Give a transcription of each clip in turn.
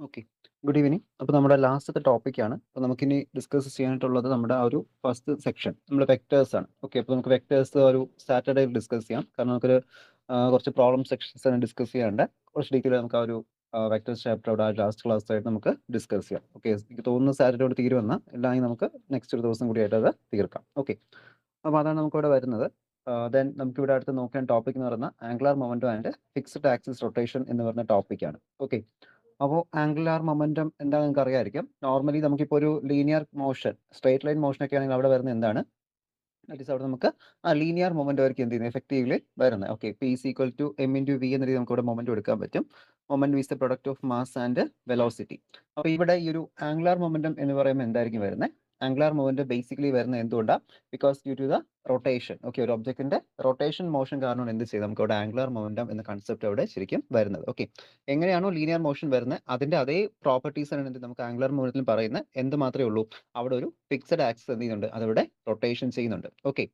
Okay. Good evening. അപ്പോൾ നമ്മുടെ ലാസ്റ്റത്തെ ടോപ്പിക്കാണ്. അപ്പോൾ നമുക്കിനി ഡിസ്കസ് ചെയ്യാനായിട്ടുള്ളത് നമ്മുടെ ആ ഒരു ഫസ്റ്റ് സെക്ഷൻ. നമ്മൾ വെക്ടേഴ്സ് ആണ്. ഓക്കെ. അപ്പോൾ നമുക്ക് വെക്ടേഴ്സ് ഒരു സാറ്റർഡേയിൽ ഡിസ്കസ് ചെയ്യാം. കാരണം നമുക്കൊരു കുറച്ച് പ്രോബ്ലം സെക്ഷൻസ് ആണ് ഡിസ്കസ് ചെയ്യാനുണ്ട്. കുറച്ച് ഡീറ്റെയിൽ നമുക്ക് ആ ഒരു വെക്ടേഴ്സ് ചാപ്റ്റർ അവിടെ ലാസ്റ്റ് ക്ലാസ് ആയിട്ട് നമുക്ക് ഡിസ്കസ് ചെയ്യാം. ഓക്കെ. എനിക്ക് തോന്നുന്നു സാറ്റർഡേയോട് തീരുമെന്ന്. ഇല്ലെങ്കിൽ നമുക്ക് നെക്സ്റ്റ് ഒരു ദിവസം കൂടിയായിട്ട് അത് തീർക്കാം. ഓക്കെ. അപ്പോൾ അതാണ് നമുക്കിവിടെ വരുന്നത്. ദെൻ നമുക്കിവിടെ അടുത്ത് നോക്കാൻ ടോപ്പിക് എന്ന് പറയുന്നത് angular momentum and fixed axis rotation എന്ന് പറഞ്ഞ ടോപ്പിക്കാണ്. ഓക്കെ. അപ്പോൾ ആംഗുലാർ മൊമെന്റം എന്താണെന്ന് നിങ്ങൾക്ക് അറിയാമായിരിക്കും. നോർമലി നമുക്കിപ്പോൾ ഒരു linear motion, straight line motion ഒക്കെ ആണെങ്കിൽ അവിടെ വരുന്നത് എന്താണ്? ദാറ്റ് ഈസ് അവിടെ നമുക്ക് ആ ലീനിയർ മൊമെന്റ് ആയിരിക്കും എന്ത് ചെയ്യുന്നത് എഫക്റ്റീവ്ലി വരുന്നത്. Okay. P is equal to M into V എന്ന രീതി നമുക്ക് ഇവിടെ മൊമെന്റ് എടുക്കാൻ പറ്റും. Moment is the product of mass and velocity. അപ്പോൾ ഇവിടെ ഈ ഒരു ആംഗുലാർ മൊമെന്റം എന്ന് പറയുമ്പോൾ എന്തായിരിക്കും വരുന്നത്? ആംഗുലാർ മൊമെന്റ് ബേസിക്കലി വരുന്നത് എന്തുകൊണ്ടാണ്? Because due to the rotation. Okay. ഒരു ഒബ്ജക്റ്റിന്റെ റൊട്ടേഷൻ മോഷൻ കാരണം എന്ത് ചെയ്യും നമുക്ക് ഇവിടെ ആംഗുലാർ മൊമെന്റം എന്ന കൺസെപ്റ്റ് അവിടെ ശരിക്കും വരുന്നത്. ഓക്കെ. എങ്ങനെയാണോ ലീനിയർ മോഷൻ വരുന്നത് അതിന്റെ അതേ പ്രോപ്പർട്ടീസ് ആണ് എന്ത് നമുക്ക് ആംഗുലാർ മൊമെന്റിൽ പറയുന്നത്. എന്ത് മാത്രമേ ഉള്ളൂ? അവിടെ ഒരു ഫിക്സഡ് ആക്സിസ് എന്ത് ചെയ്യുന്നുണ്ട്? അതവിടെ റൊട്ടേഷൻ ചെയ്യുന്നുണ്ട്. ഓക്കെ.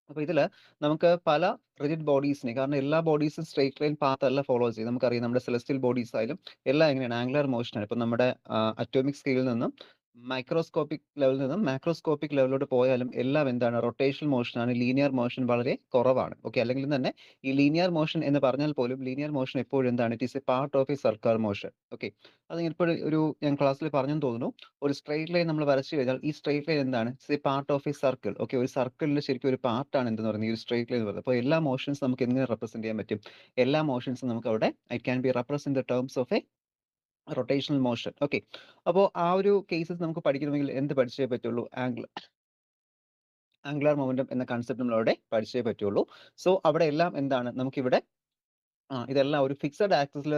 അപ്പോൾ ഇതിൽ നമുക്ക് പല റിജിഡ് ബോഡീസിനെ, കാരണം എല്ലാ ബോഡീസും സ്ട്രേറ്റ് ലൈൻ പാത്ത് അല്ല ഫോളോ ചെയ്യും. നമുക്കറിയാം നമ്മുടെ സെലസ്റ്റിയൽ ബോഡീസ് ആയാലും എല്ലാം എങ്ങനെയാണ് ആംഗുലാർ മോഷനാണ്. ഇപ്പം നമ്മുടെ അറ്റോമിക് സ്കെയിലിൽ നിന്നും മൈക്രോസ്കോപ്പിക് ലെവലിൽ നിന്നും മാക്രോസ്കോപ്പിക് ലെവലിലോട്ട് പോയാലും എല്ലാം എന്താണ് റൊട്ടേഷണൽ മോഷനാണ്. ലീനിയർ മോഷൻ വളരെ കുറവാണ്. ഓക്കെ. അല്ലെങ്കിൽ തന്നെ ഈ ലീനിയർ മോഷൻ എന്ന് പറഞ്ഞാൽ പോലും ലീനിയർ മോഷൻ എപ്പോഴും എന്താണ്? It is A part of A circular motion. Okay. അത് ഇപ്പോൾ ഒരു ഞാൻ ക്ലാസ്സിൽ പറഞ്ഞെന്ന് തോന്നുന്നു. ഒരു സ്ട്രേറ്റ് ലൈൻ നമ്മൾ വരച്ചു കഴിഞ്ഞാൽ ഈ സ്ട്രേറ്റ് ലൈൻ എന്താണ്? It's A part of a circle. Okay. ഒരു സർക്കിളിൽ ശരിക്കും ഒരു പാർട്ടാണ് എന്തെന്ന് പറയുന്നത് ഈ ഒരു സ്ട്രേറ്റ് ലൈൻ എന്ന് പറയുന്നത്. അപ്പോൾ എല്ലാ മോഷൻസ് നമുക്ക് എങ്ങനെ റെപ്രസെന്റ് ചെയ്യാൻ പറ്റും? എല്ലാ മോഷൻസും നമുക്ക് അവിടെ it can be represent the terms of A rotational motion. Okay. അപ്പോൾ ആ ഒരു കേസസ് നമുക്ക് പഠിക്കണമെങ്കിൽ എന്ത് പഠിച്ചേ പറ്റുള്ളൂ? ആംഗുലാർ മൊമെന്റം എന്ന കൺസെപ്റ്റ് നമ്മൾ അവിടെ പഠിച്ചേ പറ്റുള്ളൂ. സോ അവിടെ എല്ലാം എന്താണ്? നമുക്കിവിടെ ഇതെല്ലാം ഒരു ഫിക്സഡ് ആക്സിസിൽ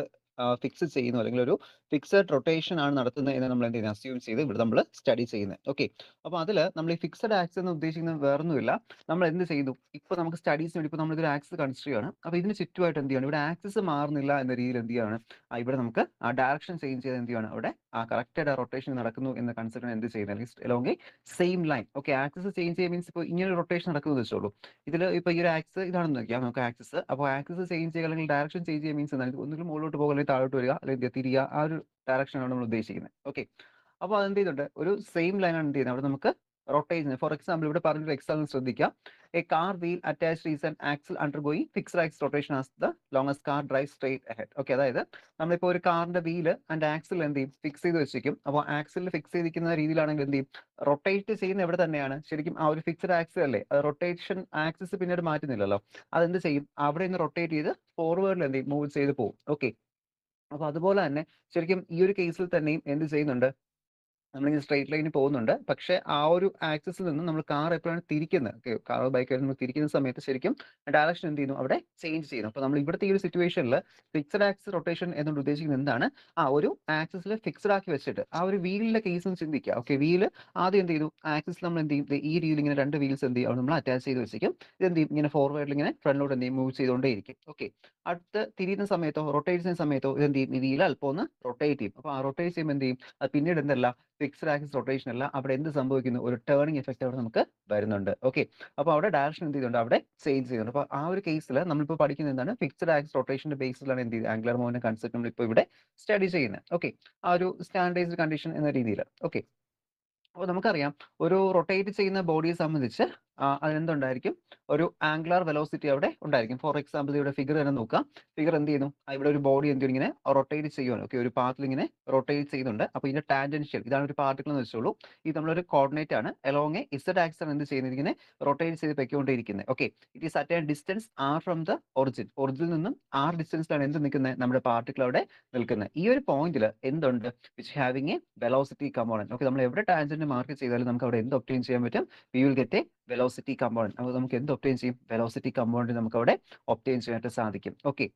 ഫിക്സ് ചെയ്യുന്നു, അല്ലെങ്കിൽ ഒരു ഫിക്സഡ് റൊട്ടേഷൻ ആണ് നടത്തുന്നത് എന്ന് നമ്മൾ എന്ത് ചെയ്യുന്നത്? അസ്യൂം ചെയ്ത് ഇവിടെ നമ്മൾ സ്റ്റഡി ചെയ്യുന്നത്. ഓക്കെ. അപ്പോൾ അതിൽ നമ്മൾ ഈ ഫിക്സഡ് ആക്സിസ് എന്ന് ഉദ്ദേശിക്കുന്നത് വേറൊന്നുമില്ല. നമ്മൾ എന്ത് ചെയ്തു? ഇപ്പോൾ നമുക്ക് സ്റ്റഡീസിന് വേണ്ടി ഇപ്പോൾ നമ്മളിതൊരു ആക്സിസ് കൺസിഡർ ചെയ്യുകയാണ്. അപ്പോൾ ഇതിന് ചുറ്റുമായിട്ട് എന്ത് ചെയ്യണം? ഇവിടെ ആക്സിസ് മാറുന്നില്ല എന്ന രീതിയിൽ എന്ത് ചെയ്യാണ്? ഇവിടെ നമുക്ക് ആ ഡയറക്ഷൻ ചേഞ്ച് ചെയ്ത് എന്ത് ചെയ്യണം? അവിടെ ആ കറക്റ്റായിട്ട് ആ റൊട്ടേഷൻ നടക്കുന്നു എന്ന കൺസെപ്റ്റ് എന്ത് ചെയ്യുന്നത്? അല്ലെങ്കിൽ along same line. Okay. Axis change ചെയ്യുക മീൻസ് ഇപ്പോൾ ഇങ്ങനെ ഒരു റൊട്ടേഷൻ നടക്കുന്നത് വെച്ചോളൂ. ഇതിൽ ഇപ്പോൾ ഈ ഒരു ആക്സിസ് ഇതാണെന്ന് നോക്കിയാൽ നമുക്ക് ആക്സിസ്. അപ്പോൾ ആക്സിസ് ചേഞ്ച് ചെയ്യുക അല്ലെങ്കിൽ ഡയറക്ഷൻ ചേഞ്ച് ചെയ്യുക മീൻസ് എന്താണ്? ഒന്നുകിൽ മുകളിലോട്ട് പോകുക അല്ലെങ്കിൽ താഴോട്ട് വരിക അല്ലെങ്കിൽ തിരിയുക. ആ ഒരു ഡയറക്ഷനാണ് നമ്മൾ ഉദ്ദേശിക്കുന്നത്. ഓക്കെ. അപ്പോൾ അതെന്ത് ചെയ്യുന്നുണ്ട്? ഒരു സെയിം ലൈനാണ് എന്ത് ചെയ്യുന്നത്? അവിടെ നമുക്ക് റൊട്ടേറ്റ് ചെയ്യുന്നത്. ഫോർ എക്സാമ്പിൾ ഇവിടെ പറഞ്ഞൊരു എക്സാമ്പിൾ ശ്രദ്ധിക്കാം. A car wheel attached is an axle undergoing fixed axis rotation as the longest car drive straight ahead. Okay. അതായത് നമ്മളിപ്പോൾ ഒരു കാറിന്റെ വീല് ആൻഡ് ആക്സിൽ എന്ത് ചെയ്യും? ഫിക്സ് ചെയ്ത് വെച്ചിരിക്കും. അപ്പോൾ ആക്സിൽ ഫിക്സ് ചെയ്തിരിക്കുന്ന രീതിയിലാണെങ്കിൽ എന്ത് ചെയ്യും? റൊട്ടേറ്റ് ചെയ്യുന്ന എവിടെ തന്നെയാണ്? ശരിക്കും ആ ഒരു ഫിക്സ്ഡ് ആക്സിസ് അല്ലേ? റൊട്ടേഷൻ ആക്സിസ് പിന്നീട് മാറ്റുന്നില്ലല്ലോ. അതെന്ത് ചെയ്യും? അവിടെ നിന്ന് റൊട്ടേറ്റ് ചെയ്ത് ഫോർവേഡിൽ എന്ത് ചെയ്യും? മൂവ് ചെയ്ത് പോകും. ഓക്കെ. അപ്പോൾ അതുപോലെ തന്നെ ശരിക്കും ഈ ഒരു കേസിൽ തന്നെയും എന്ത് ചെയ്യുന്നുണ്ട്? നമ്മളിങ്ങനെ സ്ട്രേറ്റ് ലൈനിൽ പോകുന്നുണ്ട്. പക്ഷേ ആ ഒരു ആക്സിസിൽ നിന്ന് നമ്മൾ കാർ എപ്പോഴാണ് തിരിക്കുന്നത്, ഓക്കെ, കാറോ ബൈക്കോ നമ്മൾ തിരിക്കുന്ന സമയത്ത് ശരിക്കും ഡയറക്ഷൻ എന്ത് ചെയ്യുന്നു? അവിടെ ചേഞ്ച് ചെയ്യുന്നു. അപ്പോൾ നമ്മൾ ഇവിടുത്തെ ഈ ഒരു സിറ്റുവേഷനിൽ ഫിക്സഡ് ആക്സിസ് റൊട്ടേഷൻ എന്നുകൊണ്ട് ഉദ്ദേശിക്കുന്നത് എന്താണ്? ആ ഒരു ആക്സിസിൽ ഫിക്സഡ് ആക്കി വെച്ചിട്ട് ആ ഒരു വീലിന്റെ കേസ് ഒന്ന് ചിന്തിക്കുക. ഓക്കെ. വീല് ആദ്യം എന്ത് ചെയ്തു? ആക്സിസ് നമ്മൾ എന്ത് ചെയ്യും? ദേ ഈ രീതിയിൽ ഇങ്ങനെ രണ്ട് വീൽസ് എന്ത് ചെയ്യും? അവിടെ നമ്മൾ അറ്റാച്ച് ചെയ്ത് വെച്ചിരിക്കും. ഇത് എന്ത് ചെയ്യും? ഇങ്ങനെ ഫോർവേഡിൽ ഇങ്ങനെ ഫ്രണ്ടിലോട്ട് എന്ത് ചെയ്യും? മൂവ് ചെയ്തുകൊണ്ടേയിരിക്കും. ഓക്കെ. അടുത്ത് തിരിയുന്ന സമയത്തോ റൊട്ടേറ്റ് ചെയ്യുന്ന സമയത്തോ ഇത് എന്ത് ചെയ്യും? ഈ വീൽ അല്പം ഒന്ന് റൊട്ടേറ്റ് ചെയ്യും. അപ്പോൾ ആ റൊട്ടേറ്റ് ചെയ്യുമ്പോൾ എന്ത് ചെയ്യും? അത് പിന്നീട് എന്തല്ല ഫിക്സ്ഡ് ആക്സിസ് റൊട്ടേഷൻ അല്ല, അവിടെ എന്ത് സംഭവിക്കുന്നു? ഒരു ടേണിംഗ് എഫക്റ്റ് അവിടെ നമുക്ക് വരുന്നുണ്ട്. ഓക്കെ. അപ്പോൾ അവിടെ ഡയറക്ഷൻ എന്ത് ചെയ്യുന്നുണ്ട്? അവിടെ ചേഞ്ച് ചെയ്യുന്നുണ്ട്. അപ്പോൾ ആ ഒരു കേസിൽ നമ്മളിപ്പോൾ പഠിക്കുന്നത് എന്താണ്? ഫിക്സ്ഡ് ആക്സിസ് റൊട്ടേഷന്റെ ബേസിലാണ് എന്ത് ചെയ്യുന്നത്? ആംഗുലർ മൊമെന്റ് കൺസെപ്റ്റ് നമ്മളിപ്പോൾ ഇവിടെ സ്റ്റഡി ചെയ്യുന്നത്. ഓക്കെ. ആ ഒരു സ്റ്റാൻഡേർഡൈസ്ഡ് കണ്ടീഷൻ എന്ന രീതിയിൽ. ഓക്കെ. അപ്പോൾ നമുക്കറിയാം ഒരു റൊട്ടേറ്റ് ചെയ്യുന്ന ബോഡിയെ സംബന്ധിച്ച് അതിനെന്തുണ്ടായിരിക്കും? ഒരു ആംഗുലാർ വെലോസിറ്റി അവിടെ ഉണ്ടായിരിക്കും. ഫോർ എക്സാമ്പിൾ ഇവിടെ ഫിഗർ തന്നെ നോക്കാം. ഫിഗർ എന്ത് ചെയ്യുന്നു? ഇവിടെ ഒരു ബോഡി എന്ത് ചെയ്യും? ഇങ്ങനെ റൊട്ടേറ്റ് ചെയ്യുവാണ്. ഓക്കെ. ഒരു പാത്തിൽ ഇങ്ങനെ റൊട്ടേറ്റ് ചെയ്യുന്നുണ്ട്. അപ്പോൾ ഇതിന്റെ ടാൻജൻഷ്യൽ ഇതാണ് ഒരു പാർട്ടിക്കിൾ എന്ന് വെച്ചോളൂ. ഇത് നമ്മളൊരു കോർഡിനേറ്റ് ആണ്. അലോങ് ഇസഡ് ആക്സിസ് ആണ് എന്ത് ചെയ്യുന്നത്? ഇങ്ങനെ റൊട്ടേറ്റ് ചെയ്ത് പൊയ്ക്കൊണ്ടിരിക്കുന്നത്. Okay. It is at a distance R from the origin. ഒറിജിനിൽ നിന്നും ആർ ഡിസ്റ്റൻസിലാണ് എന്ത് നിൽക്കുന്നത്? നമ്മുടെ പാർട്ടിക്കിൾ അവിടെ നിൽക്കുന്നത്. ഈ ഒരു പോയിന്റിൽ എന്തുണ്ട്? Which having A velocity component. Okay. നമ്മൾ എവിടെ ടാൻജന്റ് മാർക്ക് ചെയ്താലും നമുക്ക് അവിടെ എന്ത് ഒബ്റ്റെയിൻ ചെയ്യാൻ പറ്റും? We will get A velocity component. അപ്പോൾ നമുക്ക് എന്ത് ഒബ്റ്റെയിൻ ചെയ്യും? വെലോസിറ്റി കമ്പോണന്റ് നമുക്ക് അവിടെ ഒബ്റ്റെയിൻ ചെയ്യാനായിട്ട് സാധിക്കും. Okay.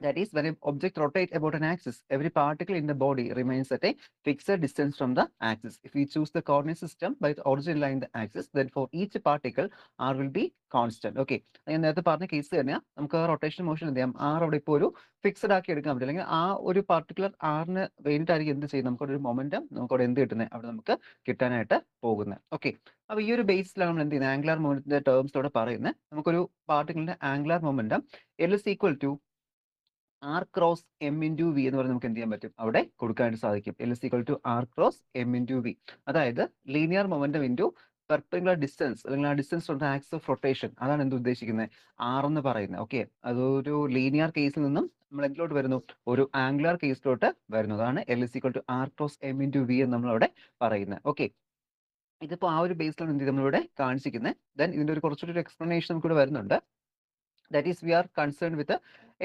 That is, when an object rotates about an axis, every particle in the body remains at a fixed distance from the axis. If we choose the coordinate system by the origin line the axis, then for each particle r will be constant. Okay. ഞാൻ നേരത്തെ പറഞ്ഞ case തന്നെയാണ്. നമുക്ക് rotation motion എന്ത് ചെയ്യാം? R അവിടെ ഇപ്പോൾ ഒരു ഫിക്സഡ് ആക്കി എടുക്കാൻ പറ്റും. അല്ലെങ്കിൽ ആ ഒരു പർട്ടിക്കുലർ ആറിന് വേണ്ടിയിട്ടായിരിക്കും എന്ത് ചെയ്യുന്നത്? നമുക്കൊരു ഒരു മൊമെന്റം നമുക്കവിടെ എന്ത് കിട്ടുന്നത്? അവിടെ നമുക്ക് കിട്ടാനായിട്ട് പോകുന്നത്. ഓക്കെ. അപ്പോൾ ഈ ഒരു ബേസിലാണ് നമ്മൾ എന്ത് ചെയ്യുന്നത്? ആംഗുലാർ മൊമെന്റിന്റെ ടേംസോടെ പറയുന്നത്. നമുക്കൊരു പാർട്ടിക്കിളിന്റെ angular momentum L is equal to R cross M into V എന്ന് പറഞ്ഞ് നമുക്ക് എന്ത് ചെയ്യാൻ പറ്റും അവിടെ കൊടുക്കാനായിട്ട് സാധിക്കും. L is equal to R cross M into v. അതായത് linear momentum into perpendicular distance അല്ലെങ്കിൽ ആ distance from the axis of rotation, അതാണ് എന്ത് ഉദ്ദേശിക്കുന്നത്, ആർ എന്ന് പറയുന്നത്. ഓക്കെ, അതൊരു ലീനിയർ കേസിൽ നിന്നും നമ്മൾ എന്തിലോട്ട് വരുന്നു, ഒരു ആംഗുലർ കേസിലോട്ട് വരുന്നു. അതാണ് L is equal to R cross M into V എന്ന് നമ്മൾ അവിടെ പറയുന്നത്. ഓക്കെ, ഇതിപ്പോൾ ആ ഒരു ബേസിലാണ് എന്ത് നമ്മളിവിടെ കാണിച്ചിരിക്കുന്നത്. ദെൻ ഇതിന്റെ ഒരു കുറച്ചുകൂടി ഒരു എക്സ്പ്ലനേഷൻ നമുക്കിവിടെ വരുന്നുണ്ട്. That is we are concern with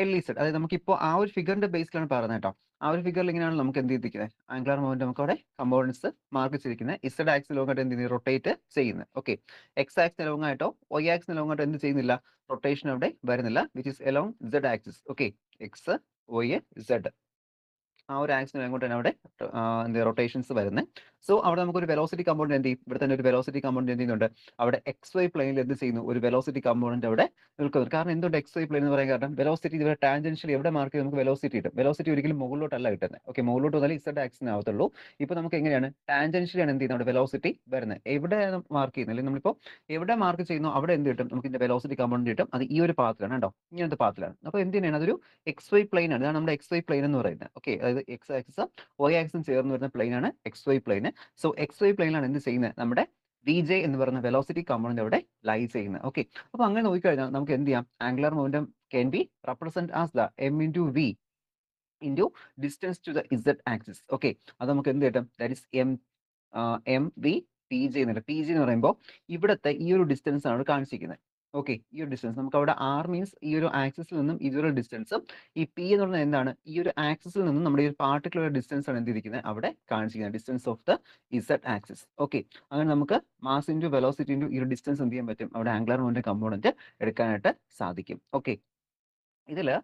L E Z. അതായത് നമുക്കിപ്പോൾ ആ ഒരു ഫിഗറിന്റെ ബേസിലാണ് പറയുന്നത് കേട്ടോ. ആ ഒരു ഫിഗറിൽ ഇങ്ങനെയാണ് നമുക്ക് എന്ത് ചെയ്തിരിക്കുന്നത്, ആംഗുലർ മൊമെന്റ് നമുക്ക് അവിടെ കമ്പോണൻസ് മാർക്ക് ചെയ്തിരിക്കുന്നത്. ഇസഡ് ആക്സിൽ ലോങ്ങായിട്ട് എന്ത് ചെയ്യുന്നത്, റൊട്ടേറ്റ് ചെയ്യുന്നത്. ഓക്കെ, എക്സ് ആക്സിന് ലോങ്ങായിട്ടോ വൈ ആക്സിന് ലോങ്ങായിട്ടോ എന്ത് ചെയ്യുന്നില്ല, റൊട്ടേഷൻ അവിടെ വരുന്നില്ല, which is along Z axis. Okay, X Y Z ആ ഒരു ആക്സിന് അങ്ങോട്ടാണ് അവിടെ എന്ത് റൊട്ടേഷൻസ് വരുന്നത്. സോ അവിടെ നമുക്കൊരു വെലോസിറ്റി കമ്പോണന്റ് എന്ത് ചെയ്യും, ഇവിടെ തന്നെ ഒരു വെലോസിറ്റി കമ്പോണന്റ് എന്ത് ചെയ്യുന്നുണ്ട്, അവിടെ എക്സ് വൈ പ്ലെയിനിൽ എന്ത് ചെയ്യുന്നു, ഒരു വെലോസിറ്റി കമ്പോണന്റ് അവിടെ നിൽക്കുന്നുണ്ട്. കാരണം എന്തുകൊണ്ട് എക്സ് വൈ പ്ലെയിൻ എന്ന് പറയാൻ കാരണം വെലോസിറ്റി ഇവിടെ ടാൻജൻഷ്യലി എവിടെ മാർക്ക് ചെയ്ത് നമുക്ക് വെലോസിറ്റി കിട്ടും. വെലോസിറ്റി ഒരിക്കലും മുകളിലോട്ടല്ല കിട്ടുന്നത്. ഓക്കെ, മുകളിലോട്ട് വന്നാൽ ഇസഡ് ആക്സിന് ആവത്തുള്ളൂ. ഇപ്പൊ നമുക്ക് എങ്ങനെയാണ് ടാൻജൻഷ്യലിയാണ് എന്ത് ചെയ്യുന്നത്, വെലോസിറ്റി വരുന്നത്. എവിടെയാണ് മാർക്ക് ചെയ്യുന്നത്, അല്ലെങ്കിൽ നമ്മളിപ്പോൾ എവിടെ മാർക്ക് ചെയ്യുന്നു അവിടെ എന്ത് കിട്ടും, നമുക്ക് ഇതിന്റെ വെലോസിറ്റി കമ്പോണന്റ് കിട്ടും. അത് ഈ ഒരു പാത്തിലാണ് കേട്ടോ, ഇങ്ങനത്തെ പാത്തിലാണ്. അപ്പോൾ എന്ത് തന്നെയാണ്, അതൊരു എക്സ് വൈ പ്ലെയിൻ ആണ്. ഇതാണ് നമ്മുടെ എക്സ് വൈ പ്ലെയിൻ എന്ന് പറയുന്നത്. ഓക്കെ, അതായത് എക്സ് ആക്സിസും വൈ ആക്സിസും ചേർന്ന് വരുന്ന പ്ലെയിൻ ആണ് x y plane. So x y പ്ലെയിനാണ് എന്ത് ചെയ്യുന്നത്, നമ്മുടെ വി ജെ എന്ന് പറയുന്ന വെലോസിറ്റി കമ്പോണന്റ് അവിടെ ലൈ ചെയ്യുന്നത്. ഓക്കെ, അപ്പൊ അങ്ങനെ നോക്കിക്കഴിഞ്ഞാൽ നമുക്ക് എന്ത് ചെയ്യാം, angular momentum can be represent as the M into V into distance to the Z axis. Okay, അത് നമുക്ക് എന്ത് കിട്ടും, that is M V P J എന്നുണ്ട്. പി ജി എന്ന് പറയുമ്പോൾ ഇവിടുത്തെ ഈ ഒരു ഡിസ്റ്റൻസ് ആണ് കാണിച്ചിരിക്കുന്നത്. ഓക്കെ, ഈ ഒരു ഡിസ്റ്റൻസ് നമുക്ക് അവിടെ ആർ മീൻസ് ഈ ഒരു ആക്സിസിൽ നിന്നും ഇതൊരു ഡിസ്റ്റൻസും, ഈ പി എന്ന് പറയുന്നത് എന്താണ്, ഈ ഒരു ആക്സിസിൽ നിന്നും നമ്മുടെ ഈ ഒരു പാർട്ടിക്കുലർ ഡിസ്റ്റൻസ് ആണ് എന്തിരിക്കുന്നത് അവിടെ കാണിച്ചിരിക്കുന്നത്, distance of the Z axis. Okay, അങ്ങനെ നമുക്ക് മാസ് ഇൻറ്റു വെലോസിറ്റി ഇൻറ്റു ഈ ഒരു ഡിസ്റ്റൻസ് എന്ത് ചെയ്യാൻ പറ്റും, അവിടെ ആംഗുലർ മൊമെന്റ് കമ്പോണന്റ് എടുക്കാനായിട്ട് സാധിക്കും. ഓക്കെ, ഇതില്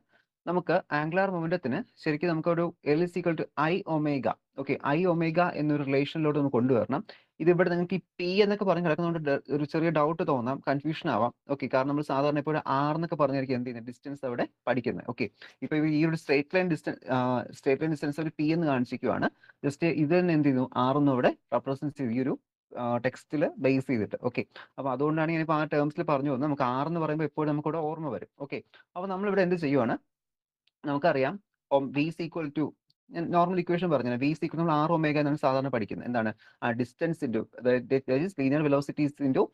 നമുക്ക് ആംഗുലർ മൊമെന്റത്തിന് ശരിക്കും നമുക്കൊരു L is equal to I omega. Okay, I omega എന്നൊരു റിലേഷനിലോട്ട് ഒന്ന് കൊണ്ടുവരണം. ഇത് ഇവിടെ നിങ്ങൾക്ക് ഈ പി എന്നൊക്കെ പറഞ്ഞ് കിടക്കുന്നതുകൊണ്ട് ഒരു ചെറിയ ഡൗട്ട് തോന്നാം, കൺഫ്യൂഷൻ ആവാം. ഓക്കെ, കാരണം നമ്മൾ സാധാരണ ഇപ്പോൾ ആർ എന്നൊക്കെ പറഞ്ഞായിരിക്കും എന്ത് ചെയ്യുന്നത്, ഡിസ്റ്റൻസ് അവിടെ പഠിക്കുന്നത്. ഓക്കെ, ഇപ്പൊ ഈ ഒരു സ്ട്രേറ്റ് ലൈൻ ഡിസ്റ്റൻസ് ഒരു പി എന്ന് കാണിച്ചിരിക്കുവാണ്. ജസ്റ്റ് ഇത് തന്നെ എന്ത് ചെയ്യുന്നു, ആർ ഒന്നും അവിടെ റെപ്രസെന്റ് ചെയ്ത് ഈ ഒരു ടെക്സ്റ്റിൽ ബേസ് ചെയ്തിട്ട്. ഓക്കെ, അപ്പൊ അതുകൊണ്ടാണ് ഞാനിപ്പോൾ ആ ടേംസിൽ പറഞ്ഞു പോകുന്നത്. നമുക്ക് ആർ എന്ന് പറയുമ്പോൾ എപ്പോഴും നമുക്കിവിടെ ഓർമ്മ വരും. ഓക്കെ, അപ്പൊ നമ്മളിവിടെ എന്ത് ചെയ്യുവാണ്, നമുക്കറിയാം വി ഇസ് ഈക്വൽ ടു, ഞാൻ നോർമൽ ഇക്വേഷൻ പറഞ്ഞു, വി ഇസ് ഈക്വൽ നമ്മൾ ആർ ഒമേഗ എന്നാണ് സാധാരണ പഠിക്കുന്നത്. എന്താണ്, ആ distance into linear velocities into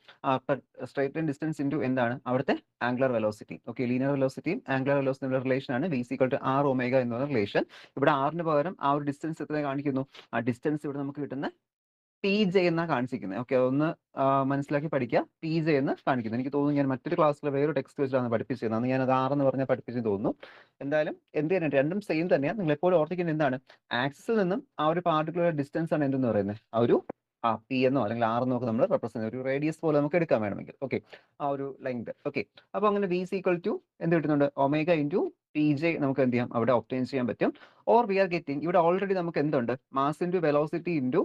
straight line distance into എന്താണ് അവിടുത്തെ ആംഗുലർ വെലോസിറ്റി. ഓക്കെ, ലീനിയർ വെലോസിറ്റിയും ആംഗുലർ വെലോസിറ്റിയുടെ റിലേഷൻ ആണ് v is equal to R omega എന്ന റിലേഷൻ. ഇവിടെ ആറിന് പകരം ആ ഒരു ഡിസ്റ്റൻസ് എത്ര കാണിക്കുന്നു, ആ ഡിസ്റ്റൻസ് ഇവിടെ നമുക്ക് കിട്ടുന്ന പി ജെ എന്നാണ് കാണിച്ചിരിക്കുന്നത്. ഓക്കെ, ഒന്ന് മനസ്സിലാക്കി പഠിക്കുക, പി ജെ എന്ന് കാണിക്കുന്നത്. എനിക്ക് തോന്നുന്നു ഞാൻ മറ്റൊരു ക്ലാസ്സിൽ വേറൊരു ടെക്സ്റ്റ് വെച്ചിട്ടാണ് പഠിപ്പിച്ചത്, അന്ന് ഞാൻ അത് ആറെന്ന് പറഞ്ഞാൽ പഠിപ്പിച്ചെന്ന് തോന്നുന്നു. എന്തായാലും എന്ത് ചെയ്യാനായിട്ട് രണ്ടും സെയിം തന്നെയാണ്. നിങ്ങൾ എപ്പോഴും ഓർത്തിക്കുന്നത് എന്താണ്, ആക്സിസിൽ നിന്നും ആ ഒരു പാർട്ടിക്കുലർ ഡിസ്റ്റൻസ് ആണ് എന്തെന്ന് പറയുന്നത്, ആ ഒരു പി എന്നോ അല്ലെങ്കിൽ ആർ എന്നോ ഒക്കെ നമ്മൾ റെപ്രസെന്റ് ഒരു റേഡിയസ് പോലെ നമുക്ക് എടുക്കാൻ വേണമെങ്കിൽ. ഓക്കെ, ആ ഒരു ലെങ്ത്. ഓക്കെ, അപ്പൊ അങ്ങനെ വി ഇസ് ഈക്വൽ ടു എന്ത് കിട്ടുന്നുണ്ട്, ഒമേഗ ഇൻറ്റു പി ജെ നമുക്ക് എന്ത് ചെയ്യാം അവിടെ ഒബ്റ്റെയിൻ ചെയ്യാൻ പറ്റും. ഓർ വി ആർ ഗെറ്റിംഗ്, ഇവിടെ ഓൾറെഡി നമുക്ക് എന്തുണ്ട്, mass into velocity into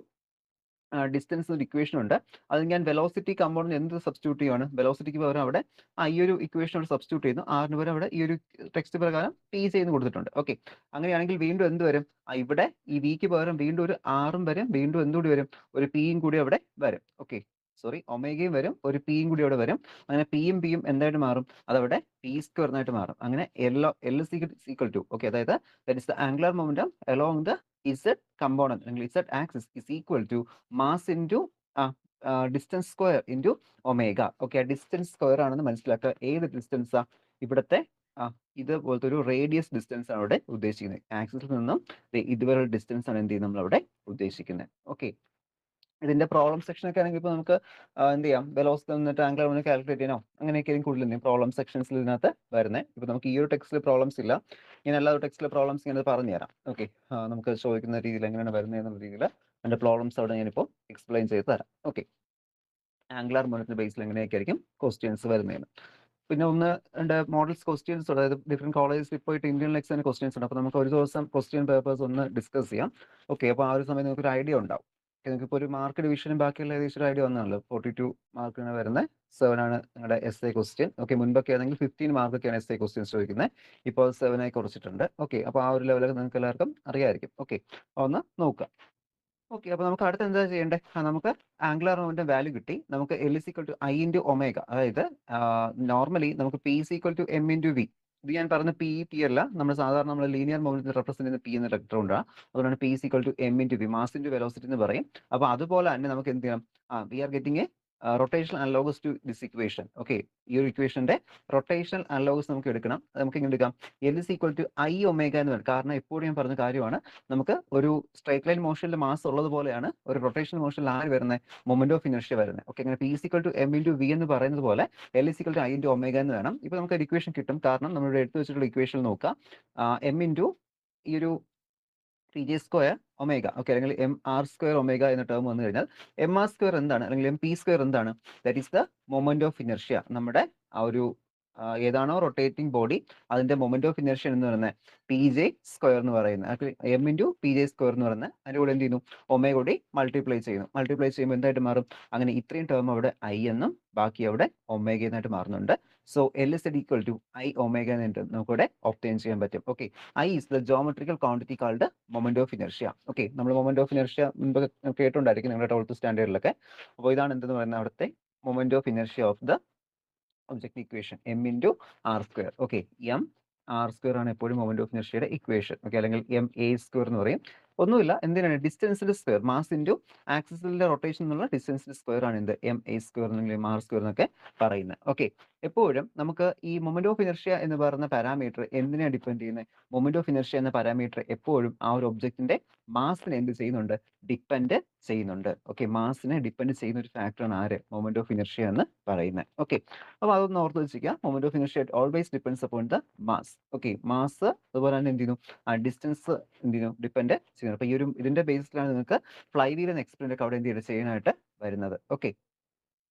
distance ഒരു ഇക്വേഷൻ ഉണ്ട്. അത് ഞാൻ വെലോസിറ്റി കമ്പോണന്റ് എന്ത് സബ്സ്റ്റിറ്റ്യൂട്ട് ചെയ്യുവാണ്, വെലോസിറ്റിക്ക് പകരം അവിടെ ഈ ഒരു ഇക്വേഷൻ അവിടെ സബ്സ്റ്റിറ്റ്യൂട്ട് ചെയ്യുന്നു. ആറിന് പകരം അവിടെ ഈ ഒരു ടെക്സ്റ്റ് പ്രകാരം പി ചെയ്യുന്നു കൊടുത്തിട്ടുണ്ട്. ഓക്കെ, അങ്ങനെയാണെങ്കിൽ വീണ്ടും എന്ത് വരും, ഇവിടെ ഈ വിക്ക് പകരം വീണ്ടും ഒരു ആറും വരും, വീണ്ടും എന്തുകൂടി വരും, ഒരു പിയും കൂടി അവിടെ വരും. ഓക്കെ, സോറി, ഒമേഗയും വരും, ഒരു പിയും കൂടി അവിടെ വരും. അങ്ങനെ പിയും പിയും എന്തായിട്ട് മാറും, അതവിടെ പി സ്ക്വയറിനായിട്ട് മാറും. അങ്ങനെ എൽ ഈക്വൽ ടു, ഓക്കെ, അതായത് that is the angular momentum along the z component അല്ലെങ്കിൽ z axis is equal to mass into distance square into omega. Okay, distance square ആണെന്ന് മനസ്സിലാക്കുക. ഏത് ഡിസ്റ്റൻസാ, ഇവിടുത്തെ ഇതുപോലത്തെ ഒരു റേഡിയസ് ഡിസ്റ്റൻസ് ആണ് അവിടെ ഉദ്ദേശിക്കുന്നത്. ആക്സിസിൽ നിന്നും ഇതുവരെ ഡിസ്റ്റൻസ് ആണ് എന്ത് ചെയ്യുന്നത് നമ്മൾ അവിടെ ഉദ്ദേശിക്കുന്നത്. ഓക്കെ, ഇതിന്റെ പ്രോബ്ലം സെക്ഷൻ ഒക്കെ ആണെങ്കിൽ ഇപ്പോൾ നമുക്ക് എന്ത് ചെയ്യാം, വെലോസിറ്റി വന്നിട്ട് ആംഗുലർ മൊമെന്റ് കാൽക്കുലേറ്റ് ചെയ്യാനോ അങ്ങനെയൊക്കെ ആയിരിക്കും കൂടുതൽ പ്രോബ്ലം സെക്ഷൻസിൽ ഇതിനകത്ത് വരുന്നത്. ഇപ്പൊ നമുക്ക് ഈ ഒരു ടെക്സ്റ്റിൽ പ്രോബ്ലംസ് ഇല്ല, ഞാൻ എല്ലാ ടെക്സ്റ്റിലെ പ്രോബ്ലംസ് ഇങ്ങനെ പറഞ്ഞു തരാം. ഓക്കെ, നമുക്ക് ചോദിക്കുന്ന രീതിയിൽ എങ്ങനെയാണ് വരുന്നത് എന്നുള്ള രീതിയിൽ അതിന്റെ പ്രോബ്ലംസ് അവിടെ ഞാനിപ്പോൾ എക്സ്പ്ലെയിൻ ചെയ്ത് തരാം. ഓക്കെ, ആംഗുലർ മൊമെന്റിന്റെ ബേസിൽ എങ്ങനെയൊക്കെ ആയിരിക്കും ക്വസ്റ്റ്യൻസ് വരുന്നതെന്ന്. പിന്നെ ഒന്ന് രണ്ട് മോഡൽസ് ക്വസ്റ്റ്യൻസ്, അതായത് ഡിഫറെന്റ് കോളേജസിൽ പോയിട്ട് ഇന്ത്യൻ എക്സാമിന് ക്വസ്റ്റ്യൻസ് ഉണ്ട്. അപ്പോൾ നമുക്ക് ഒരു ദിവസം ക്വസ്റ്റ്യൻ പേപ്പേഴ്സ് ഒന്ന് ഡിസ്കസ് ചെയ്യാം. ഓക്കെ, അപ്പോൾ ആ ഒരു സമയത്ത് നമുക്ക് ഒരു ഐഡിയ ഉണ്ടാവും. നിങ്ങൾക്ക് ഇപ്പോൾ ഒരു മാർക്ക് ഡിവിഷനും ബാക്കിയുള്ള ഏകദേശം ഒരു ഐഡിയ വന്നാണല്ലോ. 42 മാർക്കിന് വരുന്ന 7 ആണ് നിങ്ങളുടെ എസ് എ ക്വസ്റ്റ്യൻ. ഓക്കെ, മുൻപൊക്കെ ആണെങ്കിൽ 15 മാർക്കൊക്കെയാണ് എസ് എ ക്വസ്റ്റ്യൻസ് ചോദിക്കുന്നത്, ഇപ്പോൾ 7 ആയി കുറച്ചിട്ടുണ്ട്. ഓക്കെ, അപ്പോൾ ആ ഒരു ലെവലൊക്കെ നിങ്ങൾക്ക് എല്ലാവർക്കും അറിയാമായിരിക്കും. ഓക്കെ, ഒന്ന് നോക്കുക. ഓക്കെ, അപ്പോൾ നമുക്ക് അടുത്ത് എന്താ ചെയ്യേണ്ടത്, നമുക്ക് ആംഗുലർ മൊമെന്റം വാല്യൂ കിട്ടി. നമുക്ക് L is equal to I into omega, അതായത് നോർമലി നമുക്ക് P is equal to M into V. ഇത് ഞാൻ പറഞ്ഞ പി ടി അല്ല, നമ്മൾ സാധാരണ നമ്മൾ ലീനിയർ മൊമെന്റത്തിൽ റെപ്രസെന്റ് ചെയ്യുന്ന പി എന്ന വെക്ടർ ഉണ്ടാ, അതുകൊണ്ടാണ് P equal to M into V, mass into velocity എന്ന് പറയും. അപ്പൊ അതുപോലെ തന്നെ നമുക്ക് എന്ത് ചെയ്യണം, we are getting a rotational analogous to this equation. Okay, ഈ ഒരു ഇക്വേഷന്റെ റൊട്ടേഷണൽ അനലോഗസ് നമുക്ക് എടുക്കണം. അത് നമുക്ക് ഇങ്ങനെ എടുക്കാം, L is equal to I omega എന്ന് പറയും. കാരണം എപ്പോഴും ഞാൻ പറഞ്ഞ കാര്യമാണ്, നമുക്ക് ഒരു സ്ട്രൈറ്റ് ലൈൻ മോഷനിൽ മാസ് ഉള്ളതുപോലെയാണ് ഒരു റൊട്ടേഷണൽ മോഷനിൽ ആര് വരുന്നത്, മൊമെന്റ് ഓഫ് ഇനർഷ്യ വരുന്നത്. ഓക്കെ, അങ്ങനെ P equal to M into V എന്ന് പറയുന്നത് പോലെ L equal to I into omega എന്ന് വേണം. ഇപ്പൊ നമുക്ക് ഒരു ഇക്വേഷൻ കിട്ടും, കാരണം നമ്മളിവിടെ എടുത്തു വെച്ചിട്ടുള്ള ഇക്വേഷൻ നോക്കാം, എം ഇൻറ്റു ഈ ഒരു P J square omega, okay, അല്ലെങ്കിൽ എം ആർ സ്ക്വയർ ഒമേഗ എന്ന ടേം വന്നു കഴിഞ്ഞാൽ എം ആർ സ്ക്വയർ എന്താണ്, അല്ലെങ്കിൽ എം പി സ്ക്വയർ എന്താണ്, that is the moment of inertia. നമ്മുടെ ആ ഒരു ഏതാണോ റൊട്ടേറ്റിംഗ് ബോഡി അതിന്റെ മൊമെന്റ് ഓഫ് ഇനർഷ്യ എന്ന് പറയുന്നത് പി ജെ സ്ക്വയർ എന്ന് പറയുന്നത്, M into P J square എന്ന് പറയുന്നത്, അതിന്റെ കൂടെ എന്ത് ചെയ്യുന്നു, ഒമേഗ കൂടി മൾട്ടിപ്ലൈ ചെയ്യുന്നു. മൾട്ടിപ്ലൈ ചെയ്യുമ്പോൾ എന്തായിട്ട് മാറും, അങ്ങനെ ഇത്രയും ടേം അവിടെ ഐ എന്നും ബാക്കി അവിടെ ഒമേഗ എന്നായിട്ട് മാറുന്നുണ്ട്. So L is equal to I omega എന്നിട്ട് നമുക്കിവിടെ ഒബ്റ്റെയിൻ ചെയ്യാൻ പറ്റും. Okay, I is the geometrical quantity called moment of inertia. Okay, നമ്മൾ മൊമെന്റ് ഓഫ് ഇനർഷ്യ മുമ്പ് കേട്ടുണ്ടായിരിക്കും നിങ്ങളുടെ 12th സ്റ്റാൻഡേർഡിലൊക്കെ. അപ്പോൾ ഇതാണ് എന്തെന്ന് പറയുന്നത് അവിടുത്തെ moment of inertia of the object equation, M into R square. Okay, M R square ആണ് എപ്പോഴും മൊമെന്റ് ഓഫ് ഇനർഷ്യയുടെ ഇക്വേഷൻ. ഓക്കെ, അല്ലെങ്കിൽ എം എ സ്ക്വയർ എന്ന് പറയും. ഒന്നുമില്ല, എന്തിനാണ് ഡിസ്റ്റൻസിന്റെ സ്ക്വയർ, മാസ് ഇൻറ്റു ആക്സിസിന്റെ റൊട്ടേഷൻ എന്നുള്ള ഡിസ്റ്റൻസിന്റെ സ്ക്വയർ ആണ് എന്ത് എം എ സ്ക്വയർ അല്ലെങ്കിൽ എം ആർ സ്ക്വയർ എന്നൊക്കെ പറയുന്നത്. ഓക്കെ, എപ്പോഴും നമുക്ക് ഈ മൊമെന്റ് ഓഫ് ഇനർഷ്യ എന്ന് പറയുന്ന പാരാമീറ്റർ എന്തിനാണ് ഡിപ്പെൻഡ് ചെയ്യുന്നത്, മൊമെന്റ് ഓഫ് ഇനർഷ്യ എന്ന പാരാമീറ്റർ എപ്പോഴും ആ ഒരു ഒബ്ജക്റ്റിന്റെ മാസിനെ എന്ത് ചെയ്യുന്നുണ്ട്, ഡിപ്പെൻഡ് ചെയ്യുന്നുണ്ട്. ഓക്കെ, മാസിനെ ഡിപ്പെൻഡ് ചെയ്യുന്ന ഒരു ഫാക്ടറാണ് ആര്, മൊമെന്റ് ഓഫ് ഇനർഷ്യ എന്ന് പറയുന്നത്. ഓക്കെ, അപ്പോൾ അതൊന്ന് ഓർത്ത് വെച്ചിരിക്കുക, moment of inertia always depends upon the mass. Okay, mass അതുപോലെ തന്നെ എന്ത് ചെയ്യുന്നു, ആ ഡിസ്റ്റൻസ് എന്ത് ചെയ്യുന്നു, ഡിപ്പെൻഡ് ചെയ്യുന്നു. അപ്പൊ ഈ ഒരു ഇതിന്റെ ബേസിലാണ് നിങ്ങൾക്ക് ഫ്ലൈ വീൽ എന്ന എക്സ്പെരിമെന്റ് ഒക്കെ അവിടെ എന്ത് ചെയ്ത് ചെയ്യാനായിട്ട് വരുന്നത്. ഓക്കെ,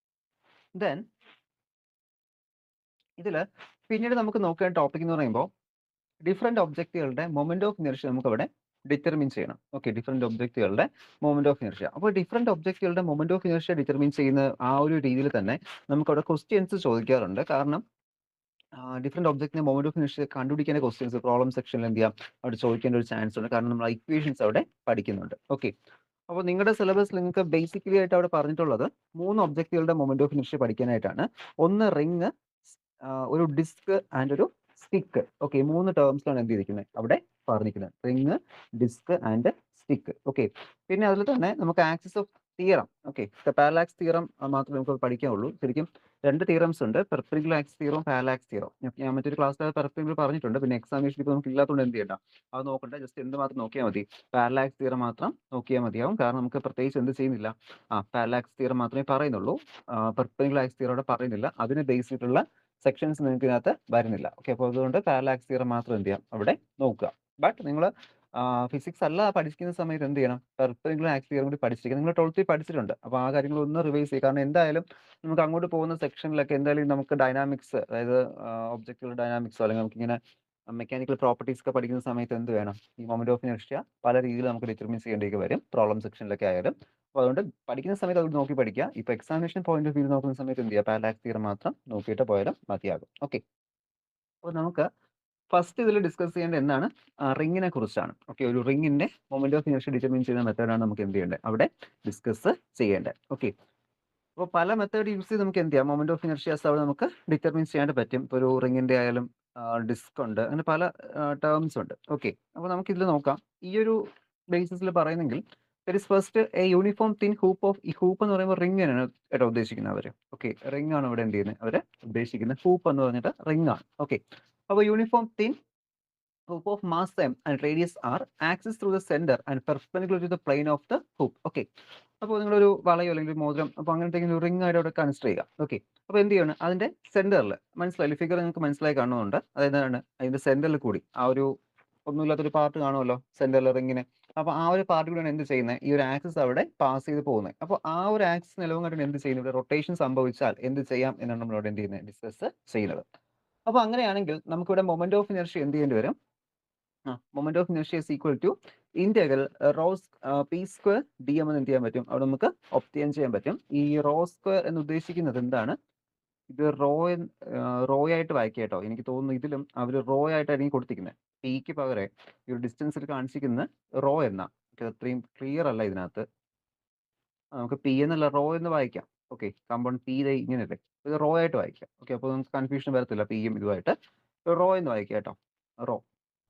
ദെൻ ഇതില് പിന്നീട് നമുക്ക് നോക്കേണ്ട ടോപ്പിക് എന്ന് പറയുമ്പോൾ ഡിഫറെന്റ് ഒബ്ജക്റ്റുകളുടെ മൊമെന്റ് ഓഫ് ഇനർഷ്യ നമുക്ക് അവിടെ ഡിറ്റർമിൻ ചെയ്യണം. ഓക്കെ, ഡിഫറെന്റ് ഒബ്ജക്റ്റുകളുടെ മൊമെന്റ് ഓഫ് ഇനർഷ്യ. അപ്പോൾ ഡിഫറെന്റ് ഒബ്ജക്റ്റുകളുടെ മൊമെന്റ് ഓഫ് ഇനർഷ്യ ഡിറ്റർമിൻ ചെയ്യുന്ന ആ ഒരു രീതിയിൽ തന്നെ നമുക്ക് അവിടെ ക്വസ്റ്റ്യൻസ് ചോദിക്കാറുണ്ട്. കാരണം ഡിഫറെന്റ് ഒബ്ജക്റ്റിന്റെ മൊമെന്റ് ഓഫ് ഇനർഷ്യ കണ്ടുപിടിക്കേണ്ട ക്വസ്റ്റ്യൻസ് പ്രോബ്ലം സെക്ഷനിൽ എന്ത് ചെയ്യാം, അവിടെ ചോദിക്കേണ്ട ഒരു ചാൻസ് ഉണ്ട്. കാരണം നമ്മൾ ഇക്വേഷൻസ് അവിടെ പഠിക്കുന്നുണ്ട്. ഓക്കെ, അപ്പോൾ നിങ്ങളുടെ സിലബസ് നിങ്ങൾക്ക് ബേസിക്കലി ആയിട്ട് അവിടെ പറഞ്ഞിട്ടുള്ളത് 3 ഒബ്ജക്റ്റുകളുടെ മൊമെന്റ് ഓഫ് ഇനർഷ്യ പഠിക്കാനായിട്ടാണ്. ഒന്ന് റിങ്, ഒരു ഡിസ്ക് ആൻഡ് ഒരു സ്റ്റിക്ക്. ഓക്കെ, 3 ടേംസിലാണ് എന്ത് ചെയ്തിരിക്കുന്നത് അവിടെ പറഞ്ഞിരിക്കുന്നത്, ring, disk and stick. Okay, പിന്നെ അതിൽ തന്നെ നമുക്ക് axis of theorem. Okay, parallax theorem മാത്രമേ നമുക്ക് പഠിക്കാനുള്ളൂ. ശരിക്കും 2 തിയറംസ് ഉണ്ട്, perpendicular axis theorem, parallax theorem. ഞാൻ മറ്റൊരു ക്ലാസ്സിൽ പെർപെൻഡിക്കുലർ പറഞ്ഞിട്ടുണ്ട്. പിന്നെ എക്സാമിനേഷൻ ഇപ്പോൾ നമുക്ക് ഇല്ലാത്തതുകൊണ്ട് എന്ത് ചെയ്യണ്ട, അത് നോക്കണ്ട, ജസ്റ്റ് എന്ത് മാത്രം നോക്കിയാൽ മതി, പാരലാക്സ് തിയറം മാത്രം നോക്കിയാൽ മതിയാവും. കാരണം നമുക്ക് പ്രത്യേകിച്ച് എന്ത് ചെയ്യുന്നില്ല, പാരലാക്സ് തിയറം മാത്രമേ പറയുന്നുള്ളൂ, പെർപെൻഡിക്കുലർ ആക്സിസ് തിയറം അവിടെ പറയുന്നില്ല. അതിനെ ബേസ് ചെയ്തിട്ടുള്ള സെക്ഷൻസ് നിങ്ങൾക്ക് ഇതിനകത്ത് വരുന്നില്ല. ഓക്കെ, അപ്പോൾ അതുകൊണ്ട് പാരലാക്സ് തിയറം മാത്രം എന്ത് ചെയ്യാം അവിടെ നോക്കുക. ബട്ട് നിങ്ങൾ ഫിസിക്സ് അല്ല പഠിക്കുന്ന സമയത്ത് എന്ത് ചെയ്യണം, പെർപെൻഡിക്കുലർ ആക്സിസ് തിയറം കൂടി പഠിച്ചിരിക്കുക. നിങ്ങൾ 12th പഠിച്ചിട്ടുണ്ട്, അപ്പോൾ ആ കാര്യങ്ങൾ ഒന്ന് റിവൈസ് ചെയ്യുക. കാരണം എന്തായാലും നമുക്ക് അങ്ങോട്ട് പോകുന്ന സെക്ഷനിലൊക്കെ എന്തായാലും നമുക്ക് ഡൈനാമിക്സ്, അതായത് ഒബ്ജക്റ്റുകൾ ഡൈനാമിക്സോ അല്ലെങ്കിൽ നമുക്കിങ്ങനെ മെക്കാനിക്കൽ പ്രോപ്പർട്ടീസ് ഒക്കെ പഠിക്കുന്ന സമയത്ത് എന്ത് വേണം, ഈ മൊമെന്റ് ഓഫ് ഇനർഷ്യ പല രീതിയിൽ നമുക്ക് ഡിറ്റർമിൻ ചെയ്യേണ്ടി വരും, പ്രോബ്ലം സെക്ഷനിലൊക്കെ ആയാലും. അപ്പോൾ അതുകൊണ്ട് പഠിക്കുന്ന സമയത്ത് അത് നോക്കി പഠിക്കുക. ഇപ്പോൾ എക്സാമിനേഷൻ പോയിന്റ് ഓഫ് വ്യൂ നോക്കുന്ന സമയത്ത് എന്ത് ചെയ്യുക, പാരലാക്സ് തിയറം മാത്രം നോക്കിയിട്ട് പോയാലും മതിയാകും. ഓക്കെ, അപ്പോൾ നമുക്ക് ഫസ്റ്റ് ഇതിൽ ഡിസ്കസ് ചെയ്യേണ്ട എന്താണ്, റിങ്ങിനെ കുറിച്ചാണ്. ഓക്കെ, ഒരു റിങ്ങിന്റെ മൊമെന്റ് ഓഫ് ഇനർഷ്യ ഡിറ്റർമിൻ ചെയ്യുന്ന മെത്തേഡാണ് നമുക്ക് എന്ത് ചെയ്യേണ്ടത് അവിടെ ഡിസ്കസ് ചെയ്യേണ്ടത്. ഓക്കെ, അപ്പോൾ പല മെത്തേഡ് യൂസ് ചെയ്ത് നമുക്ക് എന്ത് ചെയ്യാം, മൊമെന്റ് ഓഫ് ഇനർഷ്യാസ് അവിടെ നമുക്ക് ഡിറ്റർമിൻ ചെയ്യാൻ പറ്റും. ഇപ്പോൾ ഒരു റിങ്ങിന്റെ ആയാലും ഡിസ്ക് ഉണ്ട്, അങ്ങനെ പല ടേംസ് ഉണ്ട്. ഓക്കെ, അപ്പോൾ നമുക്ക് ഇതിൽ നോക്കാം. ഈ ഒരു ബേസിസിൽ പറയുന്നെങ്കിൽ first a uniform thin hoop of, ഈ ഹൂപ്പ് എന്ന് പറയുമ്പോൾ റിംഗ് ആണ് കേട്ടോ ഉദ്ദേശിക്കുന്നത് അവർ. ഓക്കെ, റിംഗ് ആണ് ഇവിടെ എന്ത് ചെയ്യുന്നത് അവർ ഉദ്ദേശിക്കുന്നത്, ഹൂപ്പ് എന്ന് പറഞ്ഞിട്ട് റിംഗ് ആണ്. ഓക്കെ, അപ്പോൾ uniform thin hoop of mass m and radius r axis through the center and perpendicular to the plane of the hoop. Okay, അപ്പോൾ നിങ്ങളൊരു വളയോ അല്ലെങ്കിൽ ഒരു മോതിരം, അപ്പോൾ അങ്ങനത്തെ ഒരു റിംഗ് ആയിട്ട് അവിടെ കൺസിഡർ ചെയ്യുക. ഓക്കെ, അപ്പോൾ എന്ത് ചെയ്യണം, അതിന്റെ സെന്ററിൽ മനസ്സിലായി, ഫിഗർ നിങ്ങൾക്ക് മനസ്സിലായി കാണുന്നുണ്ട്. അതായത് അതിന്റെ സെന്ററിൽ കൂടി ആ ഒരു ഒന്നുമില്ലാത്തൊരു പാർട്ട് കാണുമല്ലോ സെന്ററിൽ റിങ്ങിന്. അപ്പോൾ ആ ഒരു പാർട്ട് കൂടിയാണ് എന്ത് ചെയ്യുന്നത്, ഈ ഒരു ആക്സിസ് അവിടെ പാസ് ചെയ്ത് പോകുന്നത്. അപ്പോൾ ആ ഒരു ആക്സിസ് നിലവും കണ്ടിട്ട് എന്ത് ചെയ്യുന്നത്, ഇവിടെ റൊട്ടേഷൻ സംഭവിച്ചാൽ എന്ത് ചെയ്യാം എന്നാണ് നമ്മളോട് എന്ത് ചെയ്യുന്നത്, ഡിസ്കസ് ചെയ്യുന്നത്. അപ്പോൾ അങ്ങനെയാണെങ്കിൽ നമുക്കിവിടെ മൊമെന്റ് ഓഫ് ഇനർഷ്യ എന്ത് ചെയ്യേണ്ടി വരും, moment of inertia is equal to integral rho's P square D M എന്ന് എന്ത് ചെയ്യാൻ പറ്റും, അവിടെ നമുക്ക് ഒബ്റ്റെയിൻ ചെയ്യാൻ പറ്റും. ഈ റോ സ്ക്വയർ എന്ന് ഉദ്ദേശിക്കുന്നത് എന്താണ്, ഇത് റോ ആയിട്ട് വായിക്കുക കേട്ടോ. എനിക്ക് തോന്നുന്നു ഇതിലും അവർ റോ ആയിട്ടായിരിക്കും കൊടുത്തിരിക്കുന്നത്. പിക്ക് പകരം ഈ ഒരു ഡിസ്റ്റൻസിൽ കാണിച്ചിരിക്കുന്നത് റോ എന്നാ. അത്രയും ക്ലിയർ അല്ല ഇതിനകത്ത്. നമുക്ക് പി എന്നല്ല റോ എന്ന് വായിക്കാം. ഓക്കെ, കമ്പൗണ്ട് പി ഇങ്ങനെയല്ലേ, ഇത് റോ ആയിട്ട് വായിക്കാം. ഓക്കെ, അപ്പോൾ നമുക്ക് കൺഫ്യൂഷൻ വരത്തില്ല പിയും ഇതുമായിട്ട്. റോ എന്ന് വായിക്കുക കേട്ടോ. റോ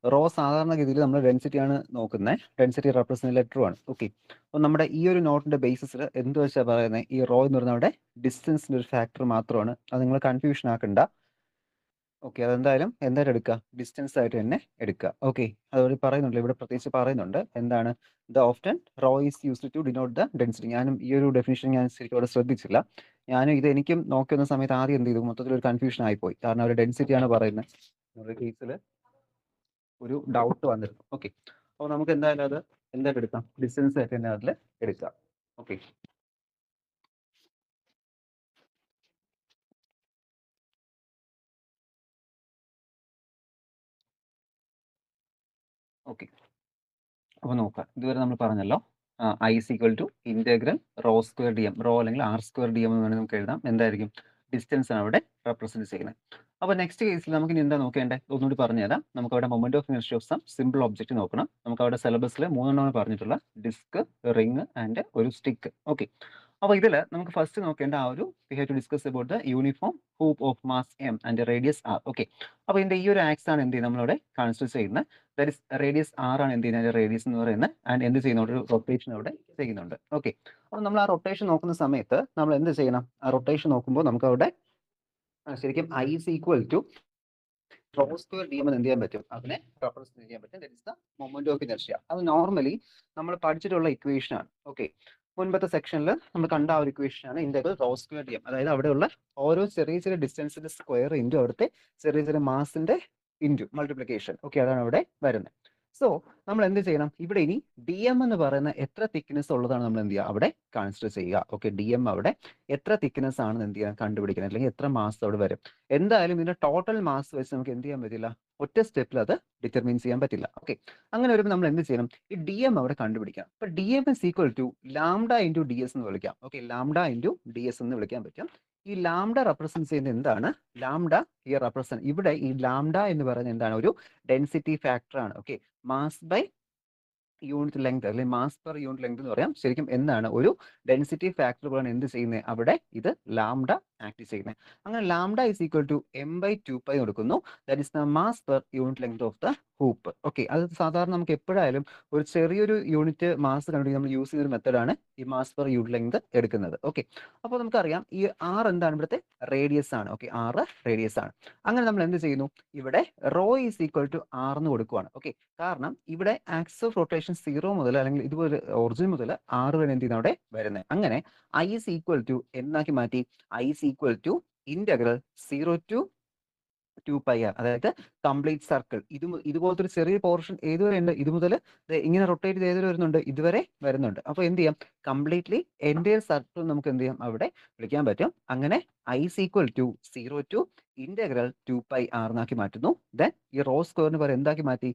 റോ സാധാരണഗതിയിൽ നമ്മൾ ഡെൻസിറ്റിയാണ് നോക്കുന്നത്. ഡെൻസിറ്റി റെപ്രസെന്റ് ലെറ്ററും ആണ്. ഓക്കെ, അപ്പോൾ നമ്മുടെ ഈ ഒരു നോട്ടിന്റെ ബേസിസിൽ എന്ത് വെച്ചാൽ പറയുന്നത്, ഈ റോ എന്ന് പറയുന്നത് അവിടെ ഡിസ്റ്റൻസിന്റെ ഒരു ഫാക്ടർ മാത്രമാണ്. അത് നിങ്ങൾ കൺഫ്യൂഷൻ ആക്കണ്ട. ഓക്കെ, അതെന്തായാലും എടുക്കുക, ഡിസ്റ്റൻസ് ആയിട്ട് തന്നെ എടുക്കുക. ഓക്കെ, അതുപോലെ പറയുന്നുണ്ട്, ഇവിടെ പ്രത്യേകിച്ച് പറയുന്നുണ്ട് എന്താണ്, the often rho is used to denote the density. ഞാനും ഈ ഒരു ഡെഫിനിഷൻ ഞാൻ ശരിക്കും അവിടെ ശ്രദ്ധിച്ചില്ല. ഞാനും ഇത് എനിക്കും നോക്കി വന്ന സമയത്ത് ആദ്യം എന്ത് ചെയ്തു, മൊത്തത്തിൽ ഒരു കൺഫ്യൂഷൻ ആയിപ്പോയി. കാരണം അവർ ഡെൻസിറ്റി ആണ് പറയുന്നത്. നമ്മുടെ കേസിൽ ഒരു ഡൗട്ട് വന്നിരുന്നു. ഓക്കെ, അപ്പോൾ നമുക്ക് എന്തായാലും അത് എന്തായിട്ട് എടുക്കാം, ഡിസ്റ്റൻസ് ആയിട്ട് തന്നെ അതിൽ എടുക്കാം. ഓക്കെ, ഓക്കെ, അപ്പോൾ നോക്കാം. ഇതുവരെ നമ്മൾ പറഞ്ഞല്ലോ, I is equal to integral rho square D M. Rho അല്ലെങ്കിൽ ആർ സ്ക്വയർ ഡി എം എന്ന് വേണമെങ്കിൽ നമുക്ക് എഴുതാം. എന്തായിരിക്കും, ഡിസ്റ്റൻസ് ആണ് അവിടെ റെപ്രസെന്റ് ചെയ്യുന്നത്. അപ്പോൾ നെക്സ്റ്റ് കേസിൽ നമുക്ക് ഇനി എന്താ നോക്കേണ്ടത്, ഒന്നുകൂടി പറഞ്ഞുതരാം. നമുക്ക് അവിടെ moment of inertia of some simple object നോക്കണം. നമുക്ക് അവിടെ സിലബസിൽ 3 പറഞ്ഞിട്ടുള്ള ഡിസ്ക്, റിംഗ് ആൻഡ് ഒരു സ്റ്റിക്ക്. ഓക്കെ, അപ്പോൾ ഇതിൽ നമുക്ക് ഫസ്റ്റ് നോക്കേണ്ട ആ ഒരു we have to discuss about the uniform hoop of mass M and radius R. Okay, അപ്പോൾ ഇതിന്റെ ഈ ഒരു ആക്സ് ആണ് എന്ത് ചെയ്യുന്നത്, നമ്മളിവിടെ കൺസിഡർ ചെയ്യുന്നത്. ദാറ്റ് ഇസ് റേഡിയസ് ആർ ആണ് എന്ത് ചെയ്യുന്നത്, റേഡിയസ് എന്ന് പറയുന്നത്. ആൻഡ് എന്ത് ചെയ്യുന്നുണ്ട്, ഒരു റൊട്ടേഷൻ അവിടെ ചെയ്യുന്നുണ്ട്. ഓക്കെ, അപ്പോൾ നമ്മൾ ആ റൊട്ടേഷൻ നോക്കുന്ന സമയത്ത് നമ്മൾ എന്ത് ചെയ്യണം, ആ റൊട്ടേഷൻ നോക്കുമ്പോൾ നമുക്ക് അവിടെ ശരിക്കും I is equal to rho square D M എന്ന് എന്ത് ചെയ്യാൻ പറ്റും, അതിനെ റെപ്രസെന്റ് ചെയ്യാൻ പറ്റും. That is the moment of inertia. അത് നോർമലി നമ്മൾ പഠിച്ചിട്ടുള്ള ഇക്വേഷൻ ആണ്. ഓക്കെ, മുൻപത്തെ സെക്ഷനിൽ നമ്മൾ കണ്ട ആ ഒരു ഇക്വേഷൻ ആണ് integral rho square D M. അതായത് അവിടെയുള്ള ഓരോ ചെറിയ ചെറിയ ഡിസ്റ്റൻസിന്റെ സ്ക്വയർ ഇൻറ്റു അവിടുത്തെ ചെറിയ ചെറിയ മാസിന്റെ ഇൻറ്റു മൾട്ടിപ്ലിക്കേഷൻ. ഓക്കെ, അതാണ് അവിടെ വരുന്നത്. സോ നമ്മൾ എന്ത് ചെയ്യണം, ഇവിടെ ഇനി ഡി എം എന്ന് പറയുന്ന എത്ര തിക്നെസ് ഉള്ളതാണ് നമ്മൾ എന്ത് ചെയ്യുക, അവിടെ കൺസിഡർ ചെയ്യുക. ഓക്കെ, ഡി എം അവിടെ എത്ര തിക്നെസ് ആണെന്ന് എന്ത് ചെയ്യാൻ കണ്ടുപിടിക്കണം, അല്ലെങ്കിൽ എത്ര മാസ് അവിടെ വരും. എന്തായാലും ഇതിന്റെ ടോട്ടൽ മാസ് വെച്ച് നമുക്ക് എന്ത് ചെയ്യാൻ പറ്റില്ല, ഒറ്റ സ്റ്റെപ്പിൽ അത് ഡിറ്റർമിൻ ചെയ്യാൻ പറ്റില്ല. ഓക്കെ, അങ്ങനെ വരുമ്പോൾ നമ്മൾ എന്ത് ചെയ്യണം, ഈ ഡി എം അവിടെ കണ്ടുപിടിക്കാം. അപ്പൊ D M is equal to lambda into D S എന്ന് വിളിക്കാം. Okay, lambda into D S എന്ന് വിളിക്കാൻ പറ്റും. ഈ ലാംഡ റെപ്രസെന്റ് ചെയ്യുന്നത് എന്താണ്, ലാംഡ ഈ റെപ്രസെന്റ്, ഇവിടെ ഈ ലാംഡ എന്ന് പറയുന്നത് എന്താണ്, ഒരു ഡെൻസിറ്റി ഫാക്ടർ ആണ്. Okay, mass by unit length അല്ലെങ്കിൽ മാസ് പെർ യൂണിറ്റ് ലെങ്ത് എന്ന് പറയാം. ശരിക്കും എന്താണ്, ഒരു ഡെൻസിറ്റി ഫാക്ടർ പോലെയാണ് എന്ത് ചെയ്യുന്നത്, അവിടെ ഇത് ലാംഡ ആക്ട് ചെയ്യുന്നത്. അങ്ങനെ lambda is equal to m by 2π കൊടുക്കുന്നു. That is the mass per unit length of the hoop. Okay, അത് സാധാരണ നമുക്ക് എപ്പോഴായാലും ഒരു ചെറിയൊരു യൂണിറ്റ് മാസ് കണ്ടുപിടിക്കാൻ നമ്മൾ യൂസ് ചെയ്യുന്ന ഒരു മെത്തഡാണ് ഈ മാസ് പെർ യൂണിറ്റ് ലെങ്ത് എടുക്കുന്നത്. ഓക്കെ, അപ്പോൾ നമുക്കറിയാം ഈ ആർ എന്താണ്, ഇവിടുത്തെ റേഡിയസ് ആണ്. ഓക്കെ, ആറ് റേഡിയസ് ആണ്. അങ്ങനെ നമ്മൾ എന്ത് ചെയ്യുന്നു, ഇവിടെ rho is equal to R എന്ന് കൊടുക്കുവാണ്. ഓക്കെ, കാരണം ഇവിടെ ആക്സ് ഓഫ് റൊട്ടേഷൻ 0 മുതൽ അല്ലെങ്കിൽ ഇതുപോലെ ഒറിജിൻ മുതൽ 6 വരെ എന്ത് ചെയ്യുന്ന അവിടെ വരുന്നത്. അങ്ങനെ ഐ ഇസ് ഈക്വൽ ടു എന്നാക്കി മാറ്റി, I is equal to integral 0 to 2πr, അതായത് കംപ്ലീറ്റ് സർക്കിൾ. ഇതുപോലത്തെ ഒരു ചെറിയ പോർഷൻ ഏതുവരെ ഉണ്ട്, ഇത് മുതൽ ഇങ്ങനെ റൊട്ടേറ്റ് ചെയ്ത് ഏതുവരെ വരുന്നുണ്ട്, ഇതുവരെ വരുന്നുണ്ട്. അപ്പോൾ എന്ത് ചെയ്യാം, കംപ്ലീറ്റ്ലി എൻ്റയർ സർക്കിൾ നമുക്ക് എന്ത് ചെയ്യാം, അവിടെ വിളിക്കാൻ പറ്റും. അങ്ങനെ I is equal to 0 to integral 2πr എന്നാക്കി മാറ്റുന്നു. ദെൻ ഈ റോ സ്ക്വയറിന് പകരം എന്താക്കി മാറ്റി,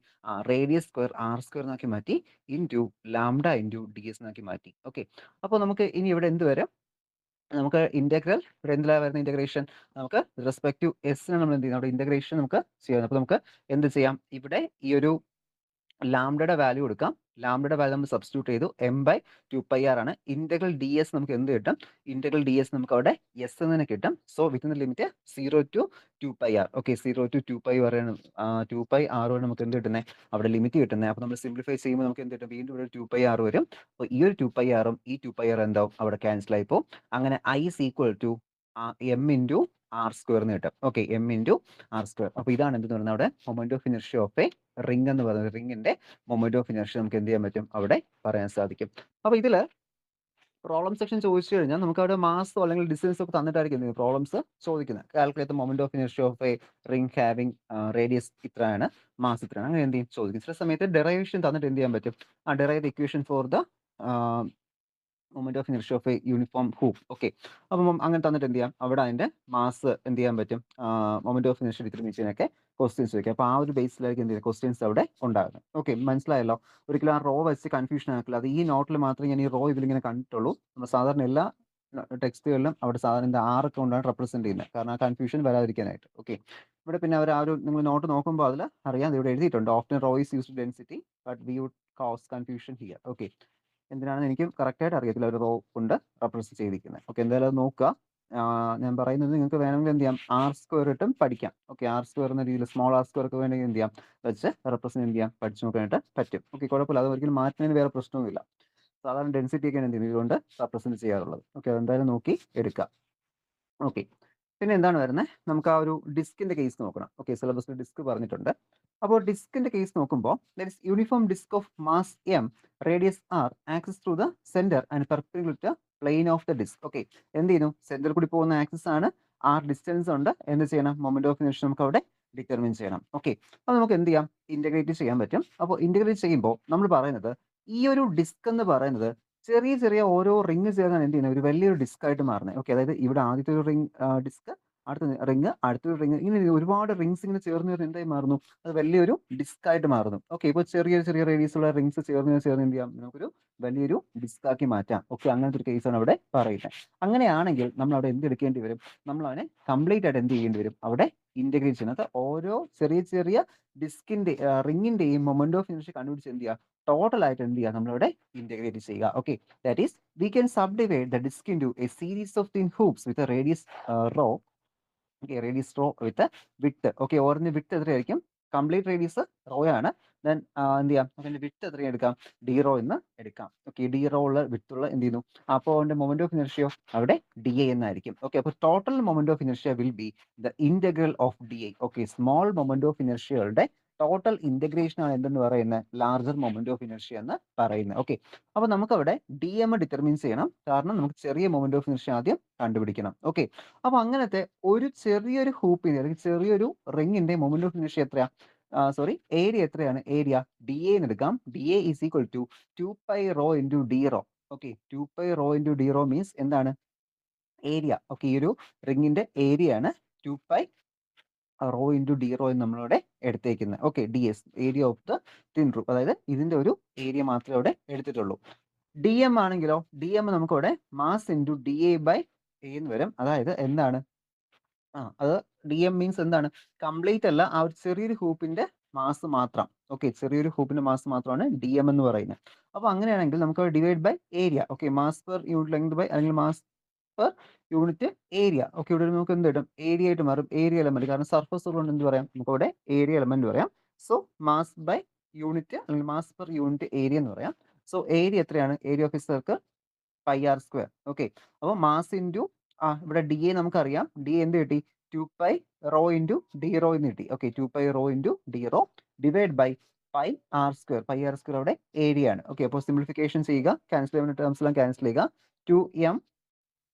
റേഡിയസ് സ്ക്വയർ ആർ സ്ക്വയർ എന്നാക്കി മാറ്റി, into lambda into D S എന്നാക്കി മാറ്റി. ഓക്കെ, അപ്പോൾ നമുക്ക് ഇനി ഇവിടെ എന്ത് വരും, നമുക്ക് ഇന്റഗ്രൽ ഇവിടെ എന്തിലാണ് വരുന്ന ഇന്റഗ്രേഷൻ, നമുക്ക് റെസ്പെക്ട് ടു എസ് നമ്മൾ എന്ത് ചെയ്യുന്നത്, ഇന്റഗ്രേഷൻ നമുക്ക് ചെയ്യാം. അപ്പോൾ നമുക്ക് എന്ത് ചെയ്യാം, ഇവിടെ ഈ ഒരു ലാംഡയുടെ വാല്യൂ കൊടുക്കാം. ലാംഡയുടെ വാല്യൂ നമ്മൾ സബ്സ്റ്റിറ്റ്യൂട്ട് ചെയ്തു, എം ബൈ 2πr ആണ്. ഇന്റഗ്രൽ ഡി എസ് നമുക്ക് എന്ത് കിട്ടും, ഇന്റഗ്രൽ ഡി എസ് നമുക്ക് അവിടെ എസ് എന്ന് തന്നെ കിട്ടും. So within the limit 0 to 2πr. Okay, 0 to 2π പറയാണ്, 2πr വരെ നമുക്ക് എന്ത് കിട്ടുന്നത്, അവിടെ ലിമിറ്റ് കിട്ടുന്നത്. അപ്പോൾ നമ്മൾ സിംപ്ലിഫൈ ചെയ്യുമ്പോൾ നമുക്ക് എന്ത് കിട്ടും, വീണ്ടും ഇവിടെ 2πr വരും. അപ്പോൾ ഈ ഒരു 2πrഉം ഈ 2πr എന്താവും, അവിടെ ക്യാൻസൽ ആയി പോകും. അങ്ങനെ I is equal to M into R square എന്ന് കിട്ടും. Okay, M into R square. അപ്പോൾ ഇതാണ് എന്ത് പറയുന്നത്, അവിടെ moment of inertia of a ring എന്ന് പറയുന്നത്. റിംഗിന്റെ മൊമെന്റ് ഓഫ് ഇനർഷ്യ നമുക്ക് എന്ത് ചെയ്യാൻ പറ്റും, അവിടെ പറയാൻ സാധിക്കും. അപ്പോൾ ഇതിൽ പ്രോബ്ലം സെക്ഷൻ ചോദിച്ചു കഴിഞ്ഞാൽ നമുക്ക് അവിടെ മാസോ അല്ലെങ്കിൽ ഡിസ്റ്റൻസ് ഒക്കെ തന്നിട്ടായിരിക്കും പ്രോബ്ലംസ് ചോദിക്കുന്നത്. Calculate moment of inertia of a ring having radius ഇത്രയാണ്, മാസ് ഇത്രയാണ്, അങ്ങനെ എന്ത് ചെയ്യും ചോദിക്കും. ചില സമയത്ത് ഡെറൈവേഷൻ തന്നിട്ട് എന്ത് ചെയ്യാൻ പറ്റും, ആ derive equation for the moment of inertia of A uniform hoop. Okay, അപ്പം അങ്ങനെ തന്നിട്ട് എന്ത് ചെയ്യാം, അവിടെ അതിന്റെ മാസ് എന്ത് ചെയ്യാൻ പറ്റും, മൊമെന്റ് ഓഫ് ഇനർഷ്യ ഡിറ്റർമിൻ ചെയ്യാനൊക്കെ ക്വസ്റ്റ്യൻസ് ചോദിക്കാം. അപ്പോൾ ആ ഒരു ബേസിലായിരിക്കും എന്ത് ചെയ്യുക, ക്വസ്റ്റ്യൻസ് അവിടെ ഉണ്ടാകുന്നത്. ഓക്കെ, മനസ്സിലായല്ലോ. ഒരിക്കലും ആ റോ വെച്ച് കൺഫ്യൂഷൻ ആക്കില്ല. അത് ഈ നോട്ടിൽ മാത്രമേ ഞാൻ ഈ റോ ഇതിലിങ്ങനെ കണ്ടിട്ടുള്ളൂ. നമ്മൾ സാധാരണ എല്ലാ ടെക്സ്റ്റുകളിലും അവിടെ സാധാരണ இந்த ആറൊക്കെ കൊണ്ടാണ് റെപ്രസെന്റ് ചെയ്യുന്നത്, കാരണം ആ കൺഫ്യൂഷൻ വരാതിരിക്കാനായിട്ട്. ഓക്കെ, ഇവിടെ പിന്നെ അവർ ആ ഒരു നിങ്ങൾ നോട്ട് നോക്കുമ്പോൾ അതിൽ അറിയാം, ഇവിടെ എഴുതിയിട്ടുണ്ട് often rho is used density but we would cause confusion here. Okay, എന്തിനാണെന്ന് എനിക്ക് കറക്റ്റായിട്ട് അറിയത്തില്ല, ഒരു റോ കൊണ്ട് റെപ്രസെന്റ് ചെയ്തിരിക്കുന്നത്. ഓക്കെ, എന്തായാലും അത് നോക്കുക. ഞാൻ പറയുന്നത് നിങ്ങൾക്ക് വേണമെങ്കിൽ എന്ത് ചെയ്യാം, ആർ സ്ക്വയർ ഇട്ടും പഠിക്കാം. ഓക്കെ, ആർ സ്ക്വയർ എന്ന രീതിയിൽ സ്മോൾ ആർ സ്ക്വയർ ഒക്കെ വേണമെങ്കിൽ എന്ത് ചെയ്യാം, വെച്ച് റെപ്രസെന്റ് ചെയ്യാം, പഠിച്ചു നോക്കാനായിട്ട് പറ്റും. ഓക്കെ, കുഴപ്പമില്ല, അത് ഒരിക്കലും മാറ്റുന്നതിന് വേറെ പ്രശ്നവുമില്ല. സാധാരണ ഡെൻസിറ്റി ഒക്കെയാണ് എന്ത് ചെയ്യുന്നത് ഇതുകൊണ്ട് റെപ്രസെന്റ് ചെയ്യാറുള്ളത്. ഓക്കെ, അതെന്തായാലും നോക്കി എടുക്കാം. ഓക്കെ, പിന്നെ എന്താണ് വരുന്നത്, നമുക്ക് ആ ഒരു ഡിസ്കിന്റെ കേസ് നോക്കണം. ഓക്കെ, സിലബസിൽ ഡിസ്ക് പറഞ്ഞിട്ടുണ്ട്. അപ്പോൾ ഡിസ്കിന്റെ കേസ് നോക്കുമ്പോൾ uniform disc of mass M, radius R, axis through the centre and perpendicular plane of the disc. Okay, എന്ത് ചെയ്യുന്നു, സെന്ററിൽ കൂടി പോകുന്ന ആക്സസ് ആണ്, ആർ ഡിസ്റ്റൻസ് ഉണ്ട്, എന്ത് ചെയ്യണം, മൊമെന്റ് ഓഫ് ഇനർഷ്യ നമുക്ക് അവിടെ ഡിറ്റർമിൻ ചെയ്യണം. ഓക്കെ, അപ്പോൾ നമുക്ക് എന്ത് ചെയ്യാം, ഇന്റഗ്രേറ്റ് ചെയ്യാൻ പറ്റും. അപ്പോൾ ഇന്റഗ്രേറ്റ് ചെയ്യുമ്പോൾ നമ്മൾ പറയുന്നത് ഈ ഒരു ഡിസ്ക് എന്ന് പറയുന്നത് ചെറിയ ചെറിയ ഓരോ റിങ് ചേർന്നാണ് എന്ത് ചെയ്യുന്നത്, ഒരു വലിയൊരു ഡിസ്ക് ആയിട്ട് മാറുന്നത്. ഓക്കെ, അതായത് ഇവിടെ ആദ്യത്തെ ഒരു റിങ് ഡിസ്ക്, അടുത്ത റിങ്, അടുത്തൊരു റിങ്, ഇങ്ങനെ ഒരുപാട് റിങ്സ് ഇങ്ങനെ ചേർന്ന് ചേർന്ന് എന്തായി മാറുന്നു, അത് വലിയൊരു ഡിസ്ക് ആയിട്ട് മാറുന്നു. ഓക്കെ, ഇപ്പോൾ ചെറിയ ചെറിയ റേഡിയസ് ഉള്ള റിങ്സ് ചേർന്ന് ചേർന്ന് എന്ത് ചെയ്യാം, നമുക്കൊരു വലിയൊരു ഡിസ്ക് ആക്കി മാറ്റാം. ഓക്കെ, അങ്ങനത്തെ ഒരു കേസാണ് അവിടെ പറയുന്നത്. അങ്ങനെയാണെങ്കിൽ നമ്മൾ അവിടെ എന്ത് എടുക്കേണ്ടി വരും, നമ്മൾ അവനെ കംപ്ലീറ്റ് ആയിട്ട് എന്ത് ചെയ്യേണ്ടി വരും, അവിടെ ഇന്റഗ്രേറ്റ് ചെയ്യുന്നത് ഓരോ ചെറിയ ചെറിയ ഡിസ്കിന്റെ റിങ്ങിന്റെയും മൊമെന്റ് ഓഫ് ഇനർഷ്യ കണ്ടുപിടിച്ച് എന്ത് ചെയ്യുക, ടോട്ടൽ ആയിട്ട് എന്ത് ചെയ്യുക, നമ്മളിവിടെ ഇന്റഗ്രേറ്റ് ചെയ്യുക. Okay, that is we can subdivide the disk into a series of thin hoops with a radius rho. Okay, radius rho with a width. Okay, ഓറിന്റെ വിഡ്ത്ത് എത്രയായിരിക്കും, കംപ്ലീറ്റ് റേഡിയസ് റോ ആണ്. Then എന്ത് ചെയ്യാം, അതിന്റെ width എത്രയും എടുക്കാം, D rho എന്ന് എടുക്കാം. ഓക്കെ, ഡി റോ ഉള്ള വിഡ്ത്ത് ഉള്ള എന്ത് ചെയ്യുന്നു, അപ്പോൾ അതിന്റെ മൊമെന്റ് ഓഫ് ഇനർഷ്യോ അവിടെ ഡി എ എന്നായിരിക്കും. ഓക്കെ, അപ്പോൾ total moment of inertia will be the integral of d a. Okay, small moment of ഇനർഷ്യകളുടെ ടോട്ടൽ ഇന്റഗ്രേഷൻ ആണ് എന്തെന്ന് പറയുന്നത്, ലാർജർ മൊമെന്റ് ഓഫ് ഇനർഷ്യ എന്ന് പറയുന്നത്. ഓക്കെ, അപ്പോൾ നമുക്കവിടെ ഡി എം ഡിറ്റർമിൻ ചെയ്യണം, കാരണം നമുക്ക് ചെറിയ മൊമെന്റ് ഓഫ് ഇനർഷ്യ ആദ്യം കണ്ടുപിടിക്കണം. ഓക്കെ, അപ്പോൾ അങ്ങനത്തെ ഒരു ചെറിയൊരു ഹൂപ്പിന്റെ അല്ലെങ്കിൽ ചെറിയൊരു റിങ്ങിന്റെ മൊമെന്റ് ഓഫ് ഇനർഷ്യ എത്രയാ, സോറി, ഏരിയ എത്രയാണ്, ഏരിയ ഡി എ എന്ന് എടുക്കാം. D a is equal to 2π rho into D rho. Okay, 2π rho into D rho means എന്താണ്, ഏരിയ. ഓക്കെ, ഈ ഒരു റിങ്ങിന്റെ ഏരിയ ആണ് 2π റോ ഇൻറ്റു ഡി റോ എന്ന് നമ്മളിവിടെ എടുത്തേക്കുന്നത്. Okay, D S, area of the thin roof, അതായത് ഇതിന്റെ ഒരു ഏരിയ മാത്രമേ ഇവിടെ എടുത്തിട്ടുള്ളൂ. ഡി എം ആണെങ്കിലോ, ഡി എം നമുക്കിവിടെ mass into D A by A എന്ന് വരും. അതായത് എന്താണ്, അത് ഡി എം മീൻസ് എന്താണ്, കംപ്ലീറ്റ് അല്ല, ആ ഒരു ചെറിയൊരു ഹൂപ്പിന്റെ മാസ് മാത്രം. ഓക്കെ, ചെറിയൊരു ഹൂപ്പിന്റെ മാസ് മാത്രമാണ് ഡി എം എന്ന് പറയുന്നത്. അപ്പോൾ അങ്ങനെയാണെങ്കിൽ നമുക്ക് divide by area. Okay, mass per unit length by, അല്ലെങ്കിൽ mass per unit area. Okay, ഇവിടെ നമുക്ക് എന്ത് കിട്ടും, ഏരിയ ആയിട്ട് മാറും, ഏരിയ എലമെന്റ്, കാരണം സർഫസ് കൊണ്ട് എന്ത് പറയാം, നമുക്ക് ഇവിടെ ഏരിയ എലമെന്റ് പറയാം. സോ മാസ് ബൈ യൂണിറ്റ്, അല്ലെങ്കിൽ മാസ് പെർ യൂണിറ്റ് ഏരിയ എന്ന് പറയാം. സോ ഏരിയ എത്രയാണ്, area of a circle pi r square. Okay, അപ്പോൾ മാസ് ഇൻറ്റു ഇവിടെ ഡി എ നമുക്കറിയാം, ഡി എന്ത് കിട്ടി, 2π റോ ഇൻറ്റു ഡി റോ എന്ന് കിട്ടി. Okay, 2π rho into D rho divide by pi r square. Pi r square അവിടെ area ആണ്. Okay, അപ്പോൾ സിംപ്ലിഫിക്കേഷൻ ചെയ്യുക, ക്യാൻസൽ ചെയ്യുന്ന ടേംസ് എല്ലാം ക്യാൻസൽ ചെയ്യുക, 2m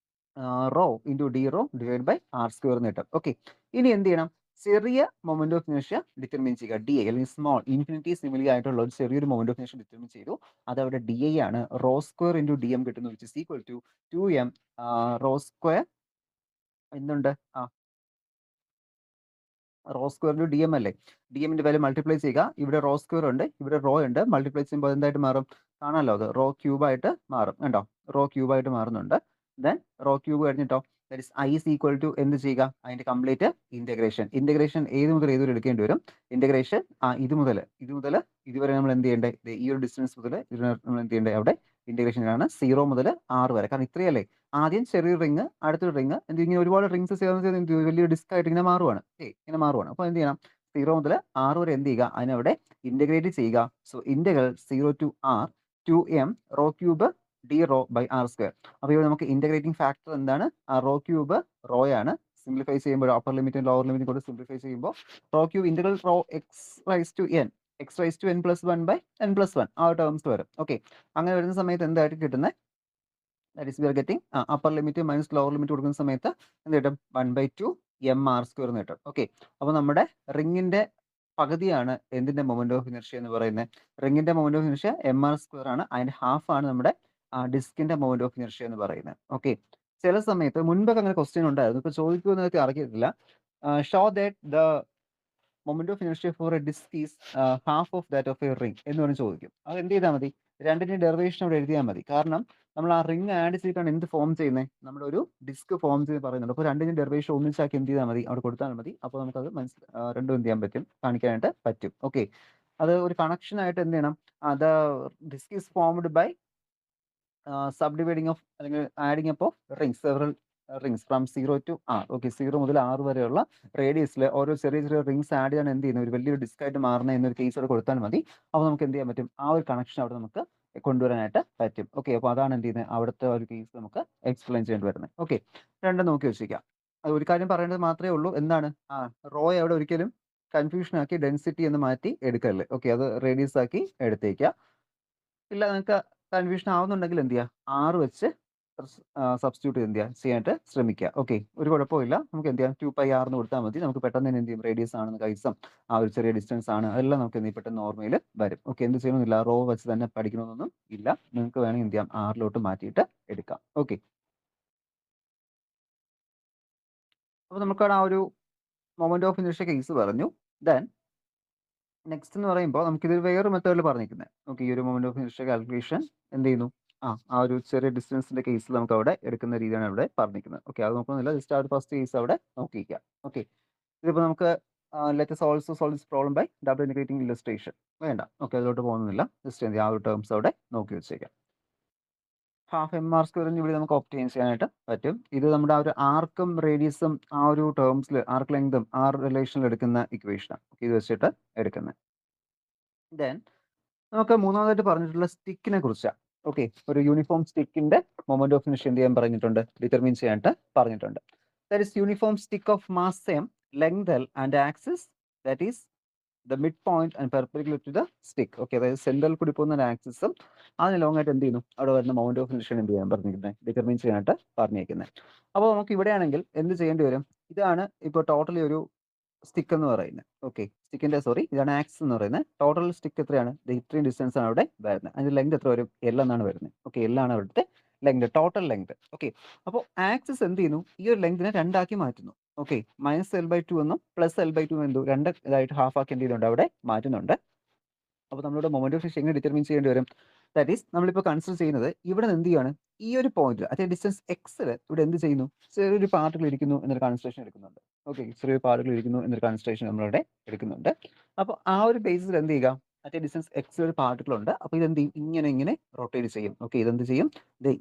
rho into D rho divide by R square എന്ന് കിട്ടും. ഓക്കെ, ഇനി എന്ത് ചെയ്യണം, ചെറിയ മൊമെന്റ് ഓഫ് ഇനർഷ്യ ഡിറ്റർമിൻ ചെയ്യുക, ഡി എ, അല്ലെങ്കിൽ സ്മോൾ ഇൻഫിനിറ്റി സിമിലി ആയിട്ടുള്ള ഒരു ചെറിയൊരു മൊമെന്റ് ഓഫ് ഇനർഷ്യ ഡിറ്റർമിൻ ചെയ്തു, അത് അവിടെ ഡി എ ആണ്, rho square into d m കിട്ടുന്നു, which is equal to 2m rho square, എന്തുണ്ട്, rho square into d m അല്ലേ, ഡി എമ്മിന്റെ വാല്യൂ മൾട്ടിപ്ലൈ ചെയ്യുക, ഇവിടെ റോ സ്ക്വയർ ഉണ്ട്, ഇവിടെ റോ ഉണ്ട്, മൾട്ടിപ്ലൈ ചെയ്യുമ്പോൾ എന്തായിട്ട് മാറും, കാണാമല്ലോ, അത് റോ ക്യൂബായിട്ട് മാറും, കണ്ടോ, റോ ക്യൂബായിട്ട് മാറുന്നുണ്ട്. ദെൻ റോ ക്യൂബ് കഴിഞ്ഞിട്ടോ, that is I is equal to എന്ത് ചെയ്യുക, അതിന്റെ കംപ്ലീറ്റ് ഇന്റഗ്രേഷൻ. ഇന്റഗ്രേഷൻ ഏത് മുതൽ ഏതൊരു എടുക്കേണ്ടി വരും, ഇന്റഗ്രേഷൻ ഇത് മുതൽ ഇതുവരെ നമ്മൾ എന്ത് ചെയ്യേണ്ടത്, ഈ ഒരു ഡിസ്റ്റൻസ് മുതൽ ഇതിന് നമ്മൾ എന്ത് ചെയ്യേണ്ടത്, അവിടെ ഇന്റഗ്രേഷൻ ആണ് 0 മുതൽ 6 വരെ, കാരണം ഇത്രയല്ലേ, ആദ്യം ചെറിയൊരു റിങ്, അടുത്തൊരു റിങ്, ഇങ്ങനെ ഒരുപാട് റിങ്സ് ചേർന്ന് വലിയൊരു ഡിസ്ക് ആയിട്ട് ഇങ്ങനെ മാറുവാണ്. ഇങ്ങനെ മാറുവാണ്. അപ്പോൾ എന്ത് ചെയ്യണം, 0 മുതൽ 6 വരെ എന്ത് ചെയ്യുക, അതിനവിടെ ഇന്റഗ്രേറ്റ് ചെയ്യുക. So integral 0 to r 2m rho cube D rho by R square. അപ്പോൾ ഇവിടെ നമുക്ക് ഇന്റഗ്രേറ്റിംഗ് ഫാക്ടർ എന്താണ്, റോ ക്യൂബ് റോ ആണ്. സിംപ്ലിഫൈ ചെയ്യുമ്പോൾ അപ്പർ ലിമിറ്റും ലോവർ ലിമിറ്റും കൂടെ സിംപ്ലിഫൈ ചെയ്യുമ്പോൾ rho cube integral rho X raise to N, X raise to n plus 1 by n plus 1 ആ ടേംസ് വരും. ഓക്കെ, അങ്ങനെ വരുന്ന സമയത്ത് എന്തായിട്ട് കിട്ടുന്നത്, that is we are getting upper limit minus lower limit കൊടുക്കുന്ന സമയത്ത് എന്ത് കിട്ടും, 1/2 mr സ്ക്വയർ എന്ന് കിട്ടും. ഓക്കെ, അപ്പോൾ നമ്മുടെ റിങ്ങിന്റെ പകുതിയാണ് എന്തിന്റെ മൊമെന്റ് ഓഫ് ഇനർഷ്യ എന്ന് പറയുന്നത്, റിങ്ങിന്റെ moment of inertia mr square ആണ്, അതിന്റെ ഹാഫ് ആണ് നമ്മുടെ ഡിസ്കിന്റെ മൊമെന്റ് ഓഫ് ഇനർഷ്യ എന്ന് പറയുന്നത്. ഓക്കെ, ചില സമയത്ത് മുൻപൊക്കെ അങ്ങനെ ക്വസ്റ്റ്യൻ ഉണ്ടായിരുന്നു, ഇപ്പൊ ചോദിക്കുമെന്ന് അറിയത്തില്ല. Show that the moment of inertia for a disc is half of that of a ring എന്ന് പറഞ്ഞ് ചോദിക്കും. അത് എന്ത് ചെയ്താൽ മതി, രണ്ടിന്റെ ഡെറിവേഷൻ അവിടെ എഴുതിയാൽ മതി, കാരണം നമ്മൾ ആ റിംഗ് ആഡ് ചെയ്തിട്ടാണ് എന്ത് ഫോം ചെയ്യുന്നത്, നമ്മുടെ ഒരു ഡിസ്ക് ഫോം ചെയ്ത് പറയുന്നുണ്ട്. അപ്പോൾ രണ്ടിന്റെ ഡെറിവേഷൻ ഒന്നിച്ചാക്കി എന്ത് ചെയ്താൽ മതി, അവിടെ കൊടുത്താൽ മതി. അപ്പോൾ നമുക്കത് രണ്ടും എന്ത് ചെയ്യാൻ പറ്റും, കാണിക്കാനായിട്ട് പറ്റും. ഓക്കെ, അത് ഒരു കണക്ഷൻ ആയിട്ട് എന്ത് ചെയ്യണം, the disc is formed by subdividing of, അല്ലെങ്കിൽ adding up of ring, several rings from 0 to R. Okay, 0 മുതൽ R വരെയുള്ള റേഡിയസിൽ ഓരോ ചെറിയ ചെറിയ റിങ്സ് ആഡ് ചെയ്യാൻ എന്ത് ചെയ്യുന്നു, ഒരു വലിയൊരു ഡിസ്ക് ആയിട്ട് മാറുന്ന എന്നൊരു കേസ് അവിടെ കൊടുത്താൽ മതി. അപ്പോൾ നമുക്ക് എന്ത് ചെയ്യാൻ പറ്റും, ആ ഒരു കണക്ഷൻ അവിടെ നമുക്ക് കൊണ്ടുവരാനായിട്ട് പറ്റും. ഓക്കെ, അപ്പോൾ അതാണ് എന്ത് ചെയ്യുന്നത്, അവിടുത്തെ ഒരു കേസ് നമുക്ക് എക്സ്പ്ലെയിൻ ചെയ്യേണ്ടി വരുന്നത്. ഓക്കെ, രണ്ടും നോക്കി വെച്ചിരിക്കാം. അത് ഒരു കാര്യം പറയേണ്ടത് മാത്രമേ ഉള്ളൂ, എന്താണ്, റോയെ അവിടെ ഒരിക്കലും കൺഫ്യൂഷൻ ആക്കി ഡെൻസിറ്റി എന്ന് മാറ്റി എടുക്കല്ലേ. ഓക്കെ, അത് റേഡിയസ് ആക്കി എടുത്തേക്കുക. ഇല്ല, നിങ്ങൾക്ക് കൺഫ്യൂഷൻ ആവുന്നുണ്ടെങ്കിൽ എന്ത് ചെയ്യുക, 6 വെച്ച് സബ്സ്റ്റിറ്റ്യൂട്ട് ചെയ്യാനായിട്ട് ശ്രമിക്കുക. ഓക്കെ, ഒരു കുഴപ്പമില്ല. നമുക്ക് എന്ത് ചെയ്യാം, 2πr എന്ന് കൊടുത്താൽ മതി. നമുക്ക് പെട്ടെന്ന് തന്നെ എന്ത് ചെയ്യും, റേഡിയസ് ആണെന്ന് കൈസം ആ ഒരു ചെറിയ ഡിസ്റ്റൻസ് ആണ്, അതെല്ലാം നമുക്ക് എന്ത് ചെയ്യും, പെട്ടെന്ന് ഓർമ്മയിൽ വരും. ഓക്കെ, എന്ത് ചെയ്യണമെന്നില്ല, റോ വെച്ച് തന്നെ പഠിക്കണമെന്നൊന്നും ഇല്ല. നിങ്ങൾക്ക് വേണമെങ്കിൽ എന്ത് ചെയ്യാം, ആറിലോട്ട് മാറ്റിയിട്ട് എടുക്കാം. ഓക്കെ, അപ്പോൾ നമുക്കവിടെ ആ ഒരു മൊമെന്റ് ഓഫ് ഇനർഷ്യ കേസ് പറഞ്ഞു. ദെൻ നെക്സ്റ്റ് എന്ന് പറയുമ്പോൾ നമുക്കിത് വേറെ മെത്തേഡിൽ പറഞ്ഞിരിക്കുന്നത്. ഓക്കെ, ഈ ഒരു മൊമെന്റ് ഓഫ് ഇനർഷ്യ കാൽക്കുലേഷൻ എന്ത് ചെയ്യുന്നു, ആ ഒരു ചെറിയ ഡിസ്റ്റൻസിന്റെ കേസിൽ നമുക്ക് അവിടെ എടുക്കുന്ന രീതിയാണ് ഇവിടെ പറഞ്ഞിരിക്കുന്നത്. ഓക്കെ, അത് നോക്കുന്നില്ല, ജസ്റ്റ് ആ ഒരു ഫസ്റ്റ് കേസ് അവിടെ നോക്കിയിരിക്കാം. ഓക്കെ, ഇതിപ്പോൾ നമുക്ക് let's also solve this problem by double integrating illustration വേണ്ട. ഓക്കെ, അതിലോട്ട് പോകുന്നില്ല, ജസ്റ്റ് എന്ത് ആ ഒരു ടേംസ് അവിടെ നോക്കി വെച്ചേക്കാം. ഹാഫ് mr² ഇവിടെ നമുക്ക് ഒബ്റ്റെയിൻ ചെയ്യാനായിട്ട് പറ്റും. ഇത് നമ്മുടെ ആ ഒരു ആർക്കും റേഡിയസും ആ ഒരു ടേംസിൽ ആർക്ക് ലെങ്തും ആ റിലേഷനിൽ എടുക്കുന്ന ഇക്വേഷനാണ്. ഇത് വെച്ചിട്ട് എടുക്കുന്നത്. ദെൻ നമുക്ക് മൂന്നാമതായിട്ട് പറഞ്ഞിട്ടുള്ള സ്റ്റിക്കിനെ കുറിച്ചാണ്. ഓക്കെ, ഒരു യൂണിഫോം സ്റ്റിക്കിന്റെ മൊമെന്റ് ഓഫ് ഇനർഷ്യ എന്ത് ചെയ്യാൻ പറഞ്ഞിട്ടുണ്ട്, ഡിറ്റർമിൻ ചെയ്യാനായിട്ട് പറഞ്ഞിട്ടുണ്ട്. That is uniform stick of mass same length L and axis, that is the mid point and perpendicular to the stick. Okay, അതായത് സെൻട്രൽ കൂടി പോകുന്ന ഒരു ആക്സിസും അതിന് ലോങ് ആയിട്ട് എന്ത് ചെയ്യുന്നു, അവിടെ വരുന്ന മൗണ്ട് ഓഫ് ഇനർഷ്യ എന്ത് ചെയ്യാൻ പറഞ്ഞിരിക്കുന്നത്, ഡിറ്റർമിൻ ചെയ്യാനായിട്ട് പറഞ്ഞിരിക്കുന്നത്. അപ്പോൾ നമുക്ക് ഇവിടെയാണെങ്കിൽ എന്ത് ചെയ്യേണ്ടി വരും, ഇതാണ് ഇപ്പോൾ ടോട്ടലി ഒരു സ്റ്റിക്ക് എന്ന് പറയുന്നത്. ഓക്കെ, സ്റ്റിക്കിന്റെ ഇതാണ് ആക്സിസ് എന്ന് പറയുന്നത്. ടോട്ടൽ സ്റ്റിക്ക് എത്രയാണ്, ഇത്രയും ഡിസ്റ്റൻസ് ആണ് അവിടെ വരുന്നത്. അതിന്റെ ലെങ്ത് എത്ര വരും, L എന്നാണ് വരുന്നത്. ഓക്കെ, L ആണ് അവിടുത്തെ ലെങ്ത്, ടോട്ടൽ ലെങ്ത്. ഓക്കെ, അപ്പോൾ ആക്സിസ് എന്ത് ചെയ്യുന്നു, ഈ ഒരു ലെങ്തിനെ രണ്ടാക്കി മാറ്റുന്നു. ഓക്കെ, -L/2 എന്നും +L/2 എന്നും രണ്ട് ഇതായിട്ട് ഹാഫ് ആക്കി എന്ത് ചെയ്യുന്നുണ്ട്, അവിടെ മാറ്റുന്നുണ്ട്. അപ്പോൾ നമ്മളുടെ മൊമെന്റ് ഓഫ് ഇനർഷ്യ എങ്ങനെ ഡിറ്റർമിൻ ചെയ്യേണ്ടി വരും, ദാറ്റ് ഈസ് നമ്മളിപ്പോൾ കൺസിഡർ ചെയ്യുന്നത് ഇവിടെ നിന്ന് എന്ത് ചെയ്യാണ്, ഈ ഒരു പോയിന്റ് അതേ ഡിസ്റ്റൻസ് എക്സിൽ ഇവിടെ എന്ത് ചെയ്യുന്നു, ചെറിയൊരു പാർട്ടിക്കിൾ ഇരിക്കുന്നു എന്നൊരു കൺസിഡറേഷൻ എടുക്കുന്നുണ്ട്. ഓക്കെ, ചെറിയൊരു പാർട്ടിക്കിൾ ഇരിക്കുന്നു എന്നൊരു കൺസിഡറേഷൻ നമ്മളിവിടെ എടുക്കുന്നുണ്ട്. അപ്പോൾ ആ ഒരു ബേസിൽ എന്ത് ചെയ്യുക, മറ്റേ ഡിസ്റ്റൻസ് എക്സിൽ ഒരു പാർട്ടിക്കിൾ ഉണ്ട്. അപ്പോൾ ഇതെന്ത് ചെയ്യും, ഇങ്ങനെ ഇങ്ങനെ റൊട്ടേറ്റ് ചെയ്യും. ഓക്കെ, ഇതെന്ത് ചെയ്യും,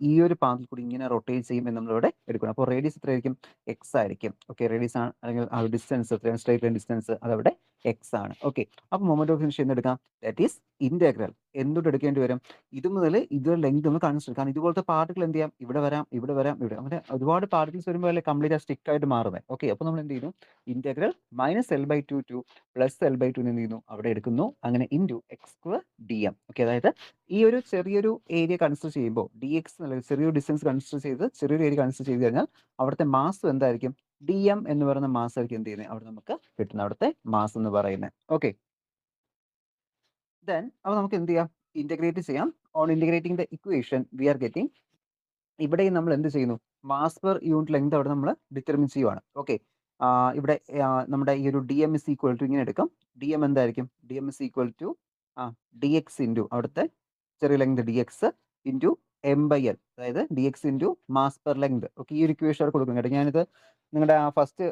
ഈ ഒരു പാത്തിൽ കൂടി ഇങ്ങനെ റൊട്ടേറ്റ് ചെയ്യും എന്ന് നമ്മളിവിടെ എടുക്കണം. അപ്പോൾ റേഡിയസ് എത്രയായിരിക്കും, എക്സ് ആയിരിക്കും. ഓക്കെ, റേഡിയസ് ആണ്, അല്ലെങ്കിൽ ആ ഒരു ഡിസ്റ്റൻസ് എത്രയാണ്, സ്ട്രേറ്റ് ലൈൻ ഡിസ്റ്റൻസ് അതവിടെ എക്സ് ആണ്. ഓക്കെ, അപ്പോൾ മൊമെന്റ് ഓഫ് ഇനർഷ്യ എന്തെടുക്കാം, ദാറ്റ് ഈസ് ഇന്റഗ്രൽ എന്തുകൊണ്ട് എടുക്കേണ്ടി വരും, ഇത് മുതൽ ഇതൊരു ലെങ്ത് നമ്മൾ കൺസിഡർ, കാരണം ഇതുപോലത്തെ പാർട്ടിക്കിൾ എന്ത് ചെയ്യാം, ഇവിടെ വരാം, ഇവിടെ വരാം, ഇവിടെ അങ്ങനെ ഒരുപാട് പാർട്ടിക്കിൾസ് വരുമ്പോൾ അല്ലേ കംപ്ലീറ്റ് ആ സ്റ്റിക്ക് ആയിട്ട് മാറുന്നത്. ഓക്കെ, അപ്പോൾ നമ്മൾ എന്ത് ചെയ്യുന്നു, ഇന്റഗ്രൽ -L/2 ടു +L/2 എന്ത് ചെയ്യുന്നു, അവിടെ എടുക്കുന്നു. അങ്ങനെ ഇൻറ്റു x² dm. ഓക്കെ, അതായത് ഈ ഒരു ചെറിയൊരു ഏരിയ കൺസിഡർ ചെയ്യുമ്പോൾ dx എന്നുള്ള ചെറിയൊരു ഡിസ്റ്റൻസ് കൺസിഡർ ചെയ്ത് ചെറിയൊരു ഏരിയ കൺസിഡർ ചെയ്ത് കഴിഞ്ഞാൽ അവിടുത്തെ മാസ് എന്തായിരിക്കും, dm എന്ന് പറയുന്ന മാസ് ആയിരിക്കും എന്ത് ചെയ്യുന്നത്, അവിടെ നമുക്ക് കിട്ടുന്ന അവിടുത്തെ മാസ് എന്ന് പറയുന്നത്. ഓക്കെ, ദെൻ അപ്പോൾ നമുക്ക് എന്ത് ചെയ്യാം, ഇന്റഗ്രേറ്റ് ചെയ്യാം. On integrating the equation we are getting, ഇവിടെയും നമ്മൾ എന്ത് ചെയ്യുന്നു, മാസ് പെർ യൂണിറ്റ് ലെങ്ത് അവിടെ നമ്മൾ ഡിറ്റർമിൻ ചെയ്യുവാണ്. ഓക്കെ, ഇവിടെ നമ്മുടെ ഈ ഒരു dm ഇസ് ഈക്വൽ ടു ഇങ്ങനെ എടുക്കും. dm എന്തായിരിക്കും, dm is equal to dx into അവിടുത്തെ ചെറിയ ലെങ്ത് dx ഇൻറ്റു m/l, അതായത് dx into mass per length. Okay, ഈ ഒരു ഇക്വേഷൻ അവിടെ കൊടുക്കും കേട്ടോ. ഞാനിത് നിങ്ങളുടെ ആ ഫസ്റ്റ്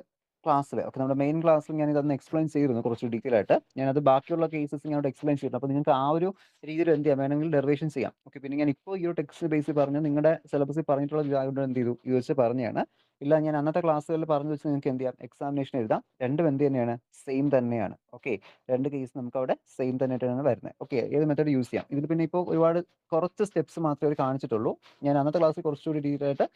ക്ലാസ്സിൽ, ഓക്കെ, നമ്മുടെ മെയിൻ ക്ലാസ്സിൽ ഞാൻ ഇതൊന്ന് എക്സ്പ്ലെയിൻ ചെയ്തിരുന്നു കുറച്ച് ഡീറ്റെയിൽ ആയിട്ട്. ഞാനത് ബാക്കിയുള്ള കേസസ് ഞാൻ അവിടെ എക്സ്പ്ലെയിൻ ചെയ്തിരുന്നു. അപ്പോൾ നിങ്ങൾക്ക് ആ ഒരു രീതിയിൽ എന്ത് ചെയ്യാം, വേണമെങ്കിൽ ഡെറിവേഷൻ ചെയ്യാം. ഓക്കെ, പിന്നെ ഞാൻ ഇപ്പോൾ ഈ ഒരു ടെക്സ്റ്റ് ബേസിൽ പറഞ്ഞു, നിങ്ങളുടെ സിലബസിൽ പറഞ്ഞിട്ടുള്ള ഇതായതുകൊണ്ട് എന്ത് ചെയ്തു, ഇത് വെച്ച് പറഞ്ഞതാണ്. ഇല്ല, ഞാൻ അന്നത്തെ ക്ലാസ്സുകളിൽ പറഞ്ഞു വെച്ച് നിങ്ങൾക്ക് എന്ത് ചെയ്യാം, എക്സാമിനേഷൻ എഴുതാം. രണ്ടും എന്ത് തന്നെയാണ്, സെയിം തന്നെയാണ്. ഓക്കെ, രണ്ട് കേസ് നമുക്ക് അവിടെ സെയിം തന്നെയായിട്ടാണ് വരുന്നത്. ഓക്കെ, ഏത് മെത്തേഡ് യൂസ് ചെയ്യാം. ഇതിൽ പിന്നെ ഇപ്പോൾ ഒരുപാട് കുറച്ച് സ്റ്റെപ്സ് മാത്രമേ അവർ കാണിച്ചിട്ടുള്ളൂ. ഞാൻ അന്നത്തെ ക്ലാസ്സിൽ കുറച്ചുകൂടി ഡീറ്റെയിൽ ആയിട്ട്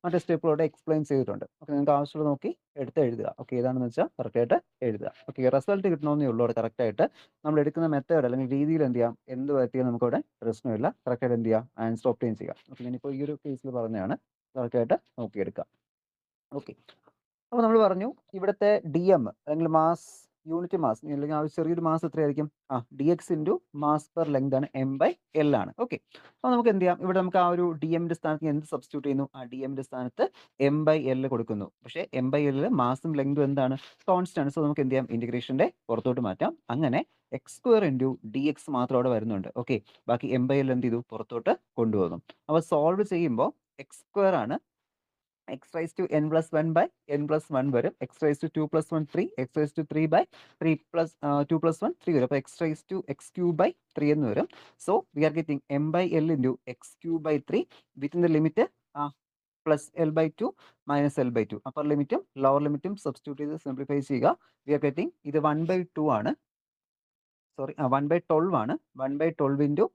മറ്റേ സ്റ്റെപ്പിലൂടെ എക്സ്പ്ലെയിൻ ചെയ്തിട്ടുണ്ട്. ഓക്കെ, നിങ്ങൾക്ക് ആവശ്യമുള്ള നോക്കി എടുത്ത് എഴുതുക. ഓക്കെ, ഏതാണെന്ന് വെച്ചാൽ കറക്റ്റായിട്ട് എഴുതുക. ഓക്കെ, റിസൾട്ട് കിട്ടണമെന്നേ ഉള്ളൂ അവിടെ കറക്റ്റായിട്ട്. നമ്മൾ എടുക്കുന്ന മെത്തേഡ് അല്ലെങ്കിൽ രീതിയിൽ എന്ത് ചെയ്യാം, എന്ത് പറ്റിയാൽ നമുക്കവിടെ പ്രശ്നമില്ല, കറക്റ്റായിട്ട് എന്ത് ചെയ്യാം, ആൻസർ ഒബ്റ്റെയിൻ ചെയ്യാം. ഓക്കെ, ഞാനിപ്പോൾ ഈ ഒരു കേസിൽ പറഞ്ഞതാണ്, കറക്റ്റായിട്ട് നോക്കിയെടുക്കാം. ഓക്കെ, അപ്പോൾ നമ്മൾ പറഞ്ഞു ഇവിടുത്തെ dm അല്ലെങ്കിൽ മാസ്, യൂണിറ്റ് മാസ് അല്ലെങ്കിൽ ആ ഒരു ചെറിയൊരു മാസ് എത്രയായിരിക്കും, dx into mass per length ആണ്, m/l ആണ്. ഓക്കെ, അപ്പോൾ നമുക്ക് എന്ത് ചെയ്യാം, ഇവിടെ നമുക്ക് ആ ഒരു dmന്റെ സ്ഥാനത്ത് എന്ത് സബ്സ്റ്റിറ്റ്യൂട്ട് ചെയ്യുന്നു, ആ dmന്റെ സ്ഥാനത്ത് m/l കൊടുക്കുന്നു. പക്ഷേ m/l മാസും ലെങ്തും എന്താണ്, കോൺസ്റ്റന്റ്. സോ നമുക്ക് എന്ത് ചെയ്യാം, ഇന്റഗ്രേഷന്റെ പുറത്തോട്ട് മാറ്റാം. അങ്ങനെ x² ഇൻറ്റു dx മാത്രം അവിടെ വരുന്നുണ്ട്. ഓക്കെ, ബാക്കി m/l എന്ത് ചെയ്തു, പുറത്തോട്ട് കൊണ്ടുപോകുന്നു. അപ്പോൾ സോൾവ് ചെയ്യുമ്പോൾ x² ആണ്, x raised to n+1/n+1 വരും. x raised to 2 + 1 3, x raised to 3/3 plus 2 + 1 3 വരും. അപ്പോൾ x raised to x³ എന്ന് വരും. So we are getting m/l into x³ 3 within the limit plus L by two minus L by two. Upper ലിമിറ്റും lower ലിമിറ്റും substitute ചെയ്ത് simplify ചെയ്യുക. We are getting ഇത് 1/2 ആണ്. സോറി 1/12 ആണ്. 1/12 into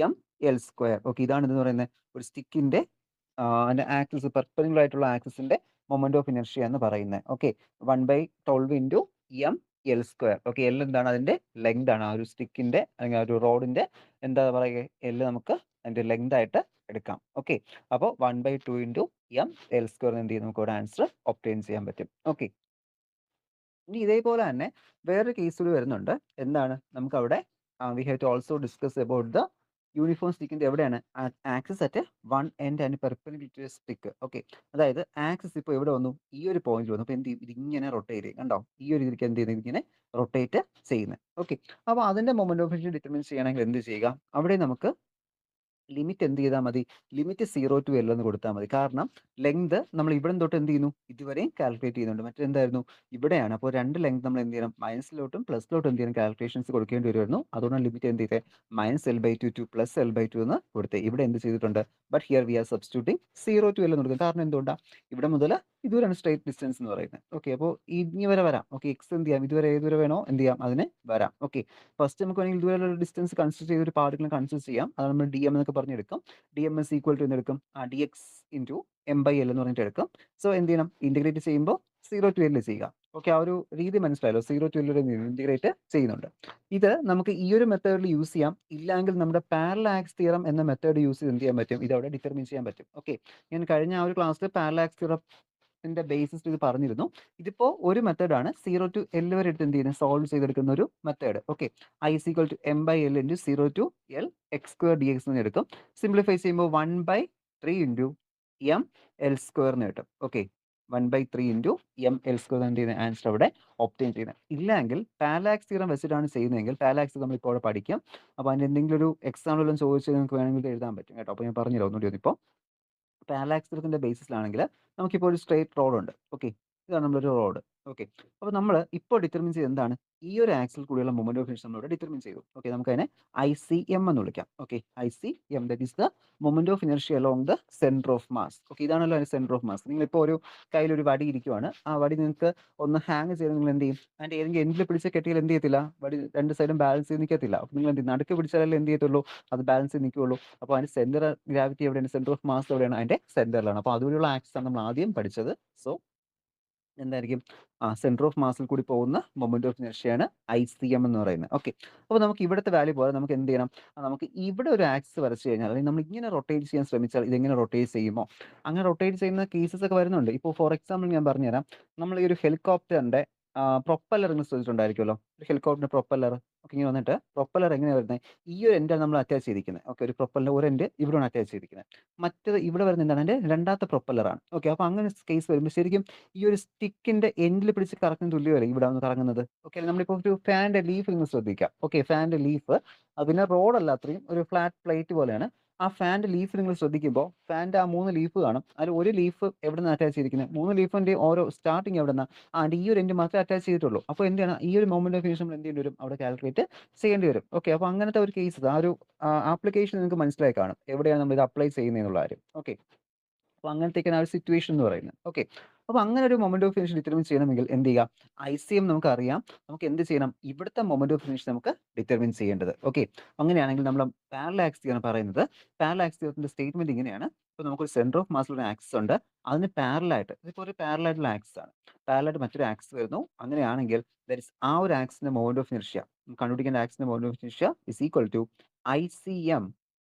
M L square. Okay, ഇതാണ് ഇതെന്ന് പറയുന്നത് ഒരു സ്റ്റിക്കിന്റെ ആക്സിസ് പെർപെൻഡിക്കുലർ ആയിട്ടുള്ള ആക്സിസിന്റെ മൊമെന്റ് ഓഫ് ഇനർഷ്യ എന്ന് പറയുന്നത്. Okay, 1/12 into M L square. Okay, L എന്താണ് അതിന്റെ ലെങ്ത് ആണ്. ആ ഒരു സ്റ്റിക്കിന്റെ അല്ലെങ്കിൽ ആ ഒരു റോഡിന്റെ എന്താ പറയുക, എൽ നമുക്ക് അതിന്റെ ലെങ്ത് ആയിട്ട് എടുക്കാം. ഓക്കെ, അപ്പോൾ 1/2 ഇൻറ്റു എം എൽ സ്ക്വയർ എന്ത് ചെയ്യും, നമുക്ക് ഒരു ആൻസർ ഒബ്റ്റെയിൻ ചെയ്യാൻ പറ്റും. ഓക്കെ, ഇനി ഇതേപോലെ തന്നെ വേറൊരു കേസ് കൂടി വരുന്നുണ്ട്. എന്താണ്, നമുക്ക് അവിടെ we have to also discuss about the uniform സ്റ്റിക്കിന്റെ എവിടെയാണ് axis at one end and perpendicular to stick. Okay, അതായത് ആക്സിസ് ഇപ്പോൾ എവിടെ വന്നു, ഈ ഒരു പോയിന്റ് വന്നു. അപ്പോൾ എന്ത് ചെയ്യും, ഇതിങ്ങനെ റൊട്ടേറ്റ് ചെയ്യും. കണ്ടോ, ഈ ഒരു രീതിക്ക് എന്ത് ചെയ്യുന്നത്, ഇങ്ങനെ റൊട്ടേറ്റ് ചെയ്യുന്നത്. ഓക്കെ, അപ്പോൾ അതിന്റെ മൊമെന്റ് ഓഫ് ഇനർഷ്യ ഡിറ്റർമിൻ ചെയ്യണമെങ്കിൽ എന്ത് ചെയ്യുക, അവിടെ നമുക്ക് ലിമിറ്റ് എന്ത് ചെയ്താൽ മതി, ലിമിറ്റ് 0 to L എന്ന് കൊടുത്താൽ മതി. കാരണം ലെങ്ത് നമ്മൾ ഇവിടെ തൊട്ട് എന്ത് ചെയ്യുന്നു, ഇതുവരെയും കാൽക്കുലേറ്റ് ചെയ്യുന്നുണ്ട്. മറ്റെന്തായിരുന്നു, ഇവിടെയാണ്. അപ്പോൾ രണ്ട് ലെങ്ത് നമ്മൾ എന്ത് ചെയ്യണം, മൈനസിലോട്ടും പ്ലസിലോട്ടും എന്ത് ചെയ്യണം, കാൽക്കുലേഷൻസ് കൊടുക്കേണ്ടി വരുമായിരുന്നു. അതുകൊണ്ടാണ് ലിമിറ്റ് എന്ത് ചെയ്തത്, -L/2 to +L/2 എന്ന് കൊടുത്തത്. ഇവിടെ എന്ത് ചെയ്തിട്ടുണ്ട്, but here we are substituting 0 to L എന്ന് കൊടുക്കുന്നത്. കാരണം എന്തുകൊണ്ടാണ്, ഇവിടെ മുതൽ ഇതുവരെയാണ് സ്ട്രേറ്റ് ഡിസ്റ്റൻസ് എന്ന് പറയുന്നത്. ഓക്കെ, അപ്പോൾ ഇനി വരെ വരാം. ഓക്കെ, എക്സ് എന്ത് ചെയ്യാം, ഇതുവരെ ഏതുവരെ വേണോ എന്ത് ചെയ്യാം, അതിന് വരാം. ഓക്കെ, ഫസ്റ്റ് നമുക്ക് വേണമെങ്കിൽ ഇതുവരെ ഡിസ്റ്റൻസ് കൺസിഡർ ചെയ്ത് ഒരു പാർട്ടിക്കിൾ കൺസിഡർ ചെയ്യാം. അത് നമ്മൾ ഡി എം എന്നൊക്കെ പറഞ്ഞെടുക്കും. D m is equal to എന്തെടുക്കും, d x into m by l എന്ന് പറഞ്ഞിട്ട് എടുക്കും. സോ എന്ത് ചെയ്യണം, ഇന്റഗ്രേറ്റ് ചെയ്യുമ്പോൾ 0 to L ചെയ്യുക. ഓക്കെ, ആ ഒരു രീതി മനസ്സിലായല്ലോ, 0 to L ഇന്റഗ്രേറ്റ് ചെയ്യുന്നുണ്ട്. ഇത് നമുക്ക് ഈ ഒരു മെത്തേഡിൽ യൂസ് ചെയ്യാം. ഇല്ലെങ്കിൽ നമ്മുടെ പാരലാക്സ് തിയറം എന്ന മെത്തേഡ് യൂസ് ചെയ്ത് എന്ത് ചെയ്യാൻ പറ്റും, ഇത് അവിടെ ഡിറ്റർമിൻ ചെയ്യാൻ പറ്റും. ഓക്കെ, ഞാൻ കഴിഞ്ഞ ആ ഒരു ക്ലാസ്സിൽ പാരലാക്സ് തിയറത്തിന്റെ ബേസിസ് ഇത് പറഞ്ഞിരുന്നു. ഇതിപ്പോൾ ഒരു മെത്തേഡാണ്, 0 to L വരെ എടുത്ത് എന്ത് ചെയ്യുന്നത്, സോൾവ് ചെയ്തെടുക്കുന്ന ഒരു method. Okay, I is equal to m by L into 0 to L x square dx എന്ന് എടുക്കും. സിംപ്ലിഫൈ ചെയ്യുമ്പോൾ 1/3 ഇൻറ്റു എം എൽ സ്ക്വയർ എന്ന് കിട്ടും. Okay, 1/3 into M L square എന്ത് ചെയ്യുന്നത്, ആൻസർ അവിടെ ഒബ്റ്റെയിൻ ചെയ്യുന്നത്. ഇല്ലെങ്കിൽ പാരലാക്സ് തിയറം വെച്ചിട്ടാണ് ചെയ്യുന്നതെങ്കിൽ പാരലാക്സ് നമ്മൾ ഇപ്പോൾ അവിടെ പഠിക്കാം. അപ്പോൾ അതിൻ്റെ എന്തെങ്കിലും ഒരു എക്സാമ്പിൾ എല്ലാം ചോദിച്ചാൽ നിങ്ങൾക്ക് വേണമെങ്കിൽ എഴുതാൻ പറ്റും കേട്ടോ. അപ്പോൾ ഞാൻ പറഞ്ഞില്ല ഒന്നുകൂടി ഇപ്പോൾ പാരലാക്സ് തിയറത്തിന്റെ ബേസിസിലാണെങ്കിൽ നമുക്കിപ്പോൾ ഒരു സ്ട്രേറ്റ് റോഡ് ഉണ്ട്. ഓക്കെ, ഇതാണ് നമ്മളൊരു റോഡ്. ഓക്കെ, അപ്പോൾ നമ്മൾ ഇപ്പോൾ ഡിറ്റർമിൻ ചെയ്ത് എന്താണ്, ഈ ഒരു ആക്സിൽ കൂടിയുള്ള മൊമെന്റ് ഓഫ് ഇനർഷ്യ നമ്മളിവിടെ ഡിറ്റർമിൻ ചെയ്തു. ഓക്കെ, നമുക്ക് അതിനെ ICM എന്ന് വിളിക്കാം. Okay, ICM that is the moment of inertia along the centre of mass. Okay, ഇതാണല്ലോ അതിന്റെ സെന്റർ ഓഫ് മാസ്. നിങ്ങളിപ്പോൾ ഒരു കയ്യിലൊരു വടി ഇരിക്കുവാണ്. ആ വടി നിങ്ങൾക്ക് ഒന്ന് ഹാങ് ചെയ്ത് നിങ്ങൾ എന്ത് ചെയ്യും, അതിന്റെ ഏതെങ്കിലും എൻഡിൽ പിടിച്ച് കെട്ടിയാൽ എന്ത് ചെയ്യത്തില്ല, വടി രണ്ട് സൈഡും ബാലൻസ് ചെയ്ത് നിൽക്കത്തില്ല. അപ്പോൾ നിങ്ങൾ എന്ത് ചെയ്യും, നടുക്ക് പിടിച്ചാലല്ലേ എന്ത് ചെയ്യത്തുള്ളൂ, അത് ബാലൻസ് ചെയ്ത് നിൽക്കുകയുള്ളൂ. അപ്പോൾ അതിന്റെ സെന്റർ ഗ്രാവിറ്റി എവിടെയാണ്, സെന്റർ ഓഫ് മാസ് എവിടെയാണ്, അതിന്റെ സെന്ററിലാണ്. അപ്പോൾ അതുവരെയുള്ള ആക്സിസ് ആണ് നമ്മൾ ആദ്യം പഠിച്ചത്. സോ എന്തായിരിക്കും, സെന്റർ ഓഫ് മാസിൽ കൂടി പോകുന്ന മൊമെന്റ് ഓഫ് ഇനർഷ്യയാണ് ICM എന്ന് പറയുന്നത്. ഓക്കെ, അപ്പോൾ നമുക്ക് ഇവിടുത്തെ വാല്യൂ പോലെ നമുക്ക് എന്ത് ചെയ്യണം, നമുക്ക് ഇവിടെ ഒരു ആക്സിസ് വരച്ച് കഴിഞ്ഞാൽ, അല്ലെങ്കിൽ നമ്മൾ ഇങ്ങനെ റൊട്ടേറ്റ് ചെയ്യാൻ ശ്രമിച്ചാൽ ഇതെങ്ങനെ റൊട്ടേറ്റ് ചെയ്യുമോ, അങ്ങനെ റൊട്ടേറ്റ് ചെയ്യുന്ന കേസസ് ഒക്കെ വരുന്നുണ്ട്. ഇപ്പോൾ ഫോർ എക്സാമ്പിൾ ഞാൻ പറഞ്ഞുതരാം. നമ്മൾ ഈ ഒരു ഹെലികോപ്റ്ററിന്റെ പ്രൊപ്പല്ലർ നിങ്ങൾ ശ്രദ്ധിച്ചിട്ടുണ്ടായിരിക്കുമല്ലോ, ഒരു ഹെലികോപ്റ്ററിന്റെ പ്രൊപ്പല്ലർ. ഓക്കെ, ഇങ്ങനെ വന്നിട്ട് പ്രൊപ്പല്ലർ എങ്ങനെയാണ് വരുന്നത്, ഈ ഒരു എൻഡാണ് നമ്മൾ അറ്റാച്ച് ചെയ്തിരിക്കുന്നത്. ഓക്കെ, ഒരു പ്രൊപ്പല്ലർ ഒരു എൻഡ് ഇവിടെയാണ് അറ്റാച്ച് ചെയ്തിരിക്കുന്നത്. മറ്റേത് ഇവിടെ വരുന്ന എന്താണ്, എൻ്റെ രണ്ടാമത്തെ പ്രൊപ്പല്ലറാണ്. ഓക്കെ, അപ്പോൾ അങ്ങനെ കേസ് വരുമ്പോൾ ശരിക്കും ഈ ഒരു സ്റ്റിക്കിന്റെ എൻഡിൽ പിടിച്ച് കറക്കുന്ന തുല്യമല്ലേ ഇവിടെ വന്ന് കറങ്ങുന്നത്. ഓക്കെ, നമ്മളിപ്പോൾ ഒരു ഫാനിന്റെ ലീഫ് നിങ്ങൾ ശ്രദ്ധിക്കാം. ഓക്കെ, ഫാനിന്റെ ലീഫ് പിന്നെ റോഡല്ല, അത്രയും ഒരു ഫ്ലാറ്റ് പ്ലേറ്റ് പോലെയാണ്. ആ ഫാനിന്റെ ലീഫ് നിങ്ങൾ ശ്രദ്ധിക്കുമ്പോൾ ഫാനിന്റെ ആ 3 ലീഫ് കാണും. അതിൽ ഒരു ലീഫ് എവിടെ നിന്ന് അറ്റാച്ച് ചെയ്തിരിക്കുന്നത്, 3 ലീഫിന്റെ ഓരോ സ്റ്റാർട്ടിങ് എവിടെ നിന്നാണ്, അതിന്റെ ഈ ഒരു എൻഡ് മാത്രമേ അറ്റാച്ച് ചെയ്തിട്ടുള്ളൂ. അപ്പോൾ എന്താണ്, ഈ ഒരു മൊമെന്റ് ഓഫ് ഇനർഷ്യ നമ്മൾ എന്ത് ചെയ്യേണ്ടി വരും, അവിടെ കാൽക്കുലേറ്റ് ചെയ്യേണ്ടി വരും. ഓക്കെ, അപ്പോൾ അങ്ങനത്തെ ഒരു കേസ്, ആ ഒരു ആപ്ലിക്കേഷൻ നിങ്ങൾക്ക് മനസ്സിലായി കാണും, എവിടെയാണ് നമ്മൾ ഇത് അപ്ലൈ ചെയ്യുന്നതെന്നുള്ള കാര്യം. ഓക്കെ, അപ്പോൾ അങ്ങനത്തേക്കാണ് ആ ഒരു സിറ്റുവേഷൻ എന്ന് പറയുന്നത്. ഓക്കെ, അപ്പോൾ അങ്ങനെ ഒരു മൊമെന്റ് ഓഫ് ഇനർഷ്യ ഡിറ്റർമിൻ ചെയ്യണമെങ്കിൽ എന്ത് ചെയ്യുക, ICM നമുക്കറിയാം. നമുക്ക് എന്ത് ചെയ്യണം, ഇവിടുത്തെ മൊമെന്റ് ഓഫ് ഇനർഷ്യ നമുക്ക് ഡിറ്റർമിൻ ചെയ്യേണ്ടത്. ഓക്കെ, അങ്ങനെയാണെങ്കിൽ നമ്മൾ പാരലാക്സ് തിയറം പറയുന്നത്, പാരലാക്സ് തിയറത്തിന്റെ സ്റ്റേറ്റ്മെന്റ് ഇങ്ങനെയാണ്. ഇപ്പോൾ നമുക്കൊരു സെന്റർ ഓഫ് മാസിൽ ഒരു ആക്സിസ് ഉണ്ട്, അതിന് പാരലായിട്ട്, ഇതിപ്പോൾ ഒരു പാരലായിട്ടുള്ള ആക്സിസ് ആണ്, പാരലായിട്ട് മറ്റൊരു ആക്സിസ് വരുന്നു. അങ്ങനെയാണെങ്കിൽ ദാറ്റ് ഇസ് ആ ഒരു ആക്സിന്റെ മൊമെന്റ് ഓഫ് ഇനർഷ്യ, കണ്ടുപിടിക്കേണ്ട ആക്സിന്റെ moment of inertia is equal to ICM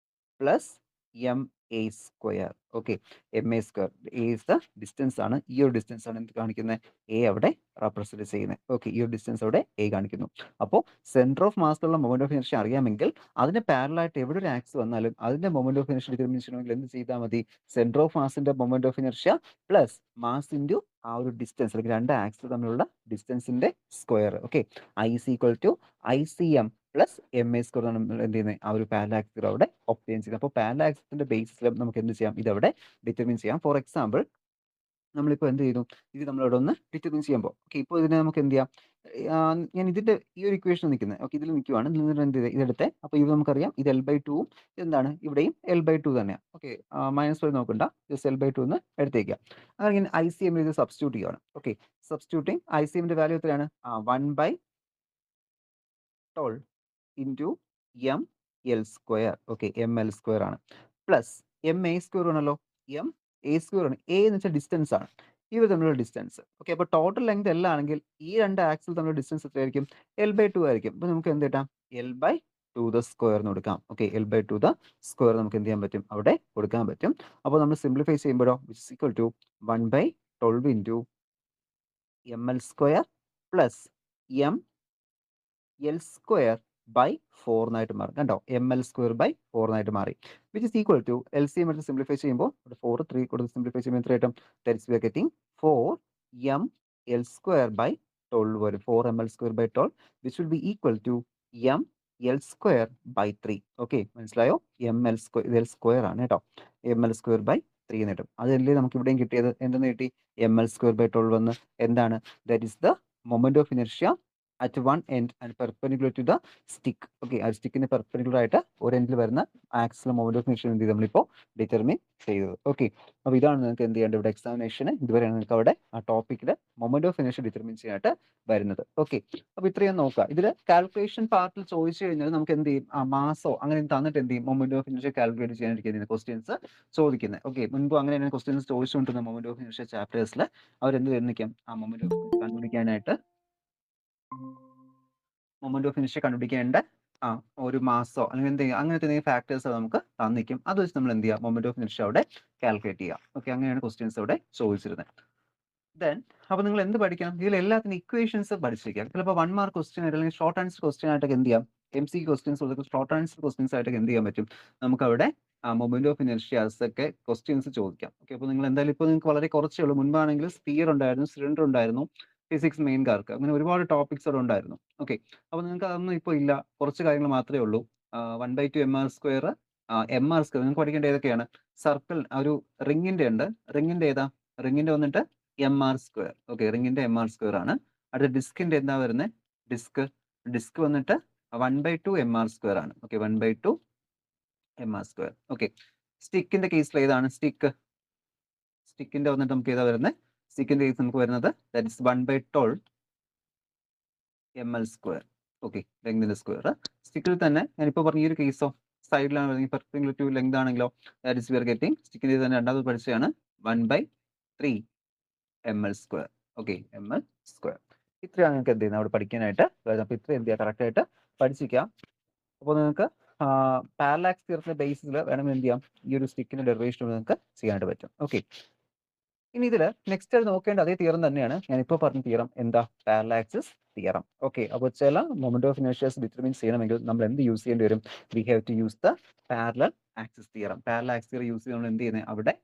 plus m A square. Okay, m A square, a is the distance ആണ്. ഈ ഒരു ഡിസ്റ്റൻസ് ആണ് എന്ത് കാണിക്കുന്നത്, എ അവിടെ റെപ്രസെന്റ് ചെയ്യുന്നത്. ഓക്കെ, ഈ ഒരു ഡിസ്റ്റൻസ് അവിടെ എ കാണിക്കുന്നു. അപ്പോൾ സെന്റർ ഓഫ് മാസിലുള്ള മൊമെന്റ് ഓഫ് ഇനർഷ്യ അറിയാമെങ്കിൽ അതിന് പാരലായിട്ട് എവിടെ ഒരു ആക്സ് വന്നാലും അതിന്റെ മൊമെന്റ് ഓഫ് ഇനർഷ്യ ഡിറ്റർമിൻ ചെയ്യണമെങ്കിൽ എന്ത് ചെയ്താൽ മതി, സെന്റർ ഓഫ് മാസിന്റെ moment of inertia plus mass into ആ ഒരു ഡിസ്റ്റൻസ്, അല്ലെങ്കിൽ രണ്ട് ആക്സ് തമ്മിലുള്ള ഡിസ്റ്റൻസിന്റെ square. Okay, I is equal to ICM plus m A square നമ്മൾ എന്ത് ചെയ്യുന്നത്, ആ ഒരു പാരലാക്സ് അവിടെ ഒബ്റ്റെയിൻ ചെയ്യുന്നത്. അപ്പോൾ പാരലാക്സിന്റെ ബേസിസിലും നമുക്ക് എന്ത് ചെയ്യാം, ഇതവിടെ ഡിറ്റർമിൻ ചെയ്യാം. ഫോർ എക്സാമ്പിൾ നമ്മളിപ്പോൾ എന്ത് ചെയ്തു, ഇത് നമ്മളിവിടെ ഒന്ന് ഡിറ്റർമിൻ ചെയ്യുമ്പോൾ ഓക്കെ, ഇപ്പോൾ ഇതിനെ നമുക്ക് എന്ത് ചെയ്യാം, ഞാൻ ഇതിൻ്റെ ഈ ഒരു ഇക്വേഷൻ നിൽക്കുന്നത് ഓക്കെ, ഇതിൽ നിൽക്കുവാണ്, നിങ്ങൾ എന്ത് ചെയ്ത് ഇതെടുത്ത്, അപ്പോൾ ഇത് നമുക്കറിയാം ഇത് L/2 എന്താണ് ഇവിടെയും L/2 തന്നെയാണ് ഓക്കെ, -1 നോക്കണ്ട, ജസ്റ്റ് L/2 എന്ന് എടുത്തേക്കുക. അങ്ങനെ ഞാൻ ICM ഇത് സബ്സ്റ്റിറ്റ്യൂട്ട് ചെയ്യുകയാണ് ഓക്കെ, സബ്സ്റ്റിറ്റ്യൂട്ടിങ് ICMൻ്റെ വാല്യൂ എത്രയാണ്, 1/12 ഇൻറ്റു ML² ഓക്കെ, ML² ആണ്, പ്ലസ് MA² ആണല്ലോ, MA² ആണ്, A എന്ന് വെച്ചാൽ ഡിസ്റ്റൻസ് ആണ്, ഇവർ തമ്മിലുള്ള ഡിസ്റ്റൻസ് ഓക്കെ. അപ്പോൾ ടോട്ടൽ ലെങ്ത് L ആണെങ്കിൽ ഈ രണ്ട് ആക്സിൽ തമ്മിലുള്ള ഡിസ്റ്റൻസ് എത്രയായിരിക്കും, L/2 ആയിരിക്കും. അപ്പോൾ നമുക്ക് എന്ത് കിട്ടാം, L/2² എന്ന് കൊടുക്കാം ഓക്കെ, L/2² നമുക്ക് എന്ത് ചെയ്യാൻ പറ്റും, അവിടെ കൊടുക്കാൻ പറ്റും. അപ്പോൾ നമ്മൾ സിംപ്ലിഫൈ ചെയ്യുമ്പോഴോ which is equal to 1/12 into ML² plus ML² എന്നായിട്ട് മാറും കണ്ടോ, ML²/4 എന്നായിട്ട് മാറി, which is equal to LCM എടുത്ത് സിംപ്ലിഫൈ ചെയ്യുമ്പോൾ 4 3 കൊടുത്ത് സിംപ്ലിഫൈ ചെയ്യുമ്പോൾ എത്ര കിട്ടും, that's V are getting 4ML²/12 വരും, 4ML²/12 which will be equal to ML²/3 okay, മനസ്സിലായോ, ഇത് L² ആണ് കേട്ടോ, ML²/3 എന്ന് കിട്ടും. അതല്ലേ നമുക്ക് ഇവിടെയും കിട്ടിയത്, എന്തെന്ന് കിട്ടി, ML²/12 എന്ന്, എന്താണ്, that is the moment of inertia at one end and perpendicular to the stick okay, ആ സ്റ്റിക്കിന് പെർപെൻഡിക്കുലർ ആയിട്ട് ഒരു എൻഡിൽ വരുന്ന ആക്സിൽ മൊമെന്റ് ഓഫ് ഇനർഷ്യ എന്ത് ചെയ്ത് നമ്മളിപ്പോൾ ഡിറ്റർമിൻ ചെയ്തത് ഓക്കെ. അപ്പോൾ ഇതാണ് നിങ്ങൾക്ക് എന്ത് ചെയ്യേണ്ടത്, ഇവിടെ എക്സാമിനേഷന് ഇതുവരെയാണ് നിങ്ങൾക്ക് അവിടെ ആ ടോപ്പിക്കിൽ മൊമെന്റ് ഓഫ് ഇനർഷ്യ ഡിറ്റർമിൻ ചെയ്യാനായിട്ട് വരുന്നത് ഓക്കെ. അപ്പോൾ ഇത്രയും നോക്കുക, ഇതിൽ കാൽക്കുലേഷൻ പാർട്ടിൽ ചോദിച്ചു കഴിഞ്ഞാൽ നമുക്ക് എന്ത് ചെയ്യും, ആ മാസോ അങ്ങനെ തന്നിട്ട് എന്ത് ചെയ്യും, മൊമെന്റ് ഓഫ് ഇനർഷ്യ കാൽക്കുലേറ്റ് ചെയ്യാനായിരിക്കും ക്വസ്റ്റ്യൻസ് ചോദിക്കുന്നത് ഓക്കെ. മുൻപ് അങ്ങനെയാണ് ക്വസ്റ്റ്യൻസ് ചോദിച്ചുകൊണ്ടിരുന്ന മൊമെന്റ് ഓഫ് ഇനർഷ്യ ചാപ്റ്റേഴ്സിൽ അവരെന്ത് ചെയ്യുന്നിരിക്കും, ആ മൊമെന്റ് ഓഫ് കണ്ടുപിടിക്കാനായിട്ട് മൊമെന്റ് ഓഫ് ഇനർഷ്യ കണ്ടുപിടിക്കേണ്ട ഒരു മാസോ അല്ലെങ്കിൽ എന്തെങ്കിലും അങ്ങനത്തെ എന്തെങ്കിലും ഫാക്ടേഴ്സ് നമുക്ക് തന്നിക്കും, അത് വെച്ച് നമ്മൾ എന്ത് ചെയ്യുക, മൊമെന്റ് ഓഫ് ഇനർഷ്യ അവിടെ കാൽക്കുലേറ്റ് ചെയ്യുക ഓക്കെ. അങ്ങനെയാണ് ക്വസ്റ്റ്യൻസ് അവിടെ ചോദിച്ചിരുന്നത്. ദെൻ അപ്പോൾ നിങ്ങൾ എന്ത് പഠിക്കണം, ഇതിൽ എല്ലാത്തിനും ഇക്വേഷൻസ് പഠിച്ചിരിക്കുക. ചിലപ്പോൾ 1 മാർക്ക് ക്വസ്റ്റ്യൻ ആയിട്ട് അല്ലെങ്കിൽ ഷോർട്ട് ആൻസർ ക്വസ്റ്റ്യൻ ആയിട്ടൊക്കെ എന്ത് ചെയ്യാം, MCQ questions short answer questions ആയിട്ടൊക്കെ എന്ത് ചെയ്യാൻ പറ്റും, നമുക്ക് അവിടെ മൊമെന്റ് ഓഫ് ഇനർഷ്യാസ് ഒക്കെ ക്വസ്റ്റ്യൻസ് ചോദിക്കാം ഓക്കെ. അപ്പോൾ നിങ്ങൾ എന്തായാലും ഇപ്പോൾ നിങ്ങൾക്ക് വളരെ കുറച്ചേ ഉള്ളൂ, മുൻപാണെങ്കിൽ സ്പിയർ ഉണ്ടായിരുന്നു, സിലിണ്ടർ ഉണ്ടായിരുന്നു, ഫിസിക്സ് മെയിൻകാർക്ക് അങ്ങനെ ഒരുപാട് ടോപ്പിക്സ് അവിടെ ഉണ്ടായിരുന്നു ഓക്കെ. അപ്പോൾ നിങ്ങൾക്ക് അതൊന്നും ഇപ്പോൾ ഇല്ല, കുറച്ച് കാര്യങ്ങൾ മാത്രമേ ഉള്ളൂ. 1/2 MR², MR² നിങ്ങൾക്ക് പഠിക്കേണ്ട ഏതൊക്കെയാണ്, സർക്കിൾ ഒരു റിങ്ങിന്റെ ഉണ്ട്, റിങ്ങിന്റെ ഏതാ, റിങ്ങിന്റെ വന്നിട്ട് MR² ഓക്കെ, റിങ്ങിന്റെ MR² ആണ്. അടുത്ത ഡിസ്കിന്റെ എന്താ വരുന്നത്, ഡിസ്ക് വന്നിട്ട് 1/2 MR² ആണ് ഓക്കെ, 1/2 MR² ഓക്കെ. സ്റ്റിക്കിന്റെ കേസിൽ ഏതാണ്, സ്റ്റിക്കിന്റെ വന്നിട്ട് നമുക്ക് ഏതാ വരുന്നത്, സ്റ്റിക്കിന്റെ കേസ് നമുക്ക് വരുന്നത് ദാറ്റ് ഇസ് 1/12 ML² ഓക്കെ, ലെങ്തിന്റെ സ്ക്വയർ. സ്റ്റിക്കിൽ തന്നെ ഞാനിപ്പോൾ പറഞ്ഞ ഈ ഒരു കേസോ, സൈഡിലാണ് പെർപെൻഡിക്കുലർ ടു ലെങ്ത് ആണെങ്കിലോ, that is we are getting, സ്റ്റിക്കിന്റെ തന്നെ രണ്ടാമത് പഠിച്ചതാണ് 1/3 ML² ഓക്കെ, ML². ഇത്രയാണ് നിങ്ങൾക്ക് എന്ത് ചെയ്യുന്നത് അവിടെ പഠിക്കാനായിട്ട്. അപ്പോൾ ഇത്ര എന്ത് ചെയ്യുക, കറക്റ്റ് ആയിട്ട് പഠിച്ചിരിക്കാം. അപ്പോൾ നിങ്ങൾക്ക് പാരലാക്സ് തിയറത്തിന്റെ ബേസിൽ വേണമെങ്കിൽ എന്ത് ചെയ്യാം, ഈ ഒരു സ്റ്റിക്കിന്റെ ഡെറിവേഷൻ നിങ്ങൾക്ക് ചെയ്യാനായിട്ട് പറ്റും ഓക്കെ. ഇനി ഇതിൽ നെക്സ്റ്റ് നോക്കേണ്ട അതേ തിയറം തന്നെയാണ് ഞാനിപ്പോൾ പറഞ്ഞ തിയറം, എന്താ, പാരലാക്സിസ് തിയറം ഓക്കെ. അപ്പോൾ ചില മൊമെന്റ് ഓഫ് ഇനർഷ്യാസ് ഡിറ്റർമിൻ ചെയ്യണമെങ്കിൽ നമ്മൾ എന്ത് യൂസ് ചെയ്യേണ്ടി വരും, we have to use the parallel axis theorem. Parallel axis theorem use ചെയ്ത് നമ്മൾ എന്ത് ചെയ്യുന്നത്, അവിടെ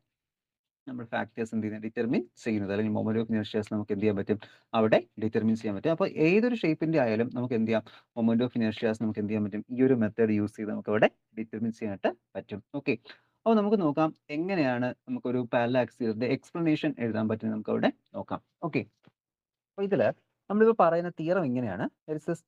നമ്മൾ ഫാക്ടേഴ്സ് എന്ത് ചെയ്യുന്നത്, ഡിറ്റർമിൻ ചെയ്യുന്നത്, അല്ലെങ്കിൽ മൊമെന്റ് ഓഫ് ഇനർഷ്യാസ് നമുക്ക് എന്ത് ചെയ്യാൻ പറ്റും, അവിടെ ഡിറ്റർമിൻ ചെയ്യാൻ പറ്റും. അപ്പോൾ ഏതൊരു ഷേപ്പിന്റെ ആയാലും നമുക്ക് എന്ത് ചെയ്യാം, മൊമെന്റ് ഓഫ് ഇനർഷ്യാസ് നമുക്ക് എന്ത് ചെയ്യാൻ പറ്റും, ഈ ഒരു മെത്തേഡ് യൂസ് ചെയ്ത് നമുക്ക് അവിടെ ഡിറ്റർമിൻ ചെയ്യാനായിട്ട് പറ്റും ഓക്കെ. അപ്പോൾ നമുക്ക് നോക്കാം എങ്ങനെയാണ് നമുക്കൊരു പാരലൽ ആക്സിസ് തിയറത്തിന്റെ എക്സ്പ്ലനേഷൻ എഴുതാൻ പറ്റുന്നത്, നമുക്ക് അവിടെ നോക്കാം ഓക്കെ. അപ്പോൾ ഇതിൽ നമ്മളിപ്പോൾ പറയുന്ന തിയറം ഇങ്ങനെയാണ്,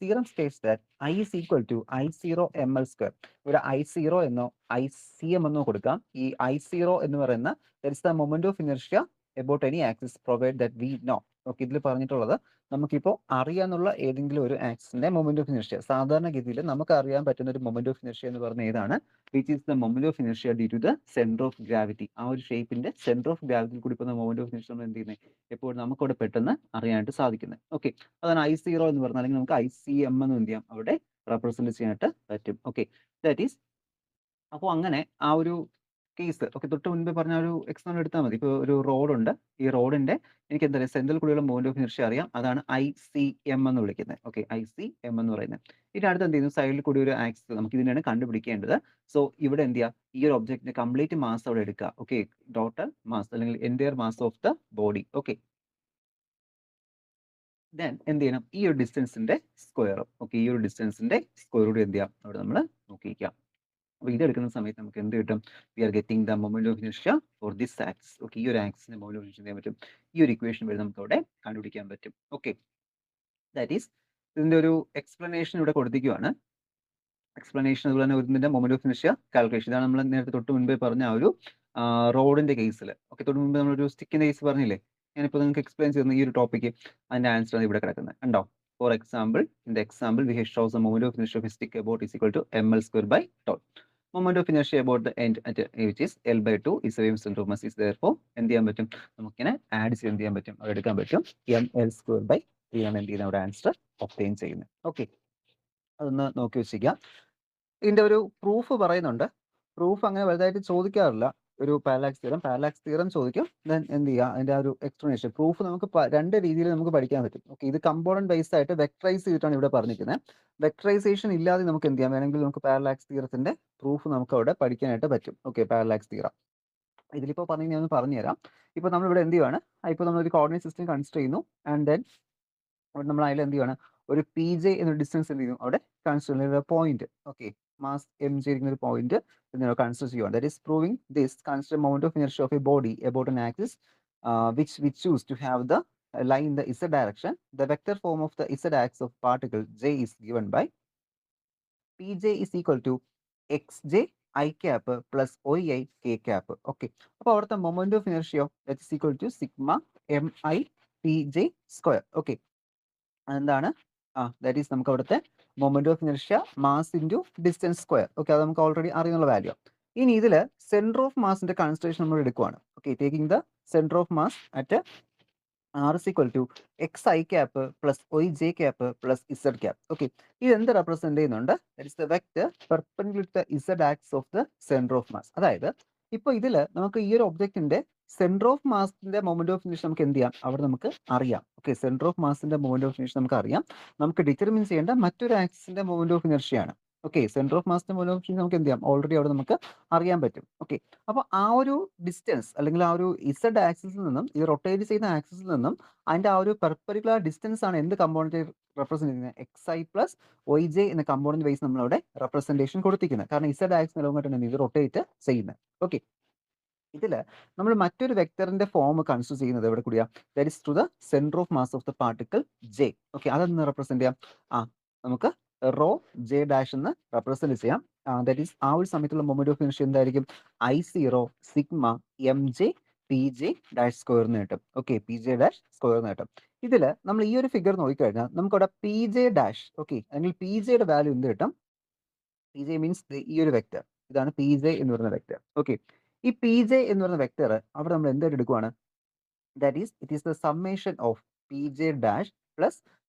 theorem States that I is equal to I0 ML². ഇവിടെ I0 എന്നോ ICM എന്നോ കൊടുക്കാം. ഈ I0 എന്ന് പറയുന്ന that is the moment of inertia about any axis provided that we know. Okay, ഇതിൽ പറഞ്ഞിട്ടുള്ളത് നമുക്കിപ്പോൾ അറിയാന്നുള്ള ഏതെങ്കിലും ഒരു ആക്സിന്റെ മൊമെന്റ് ഓഫ് ഇനർഷ്യ, സാധാരണഗതിയിൽ നമുക്ക് അറിയാൻ പറ്റുന്ന ഒരു മൊമെന്റ് ഓഫ് ഇനർഷ്യ എന്ന് പറഞ്ഞ ഏതാണ്, which is the moment of inertia due to the centre of gravity. ആ ഒരു ഷേപ്പിന്റെ സെന്റർ ഓഫ് ഗ്രാവിറ്റിയിൽ കൂടി പോകുന്ന മൊമെന്റ് ഓഫ് ഇനർഷ്യ എന്ത് ചെയ്യുന്നത്, എപ്പോഴും നമുക്കവിടെ പെട്ടെന്ന് അറിയാനായിട്ട് സാധിക്കുന്നത് ഓക്കെ. അതാണ് I0 എന്ന് പറഞ്ഞാൽ, അല്ലെങ്കിൽ നമുക്ക് ICM എന്ന് എന്ത് ചെയ്യാം, അവിടെ റെപ്രസെന്റ് ചെയ്യാനായിട്ട് പറ്റും ഓക്കെ. ദാറ്റ് ഈസ്, അപ്പോൾ അങ്ങനെ ആ ഒരു കേസ് ഓക്കെ, തൊട്ട് മുൻപ് പറഞ്ഞ ഒരു എക്സാമ്പിൾ എടുത്താൽ മതി. ഇപ്പോൾ ഒരു റോഡുണ്ട്, ഈ റോഡിന്റെ എനിക്ക് എന്താ പറയുക, സെൻട്രൽ കൂടിയുള്ള മൊമെന്റ് ഓഫ് ഇനർഷ്യ അറിയാം, അതാണ് ICM എന്ന് വിളിക്കുന്നത് ഓക്കെ, ICM എന്ന് പറയുന്നത്. ഇതിന് അടുത്ത് എന്ത് ചെയ്യുന്നു, സൈഡിൽ കൂടി ഒരു ആക്സിസ് നമുക്ക് ഇതിനാണ് കണ്ടുപിടിക്കേണ്ടത്. സോ ഇവിടെ എന്ത് ചെയ്യുക, ഈ ഒരു ഒബ്ജക്റ്റിന്റെ കംപ്ലീറ്റ് മാസ് അവിടെ എടുക്കുക ഓക്കെ, ടോട്ടൽ മാസ് അല്ലെങ്കിൽ entire mass of the body okay. Then എന്ത് ചെയ്യണം, ഈ ഒരു ഡിസ്റ്റൻസിന്റെ സ്ക്വയർ ഓക്കെ, ഈ ഒരു ഡിസ്റ്റൻസിന്റെ സ്ക്വയർ കൂടി എന്ത് ചെയ്യാം അവിടെ നമ്മൾ നോക്കിയിരിക്കാം അപ്പോൾ ഇതെടുക്കുന്ന സമയത്ത് നമുക്ക് എന്ത് കിട്ടും? We are getting the moment of inertia for this axis. Okay, ഈ ഒരു ആക്സിസിന്റെ മൊമെന്റ് ഓഫ് ഇനർഷ്യ ചെയ്യാൻ പറ്റും. ഈ ഒരു ഇക്വേഷൻ വഴി നമുക്ക് അവിടെ കണ്ടുപിടിക്കാൻ പറ്റും. ഓക്കെ, ദാറ്റ് ഈസ് ഇതിന്റെ ഒരു എക്സ്പ്ലനേഷൻ ഇവിടെ കൊടുത്തിരിക്കുകയാണ്. എക്സ്പ്ലനേഷൻ അതുപോലെ തന്നെ ഇതിന്റെ മൊമെന്റ് ഓഫ് ഇനർഷ്യ കാൽക്കുലേഷൻ. ഇതാണ് നമ്മൾ നേരത്തെ തൊട്ട് മുൻപേ പറഞ്ഞ ആ ഒരു റോഡിന്റെ കേസിൽ. ഓക്കെ, തൊട്ട് മുമ്പ് നമ്മളൊരു സ്റ്റിക്കിന്റെ കേസ് പറഞ്ഞില്ലേ? ഞാനിപ്പോൾ നിങ്ങൾക്ക് എക്സ്പ്ലെയിൻ ചെയ്യുന്ന ഈ ഒരു ടോപ്പിക്ക് അതിന്റെ ആൻസർ ആണ് ഇവിടെ കിടക്കുന്നത്. കണ്ടോ? For example, in the example V shows the moment of inertia of A stick about is equal to ml² by tau. Moment of inertia about the end at which is L/2 is the wave center of mass is therefore എന്ത് ചെയ്യാൻ പറ്റും? നമുക്കിങ്ങനെ add ചെയ്ത് എന്ത് ചെയ്യാൻ പറ്റും? അവിടെ എടുക്കാൻ പറ്റും. ml² by 3 ആണ് എന്ത് ചെയ്യുന്നത് അവിടെ ആൻസർ ഒബ്റ്റെയിൻ ചെയ്യുന്നത്. ഓക്കെ, അതൊന്ന് നോക്കി വെച്ചിരിക്കുക. ഇതിന്റെ ഒരു പ്രൂഫ് പറയുന്നുണ്ട്. പ്രൂഫ് അങ്ങനെ വലുതായിട്ട് ചോദിക്കാറില്ല. ഒരു പാരലാക്സ് തിയറം ചോദിക്കും. ദെൻ എന്ത് ചെയ്യുക, അതിന്റെ ആ ഒരു എക്സ്പ്ലനേഷൻ. പ്രൂഫ് നമുക്ക് രണ്ട് രീതിയിൽ നമുക്ക് പഠിക്കാൻ പറ്റും. ഓക്കെ, ഇത് കമ്പോണന്റ് ബേസ്ഡ് ആയിട്ട് വെക്ടറൈസ് ചെയ്തിട്ടാണ് ഇവിടെ പറഞ്ഞിരിക്കുന്നത്. വെക്ടറൈസേഷൻ ഇല്ലാതെ നമുക്ക് എന്ത് ചെയ്യാം, വേണമെങ്കിൽ നമുക്ക് പാരലാക്സ് തിയറത്തിന്റെ പ്രൂഫ് നമുക്ക് അവിടെ പഠിക്കാനായിട്ട് പറ്റും. ഓക്കെ, പാരലാക്സ് തിയറം ഇതിലിപ്പോൾ പറഞ്ഞു ഞാൻ പറഞ്ഞുതരാം. ഇപ്പോൾ നമ്മളിവിടെ എന്ത് ചെയ്യുവാണ്, ഇപ്പോൾ നമ്മളൊരു കോർഡിനേറ്റ് സിസ്റ്റം കൺസിഡർ ചെയ്യുന്നു. ആൻഡ് ദെൻ നമ്മൾ അതിൽ എന്ത് ചെയ്യുവാണ്, ഒരു പി ജെ എന്നൊരു ഡിസ്റ്റൻസ് എന്ത് ചെയ്യുന്നു അവിടെ കൺസിഡർ ചെയ്യുന്ന point. Okay, mass M J ഇരിക്കുന്ന ഒരു പോയിന്റ് കൺസിഡർ ചെയ്യുവാണ്. That is proving this consider moment of inertia of A body about an axis which choose to have the line in the z direction. The vector form of the z axis of particle j is given by pj is equal to xj I cap plus yi k cap. Okay, അപ്പോൾ അവിടുത്തെ moment of inertia that is equal to sigma M I P J square. Okay, എന്താണ്? That is നമുക്ക് അവിടുത്തെ moment of inertia mass into distance square. Okay, അത് നമുക്ക് already അറിയുന്ന value. ഇനി ഇതിൽ സെന്റർ ഓഫ് മാസിന്റെ കൺസിഡറേഷൻ നമ്മൾ എടുക്കുവാണ്. Okay, taking the centre of mass at r is equal to xi cap plus yj cap plus z cap. Okay, ഇത് എന്ത് റെപ്രസെന്റ് ചെയ്യുന്നുണ്ട്? That is the vector perpendicular to the z axis of the centre of mass. അതായത് ഇപ്പോൾ ഇതിൽ നമുക്ക് ഈ ഒരു ഒബ്ജക്റ്റിന്റെ സെന്റർ ഓഫ് മാസിന്റെ മൊമെന്റ് ഓഫ് ഇനർഷ്യ നമുക്ക് എന്ത് ചെയ്യാം, അവിടെ നമുക്ക് അറിയാം. ഓക്കെ, സെന്റർ ഓഫ് മാസിന്റെ മൊമെന്റ് ഓഫ് ഇനർഷ്യ നമുക്ക് അറിയാം. നമുക്ക് ഡിറ്റർമിൻ ചെയ്യേണ്ട മറ്റൊരു ആക്സിസിന്റെ മൊമെന്റ് ഓഫ് ഇനർഷ്യയാണ്. ഓക്കെ, സെന്റർ ഓഫ് മാസിന്റെ മൊമെന്റ് ഓഫ് ഇനർഷ്യ നമുക്ക് എന്ത് ചെയ്യാം, ഓൾറെഡി അവിടെ നമുക്ക് അറിയാൻ പറ്റും. ഓക്കെ, അപ്പോൾ ആ ഒരു ഡിസ്റ്റൻസ് അല്ലെങ്കിൽ ആ ഒരു ഇസഡ് ആക്സിസിൽ നിന്നും ഈ റൊട്ടേറ്റ് ചെയ്യുന്ന ആക്സിസിൽ നിന്നും അതിന്റെ ആ ഒരു പെർപെൻഡിക്കുലർ ഡിസ്റ്റൻസ് ആണ് എന്ത് കമ്പോണന്റ് റെപ്രസെന്റ് ചെയ്യുന്നത്? xi പ്ലസ് ഒയ് ജെ എന്ന കമ്പോണന്റ് വൈസ് നമ്മളവിടെ റെപ്രസെന്റേഷൻ കൊടുത്തിരിക്കുന്നത്. കാരണം ഇസഡ് ആക്സിന് നിലവുമായിട്ടാണ് ഇത് റൊട്ടേറ്റ് ചെയ്യുന്നത്. ഓക്കെ, ഇതിൽ നമ്മൾ മറ്റൊരു വെക്ടറിന്റെ ഫോം കൺസിഡർ ചെയ്യുന്നത് എവിടെ കൂടിയാ? That is to the centre of mass of the particle J. Okay, അതൊന്ന് റെപ്രസെന്റ് ചെയ്യാം. നമുക്ക് റോ ജെ ഡാഷ് എന്ന് റെപ്രസെന്റ് ചെയ്യാം. ദാറ്റ് ഈസ് ആ ഒരു സമയത്തുള്ള മൊമെന്റ് ഓഫ് ഇനർഷ്യ എന്തായിരിക്കും? I0 sigma M J P J dash square എന്ന് കിട്ടും. Okay, P J dash square എന്ന് കിട്ടും. ഇതിൽ നമ്മൾ ഈ ഒരു ഫിഗർ നോക്കിക്കഴിഞ്ഞാൽ നമുക്കവിടെ പി ജെ ഡാഷ്, ഓക്കെ, അല്ലെങ്കിൽ പി ജെയുടെ വാല്യൂ എന്ത് കിട്ടും? പി ജെ മീൻസ് ഈ ഒരു വെക്ടർ, ഇതാണ് പി ജെ എന്ന് പറയുന്ന വെക്ടർ. ഓക്കെ, ഈ പി ജെ എന്ന് പറയുന്ന വെക്ടർ അവിടെ നമ്മൾ എന്തായിട്ട് എടുക്കുവാണ്? That is it is the summation of p J dash plus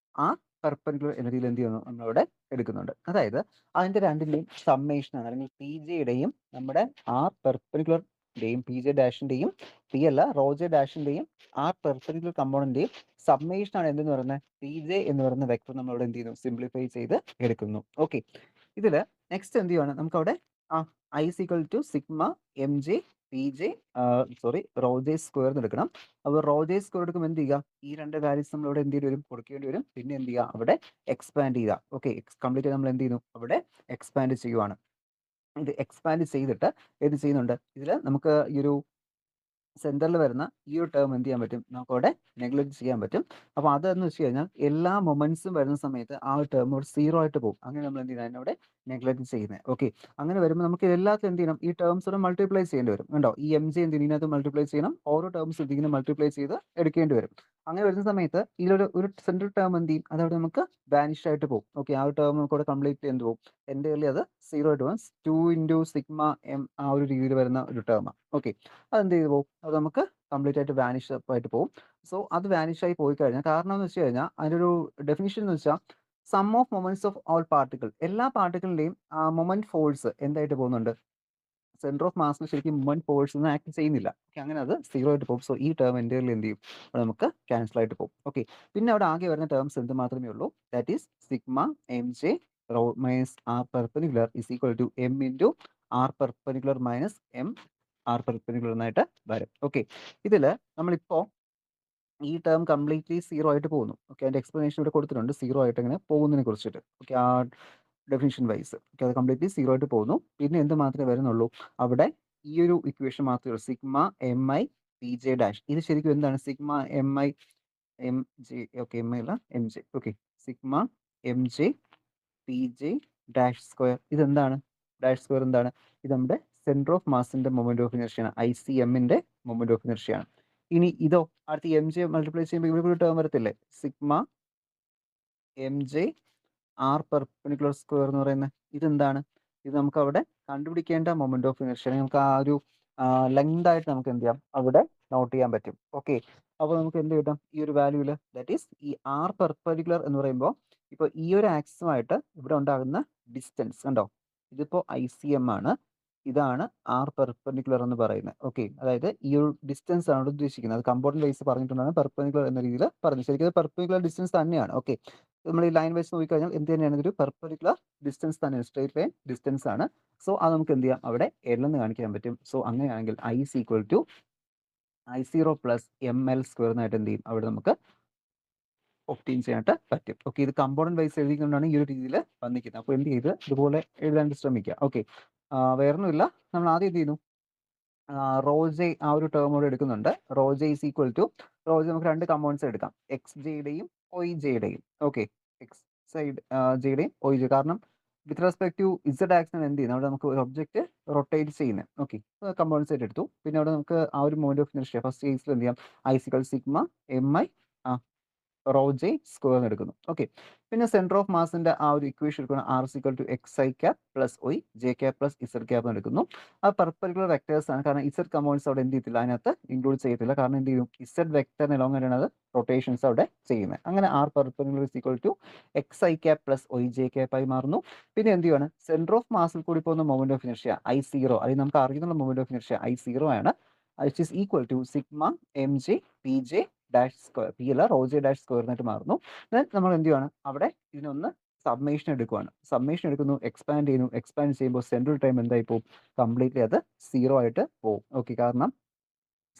r perpendicular എന്ന രീതിയിൽ എന്ത് ചെയ്യുന്നു, നമ്മളവിടെ എടുക്കുന്നുണ്ട്. അതായത് അതിന്റെ രണ്ടിന്റെയും സമ്മേഷൻ ആണ്, അല്ലെങ്കിൽ പി ജെയുടെയും നമ്മുടെ ആർ പെർപെൻഡിക്കുലറിന്റെയും പി ജെ ഡാഷിന്റെയും പി അല്ല റോ ജെ ഡാഷിന്റെയും ആർ പെർപെൻഡിക്കുലർ കമ്പോണന്റെയും സമ്മേഷൻ ആണ് എന്തെന്ന് പറയുന്നത്? പി ജെ എന്ന് പറയുന്ന വെക്ടർ നമ്മളവിടെ എന്ത് ചെയ്യുന്നു? സിംപ്ലിഫൈ ചെയ്ത് എടുക്കുന്നു. ഓക്കെ, ഇതിൽ നെക്സ്റ്റ് എന്ത് ചെയ്യുവാണ്, നമുക്കവിടെ I equal to sigma M J P J rho J square എന്ന് എടുക്കണം. അപ്പോൾ റോ ജെ സ്ക്വയർ എടുക്കുമ്പോൾ എന്ത് ചെയ്യുക, ഈ രണ്ട് വാല്യൂസ് നമ്മൾ ഇവിടെ എന്ത് ചെയ്യേണ്ടി വരും? കൊടുക്കേണ്ടി വരും. പിന്നെ എന്ത് ചെയ്യുക, അവിടെ എക്സ്പാൻഡ് ചെയ്യുക. ഓക്കെ, കംപ്ലീറ്റ് നമ്മൾ എന്ത് ചെയ്യുന്നു? അവിടെ എക്സ്പാൻഡ് ചെയ്യുവാണ്. ഇത് എക്സ്പാൻഡ് ചെയ്തിട്ട് എന്ത് ചെയ്യുന്നുണ്ട്? ഇതിൽ നമുക്ക് ഈ ഒരു സെന്ററിൽ വരുന്ന ഈ ഒരു ടേം എന്ത് ചെയ്യാൻ പറ്റും? നമുക്ക് അവിടെ നെഗ്ലക്ട് ചെയ്യാൻ പറ്റും. അപ്പോൾ അതെന്ന് വെച്ച് കഴിഞ്ഞാൽ എല്ലാ മൊമെന്റ്സും വരുന്ന സമയത്ത് ആ ഒരു ടേം അവിടെ 0 ആയിട്ട് പോകും. അങ്ങനെ നമ്മൾ എന്ത് ചെയ്യുന്നത്? അതിനവിടെ നെഗ്ലക്ട് ചെയ്യുന്നത്. ഓക്കെ, അങ്ങനെ വരുമ്പോൾ നമുക്ക് എല്ലാത്തിലും എന്ത് ചെയ്യണം? ഈ ടേംസ് കൂടെ മൾട്ടിപ്ലൈ ചെയ്യേണ്ടി വരും. കണ്ടോ, ഈ എം ജെ എന്ത് ഇതിനകത്ത് മൾട്ടിപ്ലൈ ചെയ്യണം. ഓരോ ടേംസ് ഇതിങ്ങനെ മൾട്ടിപ്ലൈ ചെയ്ത് എടുക്കേണ്ടി വരും. അങ്ങനെ വരുന്ന സമയത്ത് ഇതിലൊരു സെൻട്രൽ ടേം എന്ത് ചെയ്യും? അതവിടെ നമുക്ക് വാനിഷ് ആയിട്ട് പോകും. ഓക്കെ, ആ ഒരു ടേം നമുക്ക് അവിടെ കംപ്ലീറ്റ് എന്ത് പോകും? എൻ്റയർലി അത് 0 ആയിട്ട് പോകും. 2 ഇൻറ്റു സിഗ്മ എം ആ ഒരു രീതിയിൽ വരുന്ന ഒരു ടേമാണ്. ഓക്കെ, അതെന്ത് ചെയ്തു പോകും? അത് നമുക്ക് കംപ്ലീറ്റ് ആയിട്ട് വാനിഷ് ആയിട്ട് പോകും. സോ അത് വാനിഷ് ആയി പോയി കഴിഞ്ഞാൽ കാരണം എന്ന് വെച്ച് കഴിഞ്ഞാൽ അതിൻ്റെ ഒരു ഡെഫിനിഷൻ എന്ന് വെച്ചാൽ sum of moments of all particle, എല്ലാ പാർട്ടിക്കിളിന്റെയും മൊമെന്റ് ഫോഴ്സ് എന്തായിട്ട് പോകുന്നുണ്ട്? സെന്റർ ഓഫ് മാസിൽ ശരിക്കും മൊമെന്റ് ഫോഴ്സ് ഒന്നും ആക്ട് ചെയ്യുന്നില്ല. ഓക്കെ, അങ്ങനെ അത് 0 ആയിട്ട് പോകും. സോ ഈ ടേം എൻ്റയർലി എന്ത് ചെയ്യും? അവിടെ നമുക്ക് ക്യാൻസൽ ആയിട്ട് പോകും. ഓക്കെ, പിന്നെ അവിടെ ആകെ വരുന്ന ടേംസ് എന്ത് മാത്രമേ ഉള്ളൂ? That is sigma M j rho minus r perpendicular is equal to M into r perpendicular minus m r perpendicular എന്നായിട്ട് വരും. ഓക്കെ, ഇതിൽ നമ്മളിപ്പോൾ ഈ ടേം കംപ്ലീറ്റ്ലി 0 ആയിട്ട് പോകുന്നു. ഓക്കെ, അതിന്റെ എക്സ്പ്ലനേഷൻ ഇവിടെ കൊടുത്തിട്ടുണ്ട് 0 ആയിട്ട് എങ്ങനെ പോകുന്നതിനെ കുറിച്ചിട്ട്. Okay, definition wise. ഓക്കെ, അത് കംപ്ലീറ്റ്ലി 0 ആയിട്ട് പോകുന്നു. പിന്നെ എന്ത് മാത്രമേ വരുന്നുള്ളൂ അവിടെ, ഈ ഒരു ഇക്വേഷൻ മാത്രമേ ഉള്ളൂ, sigma M I P J dash. ഇത് ശരിക്കും എന്താണ്? Sigma M i m j, okay m i അല്ല m j, okay sigma M J P J dash square. ഇതെന്താണ്? ഡാഷ് സ്ക്വയർ എന്താണ്? ഇത് നമ്മുടെ സെന്റർ ഓഫ് മാസിന്റെ മൊമെന്റ് ഓഫ് ഇനർഷ്യയാണ്, ICMന്റെ മൊമെന്റ് ഓഫ് ഇനർഷ്യയാണ്. ഇനി ഇതോ, അടുത്ത് എം ജെ മൾട്ടിപ്ലൈ ചെയ്യുമ്പോൾ ഇവിടെ ഒരു ടേം വരത്തില്ലേ, sigma M j r perpendicular square എന്ന് പറയുന്നത്. ഇതെന്താണ്? ഇത് നമുക്ക് അവിടെ കണ്ടുപിടിക്കേണ്ട മൊമെന്റ് ഓഫ് ഇനർഷ്യ. നമുക്ക് ആ ഒരു ലെങ്ത് ആയിട്ട് നമുക്ക് എന്ത് ചെയ്യാം, അവിടെ നോട്ട് ചെയ്യാൻ പറ്റും. ഓക്കെ, അപ്പോൾ നമുക്ക് എന്ത് കിട്ടാം, ഈ ഒരു വാല്യൂവിൽ, ദാറ്റ് ഈസ് ഈ ആർ പെർപെൻഡിക്കുലർ എന്ന് പറയുമ്പോൾ ഇപ്പോൾ ഈ ഒരു ആക്സുമായിട്ട് ഇവിടെ ഉണ്ടാകുന്ന ഡിസ്റ്റൻസ് കണ്ടോ, ഇതിപ്പോൾ ICM ആണ്, ഇതാണ് ആർ പെർപെൻഡിക്കുലർ എന്ന് പറയുന്നത്. ഓക്കെ, അതായത് ഈ ഒരു ഡിസ്റ്റൻസ് ആണ് ഉദ്ദേശിക്കുന്നത്. അത് കമ്പോണന്റ് വൈസ് പറഞ്ഞിട്ടുണ്ടാണ് പെർപെൻഡിക്കുലർ എന്ന രീതിയിൽ പറഞ്ഞു. ശരിക്കും അത് പെർപെൻഡിക്കുലർ ഡിസ്റ്റൻസ് തന്നെയാണ്. ഓക്കെ, നമ്മൾ ഈ ലൈൻ വൈസ് നോക്കിക്കഴിഞ്ഞാൽ എന്ത് തന്നെയാണ്, ഇതൊരു പെർപെൻഡിക്കുലർ ഡിസ്റ്റൻസ് തന്നെയാണ്, സ്ട്രേറ്റ് ലൈൻ ഡിസ്റ്റൻസ് ആണ്. സോ അത് നമുക്ക് എന്ത് ചെയ്യാം, അവിടെ L എന്ന് കാണിക്കാൻ പറ്റും. സോ അങ്ങനെയാണെങ്കിൽ I is equal to I0 plus ML square എന്നായിട്ട് എന്ത് ചെയ്യും, അവിടെ നമുക്ക് ഒപ്റ്റെയിൻ ചെയ്യാനായിട്ട് പറ്റും. ഓക്കെ, ഇത് കമ്പോണന്റ് വൈസ് എഴുതിക്കൊണ്ടാണ് ഈ ഒരു രീതിയിൽ വന്നിരിക്കുന്നത്. അപ്പോൾ എന്ത് ചെയ്ത് ഇതുപോലെ എഴുതാൻ ശ്രമിക്കുക. ഓക്കെ, വേറൊന്നുമില്ല, നമ്മൾ ആദ്യം എന്ത് ചെയ്യുന്നു, റോജെ ആ ഒരു ടേം കൂടെ എടുക്കുന്നുണ്ട്. റോജെ ഈസ് ഈക്വൽ ടു, റോജെ നമുക്ക് രണ്ട് കമ്പോണൻസ് എടുക്കാം, എക്സ് ജെയുടെയും ഒയ് ജെയുടെയും. ഓക്കെ, എക്സ് സൈഡ് ജെയുടെയും ഒയ് ജെ, കാരണം വിത്ത് റെസ്പെക്ട് ടു ഇസഡ് ആക്സിന് എന്ത് ചെയ്യുന്നത്, അവിടെ നമുക്ക് ഒരു ഒബ്ജക്റ്റ് റൊട്ടേറ്റ് ചെയ്യുന്നത്. ഓക്കെ, കമ്പോണൻസ് ആയിട്ട് എടുത്തു. പിന്നെ അവിടെ നമുക്ക് ആ ഒരു മൊമെന്റ് ഓഫ് ഇനർഷ്യ ഫസ്റ്റ് കേസിൽ എന്ത് ചെയ്യാം, ഐസിക്കൽ sigma M I raw J square എന്ന് എടുക്കുന്നു. ഓക്കെ, പിന്നെ സെന്റർ ഓഫ് മാസിന്റെ ആ ഒരു ഇക്വേഷൻ എടുക്കണം, r is equal to X I cap plus ഒയ് J cap plus z cap എന്ന് എടുക്കുന്നു. ആ പെർപെൻഡിക്കുലർ വെക്ടേഴ്സ് ആണ്, കാരണം ഇസഡ് കമ്പോണൻസ് അവിടെ എന്ത് ചെയ്യത്തില്ല, അതിനകത്ത് ഇൻക്ലൂഡ് ചെയ്യത്തില്ല. കാരണം എന്ത് ചെയ്യും, ഇസഡ് വെക്ടറിന് ലോങ് ആയിട്ടാണ് അത് റൊട്ടേഷൻസ് അവിടെ ചെയ്യുന്നത്. അങ്ങനെ R perpendicular is equal to X I cap plus ഒയ് ജെ ക്യാപ് ആയി മാറുന്നു. പിന്നെ എന്ത് ചെയ്യുവാണ്, സെന്റർ ഓഫ് മാസിൽ കൂടി പോകുന്ന മൊമെന്റ് ഓഫ് ഇനർഷ്യ I0, അല്ലെങ്കിൽ നമുക്ക് അറിയുന്ന മൊമെന്റ് ഓഫ് ഇനർഷ്യ I0 ആണ്, which is equal to sigma M J P J dash square, P അല്ല റോ ജെ ഡാഷ് സ്ക്വയർ എന്നായിട്ട് മാറുന്നു. ദെൻ നമ്മൾ എന്ത് ചെയ്യുവാണ്, അവിടെ ഇതിനൊന്ന് സബ്മേഷൻ എടുക്കുവാണ്. സബ്മേഷൻ എടുക്കുന്നു, എക്സ്പാൻഡ് ചെയ്യുന്നു. എക്സ്പാൻഡ് ചെയ്യുമ്പോൾ സെൻട്രൽ ടൈം എന്തായി പോകും, കംപ്ലീറ്റ്ലി അത് 0 ആയിട്ട് പോകും. ഓക്കെ, കാരണം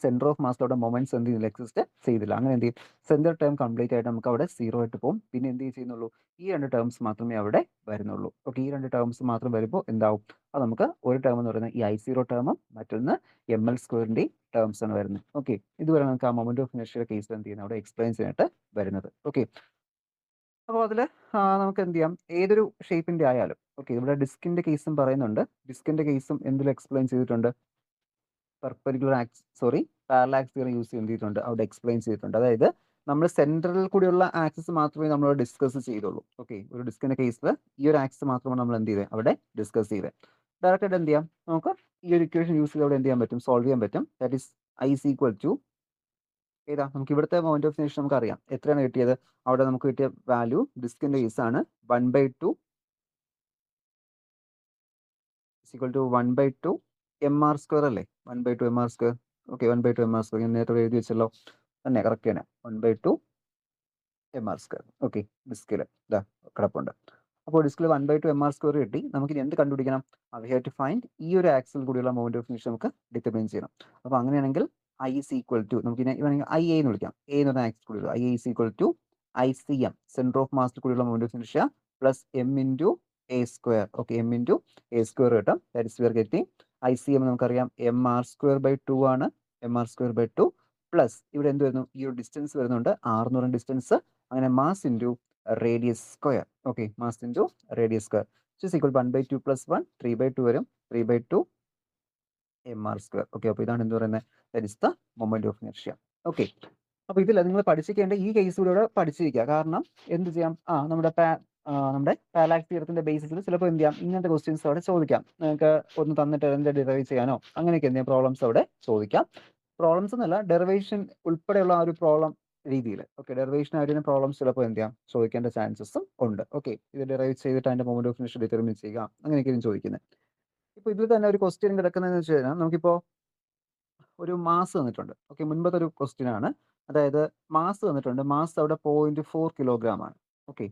സെന്റർ ഓഫ് മാസിലൂടെ മൊമെന്റ്സ് എന്ത് ചെയ്തില്ല, എക്സിസ്റ്റ് ചെയ്തില്ല. അങ്ങനെ എന്ത് ചെയ്യും, സെന്റർ ടേം കംപ്ലീറ്റ് ആയിട്ട് നമുക്ക് അവിടെ 0 ആയിട്ട് പോകും. പിന്നെ എന്ത് ചെയ്യുന്നുള്ളൂ, ഈ രണ്ട് ടേംസ് മാത്രമേ അവിടെ വരുന്നുള്ളൂ. ഓക്കെ, ഈ രണ്ട് ടേംസ് മാത്രം വരുമ്പോൾ എന്താവും, അത് നമുക്ക് ഒരു ടേം എന്ന് പറയുന്നത് ഈ I0 ടേമും മറ്റൊന്ന് ML സ്ക്വയറിന്റെ ടേംസ് ആണ് വരുന്നത്. ഓക്കെ, ഇതുവരെ നമുക്ക് ആ മൊമെന്റ് ഓഫ് ഇനർഷ്യ കേസ് എന്ത് ചെയ്യുന്നത്, അവിടെ എക്സ്പ്ലെയിൻ ചെയ്യാനായിട്ട് വരുന്നത്. ഓക്കെ, അപ്പോൾ അതിൽ നമുക്ക് എന്ത് ചെയ്യാം, ഏതൊരു ഷേപ്പിന്റെ ആയാലും. ഓക്കെ, ഇവിടെ ഡിസ്കിന്റെ കേസും പറയുന്നുണ്ട്. ഡിസ്കിന്റെ കേസും എന്തിൽ എക്സ്പ്ലെയിൻ ചെയ്തിട്ടുണ്ട്, പെർപെൻഡിക്കുലർ പാരലാക്സ് തിയറി യൂസ് ചെയ്തിട്ടുണ്ട്, അവിടെ എക്സ്പ്ലെയിൻ ചെയ്തിട്ടുണ്ട്. അതായത് നമ്മൾ സെൻട്രലിൽ കൂടിയുള്ള ആക്സിസ് മാത്രമേ നമ്മൾ ഡിസ്കസ് ചെയ്തുള്ളൂ. ഓക്കെ, ഒരു ഡിസ്കിന്റെ കേസിൽ ഈ ഒരു ആക്സിസ് മാത്രമാണ് നമ്മൾ എന്ത് ചെയ്തത്, അവിടെ ഡിസ്കസ് ചെയ്തത്. ഡയറക്റ്റ് ആയിട്ട് എന്ത് ചെയ്യാം, നമുക്ക് ഈ ഒരു ഇക്വേഷൻ യൂസ് ചെയ്ത് അവിടെ എന്ത് ചെയ്യാൻ പറ്റും, സോൾവ് ചെയ്യാൻ പറ്റും. That is I is equal to ഏതാ, നമുക്ക് ഇവിടുത്തെ മൊമെന്റ് ഓഫ് ഇനർഷ്യ നമുക്ക് അറിയാം, എത്രയാണ് കിട്ടിയത്, അവിടെ നമുക്ക് കിട്ടിയ വാല്യൂ ഡിസ്കിന്റെ കേസ് ആണ് 1/2 1/2 MR സ്ക്വയർ അല്ലേ, 1/2 MR square. Okay, 1/2 MR square ഞാൻ നേരത്തെ എഴുതി വെച്ചല്ലോ, തന്നെ കറക്റ്റ് തന്നെ 1/2 MR സ്ക്വയർ. ഓക്കെ, ഡിസ്കിൽ ഇതാ കിടപ്പുണ്ട്. അപ്പോൾ ഡിസ്കിൽ 1/2 MR സ്ക്വയർ കിട്ടി. നമുക്ക് ഇനി എന്ത് കണ്ടുപിടിക്കണം, വി ഹാവ് ടു ഫൈൻഡ് ഈ ഒരു ആക്സിൽ കൂടിയുള്ള മൊമെന്റ് ഓഫ് ഇനർഷ്യ നമുക്ക് ഡിറ്റർമൈൻ ചെയ്യണം. അപ്പോൾ അങ്ങനെയാണെങ്കിൽ I is equal to, നമുക്ക് ഇതിനെ വേണമെങ്കിൽ IA എന്ന് വിളിക്കാം, A എന്ന് പറഞ്ഞ ആക്സിൽ കൂടിയുള്ള IA is equal to ICM, centre of മാസിൽ കൂടിയുള്ള moment of inertia plus M into A square. Okay, M into A square കിട്ടാം. That is we are getting ICM നമുക്കറിയാം MR സ്ക്വയർ ബൈ 2 ആണ്, MR square by 2 plus ഇവിടെ എന്ത് വരുന്നു, ഈ ഒരു ഡിസ്റ്റൻസ് വരുന്നുണ്ട്, R എന്ന് പറയുന്ന ഡിസ്റ്റൻസ്. അങ്ങനെ mass into radius square. Okay, mass into radius square is equal 1/2 plus 1 3/2 വരും, 3/2 MR സ്ക്വയർ. ഓക്കെ, അപ്പോൾ ഇതാണ് എന്ത് പറയുന്നത്, that is the moment of inertia. Okay, അപ്പോൾ ഇതിൽ നിങ്ങൾ പഠിച്ചിരിക്കേണ്ട ഈ കേസ് കൂടെ പഠിച്ചിരിക്കുക. കാരണം എന്ത് ചെയ്യാം, നമ്മുടെ പാരലാക്സ് തിയറത്തിന്റെ ബേസിസിൽ ചിലപ്പോൾ എന്ത് ചെയ്യാം, ഇങ്ങനത്തെ ക്വസ്റ്റ്യൻസ് അവിടെ ചോദിക്കാം. നിങ്ങൾക്ക് ഒന്ന് തന്നിട്ട് അതിന്റെ ഡിറൈവ് ചെയ്യാനോ അങ്ങനെയൊക്കെ എന്തെങ്കിലും പ്രോബ്ലംസ് അവിടെ ചോദിക്കാം. പ്രോബ്ലംസ് എന്നല്ല, ഡെറിവേഷൻ ഉൾപ്പെടെയുള്ള ആ ഒരു പ്രോബ്ലം രീതിയിൽ. ഓക്കെ, ഡെറിവേഷൻ ആയിട്ട് പ്രോബ്ലംസ് ചിലപ്പോൾ എന്ത് ചെയ്യാം, ചോദിക്കേണ്ട ചാൻസസും ഉണ്ട്. ഓക്കെ, ഇത് ഡെറൈവ് ചെയ്തിട്ട് അതിന്റെ മൊമെന്റ് ഓഫ് ഇനർഷ്യ ഡിറ്റർമിൻ ചെയ്യുക, അങ്ങനെയൊക്കെയാണ് ചോദിക്കുന്നത്. ഇപ്പോൾ ഇതിൽ തന്നെ ഒരു ക്വസ്റ്റ്യൻ കിടക്കുന്നതെന്ന് വെച്ച് കഴിഞ്ഞാൽ, നമുക്കിപ്പോൾ ഒരു മാസ് തന്നിട്ടുണ്ട്. ഓക്കെ, മുൻപത്തെ ഒരു ക്വസ്റ്റ്യൻ ആണ്. അതായത് മാസ് തന്നിട്ടുണ്ട്, മാസ് അവിടെ 0.4 കിലോഗ്രാം ആണ്. Okay,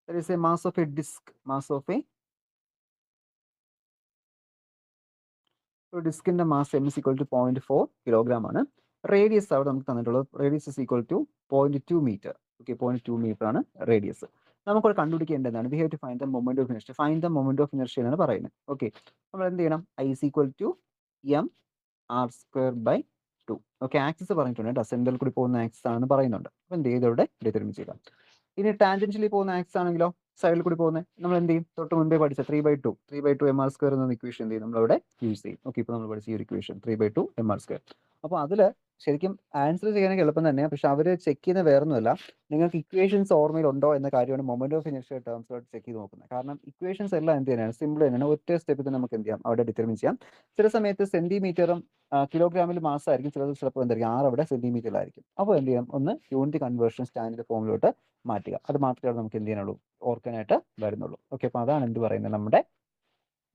that is a mass of a disc, mass of a ഒരു ഡിസ്കിന്റെ mass M is equal to 0.4 kilogram ആണ്. റേഡിയസ് അവിടെ നമുക്ക് തന്നിട്ടുള്ളത്, radius is equal to 0.2 metre. Okay, 0.2 metre ആണ് റേഡിയസ്. നമുക്കൊരു കണ്ടുപിടിക്കേണ്ടതാണ്. We have to find the moment of inertia. Find the moment of inertia എന്നാണ് പറയുന്നത്. ഓക്കെ, നമ്മൾ എന്ത് ചെയ്യണം? I is equal to M R square by 2. Okay, axis പറഞ്ഞിട്ടുണ്ട് കേട്ടോ, സെന്ററിൽ കൂടി പോകുന്ന ആക്സിസ് ആണെന്ന് പറയുന്നുണ്ട്. അപ്പോൾ എന്ത് ചെയ്ത് ഇവിടെ ഡിറ്റർമിൻ ചെയ്യാം. ഇനി ടാൻജൻഷ്യലി പോകുന്ന ആക്സിസ് ആണെങ്കിലോ, സൈഡിൽ കൂടി പോകുന്നത്, നമ്മൾ എന്ത് ചെയ്യും? തൊട്ട് മുൻപേ പഠിച്ച 3/2 എം ആർ സ്ക്വയർ എന്ന ഇക്വേഷൻ എന്ത് ചെയ്യും? നമ്മളിവിടെ യൂസ് ചെയ്യും. ഓക്കെ, ഇപ്പോൾ നമ്മൾ പഠിച്ച ഈ ഒരു ഇക്വേഷൻ 3/2 എം ആർ സ്ക്വയർ. അപ്പോൾ അതിൽ ശരിക്കും ആൻസർ ചെയ്യാനൊക്കെ എളുപ്പം തന്നെയാണ്, പക്ഷെ അവർ ചെക്ക് ചെയ്യുന്ന വേറൊന്നുമല്ല, നിങ്ങൾക്ക് ഇക്വേഷൻസ് ഓർമ്മയിലുണ്ടോ എന്ന കാര്യമാണ് മൊമെന്റ് ഓഫ് ഇനർഷ്യ ടേംസിലോട്ട് ചെക്ക് ചെയ്ത് നോക്കുന്നത്. കാരണം ഇക്വേഷൻസ് എല്ലാം എന്ത് തന്നെയാണ്? സിമ്പിൾ തന്നെയാണ്. ഒറ്റ സ്റ്റെപ്പിൽ തന്നെ നമുക്ക് എന്ത് ചെയ്യാം? അവിടെ ഡിറ്റർമിൻ ചെയ്യാം. ചില സമയത്ത് സെന്റിമീറ്ററും കിലോഗ്രാമിൽ മാസമായിരിക്കും, ചിലപ്പോൾ എന്തായിരിക്കും ആർ അവിടെ സെന്റിമീറ്ററിലായിരിക്കും. അപ്പോൾ എന്ത് ചെയ്യാം? ഒന്ന് യൂണിറ്റ് കൺവേർഷൻ സ്റ്റാൻഡേർഡ് ഫോമിലോട്ട് മാറ്റുക. അത് മാത്രമേ നമുക്ക് എന്ത് ചെയ്യാനുള്ളൂ? ഓർക്കാനായിട്ട് വരുന്നുള്ളൂ. ഓക്കെ, അപ്പോൾ അതാണ് എന്ത് പറയുന്നത്? നമ്മുടെ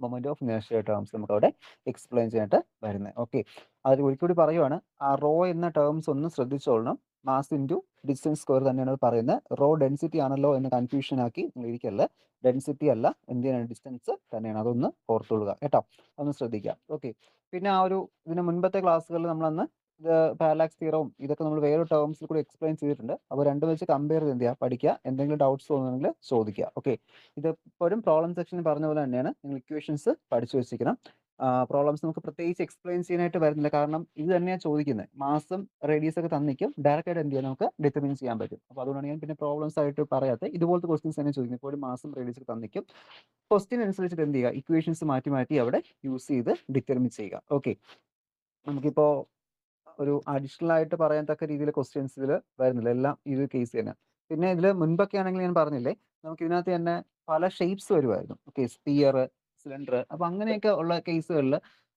മൊമെന്റ് ഓഫ് ഇനർഷ്യ ടേംസ് നമുക്ക് അവിടെ എക്സ്പ്ലെയിൻ ചെയ്യാനായിട്ട് വരുന്നത്. ഓക്കെ, അതിൽ ഒരിക്കൽ പറയുവാണ്, ആ റോ എന്ന ടേംസ് ഒന്ന് ശ്രദ്ധിച്ചോളണം. മാസ് ഇൻറ്റു ഡിസ്റ്റൻസ് സ്ക്വയർ തന്നെയാണ് പറയുന്നത്. റോ ഡെൻസിറ്റി ആണല്ലോ എന്ന് കൺഫ്യൂഷൻ ആക്കി നിങ്ങൾ ഇരിക്കല്ല. ഡെൻസിറ്റി അല്ല, എന്ത് ചെയ്യണം? ഡിസ്റ്റൻസ് തന്നെയാണ്. അതൊന്ന് ഓർത്തുകൊള്ളുക കേട്ടോ, ഒന്ന് ശ്രദ്ധിക്കുക. ഓക്കെ, പിന്നെ ആ ഒരു ഇതിന് മുൻപത്തെ ക്ലാസ്സുകളിൽ നമ്മളന്ന് ഇത് പാരലാക്സ് തിയറവും ഇതൊക്കെ നമ്മൾ വേറെ ടേംസിൽ കൂടി എക്സ്പ്ലെയിൻ ചെയ്തിട്ടുണ്ട്. അപ്പോൾ രണ്ടും വെച്ച് കമ്പയർ ചെയ്ത് എന്ത് ചെയ്യുക? പഠിക്കുക. എന്തെങ്കിലും ഡൗട്ട്സ് തോന്നുന്നെങ്കിൽ ചോദിക്കുക. ഓക്കെ, ഇത് ഇപ്പോഴും പ്രോബ്ലം സെക്ഷനിൽ പറഞ്ഞ പോലെ തന്നെയാണ്, നിങ്ങൾ ഇക്വേഷൻസ് പഠിച്ചു വെച്ചിരിക്കണം. പ്രോബ്ലംസ് നമുക്ക് പ്രത്യേകിച്ച് എക്സ്പ്ലെയിൻ ചെയ്യാനായിട്ട് വരുന്നില്ല, കാരണം ഇത് തന്നെയാണ് ചോദിക്കുന്നത്. മാസും റേഡിയസ് ഒക്കെ തന്നിക്കും, ഡയറക്റ്റ് ആയിട്ട് എന്ത് ചെയ്യാം? നമുക്ക് ഡിറ്റർമിൻ ചെയ്യാൻ പറ്റും. അപ്പോൾ അതുകൊണ്ടാണ് ഞാൻ പിന്നെ പ്രോബ്ലംസ് ആയിട്ട് പറയാത്തത്. ഇതുപോലത്തെ ക്വസ്റ്റ്യൻസ് തന്നെ ചോദിക്കുന്നത്. ഇപ്പോഴും മാസും റേഡിയസ് ഒക്കെ തന്നിക്കും. ക്വസ്റ്റ്യൻ അനുസരിച്ചിട്ട് എന്ത് ചെയ്യുക? ഇക്വേഷൻസ് മാറ്റി മാറ്റി അവിടെ യൂസ് ചെയ്ത് ഡിറ്റർമിൻ ചെയ്യുക. ഓക്കെ, നമുക്കിപ്പോൾ ഒരു അഡീഷണൽ ആയിട്ട് പറയാൻ തക്ക രീതിയിൽ ക്വസ്റ്റ്യൻസ് ഇതിൽ വരുന്നില്ല, എല്ലാം ഈ ഒരു കേസ് തന്നെ. പിന്നെ ഇതിൽ മുൻപൊക്കെ ആണെങ്കിൽ ഞാൻ പറഞ്ഞില്ലേ, നമുക്ക് ഇതിനകത്ത് തന്നെ പല ഷേപ്സ് വരുമായിരുന്നു. ഓക്കെ, സ്പിയർ, സിലിണ്ടർ, അപ്പോൾ അങ്ങനെയൊക്കെ ഉള്ള കേസുകളിൽ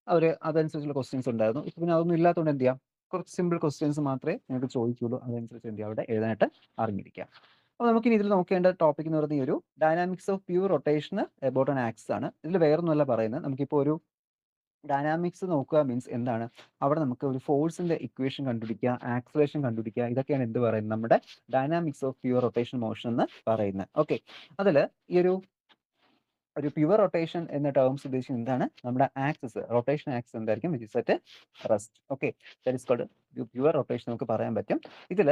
അവർ അതനുസരിച്ചുള്ള ക്വസ്റ്റ്യൻസ് ഉണ്ടായിരുന്നു. ഇപ്പം പിന്നെ അതൊന്നും ഇല്ലാത്തതുകൊണ്ട് എന്ത് ചെയ്യാം? കുറച്ച് സിമ്പിൾ ക്വസ്റ്റ്യൻസ് മാത്രമേ നിങ്ങൾക്ക് ചോദിക്കുള്ളൂ. അതനുസരിച്ച് എന്ത് ചെയ്യുക? അവിടെ എഴുതാനായിട്ട് അറിഞ്ഞിരിക്കുക. അപ്പോൾ നമുക്കിനി ഇതിൽ നോക്കേണ്ട ടോപ്പിക് എന്ന് പറയുന്നത് ഈ ഒരു dynamics of pure rotation about an axis ആണ്. ഇതിൽ വേറൊന്നുമല്ല പറയുന്നത്. നമുക്കിപ്പോൾ ഒരു ഡൈനാമിക്സ് നോക്കുക മീൻസ് എന്താണ്? അവിടെ നമുക്ക് ഒരു ഫോഴ്സിന്റെ ഇക്വേഷൻ കണ്ടുപിടിക്കുക, ആക്സലേഷൻ കണ്ടുപിടിക്കുക. ഇതൊക്കെയാണ് എന്ത് പറയുന്നത്? നമ്മുടെ dynamics of pure rotation motion എന്ന് പറയുന്നത്. ഓക്കെ, അതിൽ ഈ ഒരു പ്യുവർ റൊട്ടേഷൻ എന്ന ടേംസ് ഉദ്ദേശിക്കുന്നത് എന്താണ്? നമ്മുടെ ആക്സിസ്, റൊട്ടേഷൻ ആക്സിസ് എന്തായിരിക്കും? Which is at rest. Okay, that is called pure rotation നമുക്ക് പറയാൻ പറ്റും. ഇതിൽ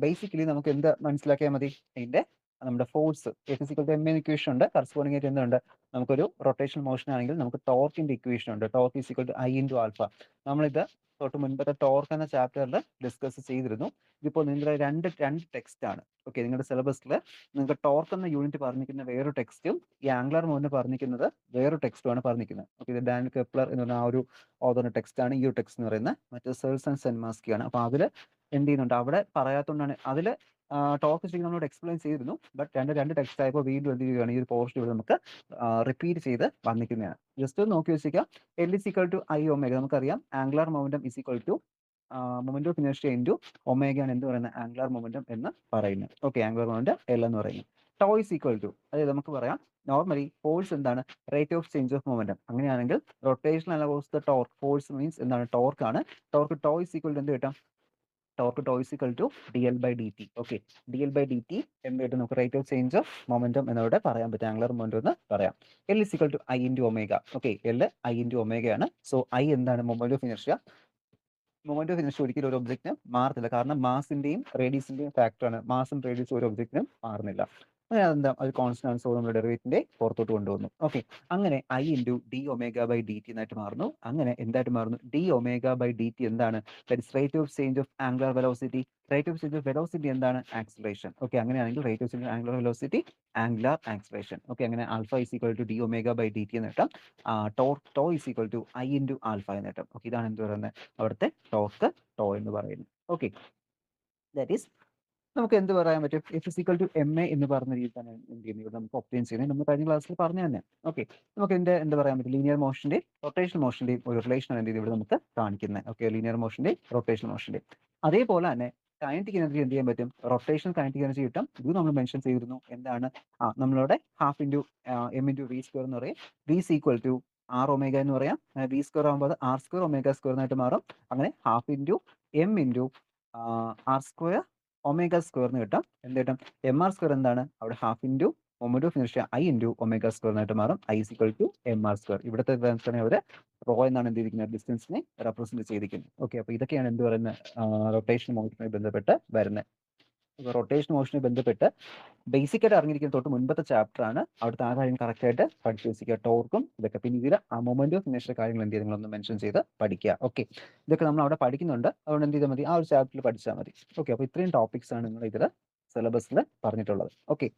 ബേസിക്കലി നമുക്ക് എന്ത് മനസ്സിലാക്കിയാൽ മതി? ഇതിന്റെ നമ്മുടെ ഫോഴ്സ് എം ഇക്വേഷൻ ഉണ്ട്. കറസ്പോണ്ടിങ് ആയിട്ട് എന്തുണ്ട്? നമുക്കൊരു റൊട്ടേഷൻ മോഷൻ ആണെങ്കിൽ നമുക്ക് ടോർക്കിന്റെ ഇക്വേഷൻ ഉണ്ട്. Torque is equal to I into alpha. നമ്മളിത് തൊട്ട് മുൻപത്തെ ടോർക്ക് എന്ന ചാപ്റ്ററിൽ ഡിസ്കസ് ചെയ്തിരുന്നു. ഇതിപ്പോൾ നിങ്ങളുടെ രണ്ട് ടെക്സ്റ്റ് ആണ്. ഓക്കെ, നിങ്ങളുടെ സിലബസിൽ നിങ്ങൾക്ക് ടോർക്ക് എന്ന യൂണിറ്റ് പറഞ്ഞിരിക്കുന്ന വേറൊരു ടെക്സ്റ്റും ഈ ആംഗുലർ മോഷൻ പറഞ്ഞിരിക്കുന്നത് വേറൊരു ടെക്സ്റ്റുമാണ് പറഞ്ഞിരിക്കുന്നത്. ഓക്കെ, ഇത് ഡാനിയൽ കെപ്ലർ എന്ന് പറഞ്ഞ ആ ഒരു ഓതറിന്റെ ടെക്സ്റ്റ് ആണ് ഈ ഒരു ടെക്സ്റ്റ് എന്ന് പറയുന്നത്. മറ്റേ സെർസ് ആൻഡ് സെൻമാസ്കി ആണ്. അപ്പോൾ അതിൽ എന്ത് ചെയ്യുന്നുണ്ട്? അവിടെ പറയാത്തതുകൊണ്ടാണ്. അതിൽ ടോർക്ക് ചെയ്ത് നമ്മളോട് എക്സ്പ്ലെയിൻ ചെയ്തിരുന്നു. ബട്ട് രണ്ട് ടെക്സ്റ്റ് ആയപ്പോൾ വീണ്ടും എന്ത് ചെയ്യുകയാണ്? ഈ ഒരു പോർഷൻ ഇവിടെ നമുക്ക് റിപ്പീറ്റ് ചെയ്ത് വന്നിരിക്കുന്നതാണ്. ജസ്റ്റ് നോക്കി വെച്ചിരിക്കുക. L is equal to I omega. നമുക്കറിയാം angular momentum is equal to moment of inertia into ഒമേഗയാണ് എന്ത് പറയുന്നത്? ആംഗുലർ മൊമെന്റം എന്ന് പറയുന്നത്. ഓക്കെ, ആംഗുലർ മൊമെന്റം എൽ എന്ന് പറയുന്നത്. ടോ ഇസ് ഈക്വൽ ടു, അതായത് നമുക്ക് പറയാം നോർമലി ഫോഴ്സ് എന്താണ്? Rate of change of momentum. അങ്ങനെയാണെങ്കിൽ rotation allows the torque. Force means എന്താണ്? ടോർക്ക് ആണ്. Torque tau is equal to എന്ത് കിട്ടാം? Torque tau is equal to d l by d t. Okay, d l by d t എന്ത് കിട്ടും? നമുക്ക് rate of change of momentum എന്നിവിടെ പറയാൻ പറ്റും, ആംഗുലർ മൊമെന്റം എന്ന് പറയാം. L is equal to I into omega. Okay, l I into ഒമേഗയാണ്. So I എന്താണ്? Moment of inertia. Moment of inertia ഒരിക്കലും ഒരു ഒബ്ജക്റ്റിന് മാറത്തില്ല, കാരണം മാസിന്റെയും റേഡിയസിന്റെയും ഫാക്ടറാണ്. മാസും റേഡിയസും ഒരു ഒബ്ജക്റ്റിനും മാറുന്നില്ല. അങ്ങനെ അതെന്താ? അത് കോൺസ്റ്റന്റ്. സോ നമ്മൾ ഡെറിവേറ്റീവിന്റെ പുറത്തോട്ട് കൊണ്ടുവന്നു. ഓക്കെ, അങ്ങനെ I into d omega by d t എന്നായിട്ട് മാറുന്നു. അങ്ങനെ എന്തായിട്ട് മാറുന്നു? D omega by d t എന്താണ്? That is rate of change of angular velocity. Rate of change of velocity എന്താണ്? ആക്സിലറേഷൻ. ഓക്കെ, അങ്ങനെയാണെങ്കിൽ rate of change of angular velocity angular acceleration. Okay, അങ്ങനെ alpha is equal to d omega by d t എന്ന് കിട്ടാം. Tau is equal to I into alpha എന്ന് കിട്ടാം. Okay, ഇതാണ് എന്ത് പറയുന്നത്? അവിടുത്തെ ടോർക്ക് ടോ എന്ന് പറയുന്നത്. ഓക്കെ, ദാറ്റ് ഈസ് നമുക്ക് എന്ത് പറയാൻ പറ്റും? F is equal to M A എന്ന് പറഞ്ഞ രീതി തന്നെ എന്ത് ചെയ്യുന്നത്? നമുക്ക് ഒപ്റ്റെയിൻ ചെയ്യുന്നത് നമ്മൾ കഴിഞ്ഞ ക്ലാസ്സിൽ പറഞ്ഞു തന്നെ. ഓക്കെ, നമുക്ക് ഇതിന്റെ എന്താ പറയാൻ പറ്റും? ലീനിയർ മോഷന്റെയും റൊട്ടേഷണൽ മോഷന്റെയും ഒരു റിലേഷൻ എന്ത് ചെയ്ത് ഇവിടെ നമുക്ക് കാണിക്കുന്നത്. ഓക്കെ, ലീനിയർ മോഷന്റെയും റൊട്ടേഷണൽ മോഷന്റെയും. അതേപോലെ തന്നെ കൈനറ്റിക് എനർജി എന്ത് ചെയ്യാൻ പറ്റും? റൊട്ടേഷൻ കൈനറ്റിക് എനർജി കിട്ടും. ഇത് നമ്മൾ മെൻഷൻ ചെയ്തിരുന്നു. എന്താണ്? നമ്മളുടെ half into M into V square എന്ന് പറയും. V is equal to R omega എന്ന് പറയാം. വി സ്ക്വയർ ആകുമ്പോൾ ആർ സ്ക്വയർ ഒമേഗ സ്ക്വയർ എന്നായിട്ട് മാറും. അങ്ങനെ half into M into R square omega square എന്ന് കിട്ടാം. എന്ത് കിട്ടും? എം ആർ സ്ക്വയർ എന്താണ്? അവിടെ half into moment of inertia I into omega square എന്നായിട്ട് മാറും. I is equal to M R square. ഇവിടുത്തെ തന്നെ അവർ റോ എന്നാണ് എന്ത് ചെയ്തിരിക്കുന്നത്? ഡിസ്റ്റൻസിനെ റെപ്രസെന്റ് ചെയ്തിരിക്കുന്നത്. ഓക്കെ, അപ്പോൾ ഇതൊക്കെയാണ് എന്ത് പറയുന്നത്? റൊട്ടേഷൻ മോഷനുമായി ബന്ധപ്പെട്ട് വരുന്നത്. റൊട്ടേഷൻ മോഷനുമായി ബന്ധപ്പെട്ട് ബേസിക് ആയിട്ട് അറിഞ്ഞിരിക്കുന്ന തൊട്ട് മുൻപത്തെ ചാപ്റ്റർ ആണ്. അവിടുത്തെ ആ കാര്യം കറക്റ്റ് ആയിട്ട് പഠിച്ചു വെച്ചിരിക്കുക. ടോർക്കും ഇതൊക്കെ. പിന്നെ ഇതിൽ ആ മൊമെന്റ് ഓഫ് ഇനേഴ്ഷ്യ കാര്യങ്ങൾ എന്ത് ചെയ്യുക, നിങ്ങളൊന്ന് മെൻഷൻ ചെയ്ത് പഠിക്കുക. ഓക്കെ, ഇതൊക്കെ നമ്മൾ അവിടെ പഠിക്കുന്നുണ്ട്. അതുകൊണ്ട് എന്ത് ചെയ്താൽ മതി, ആ ഒരു ചാപ്റ്ററിൽ പഠിച്ചാൽ മതി. ഓക്കെ, അപ്പോൾ ഇത്രയും ടോപ്പിക്സ് ആണ് നിങ്ങൾ ഇതിൽ സിലബസിൽ പറഞ്ഞിട്ടുള്ളത്. ഓക്കെ.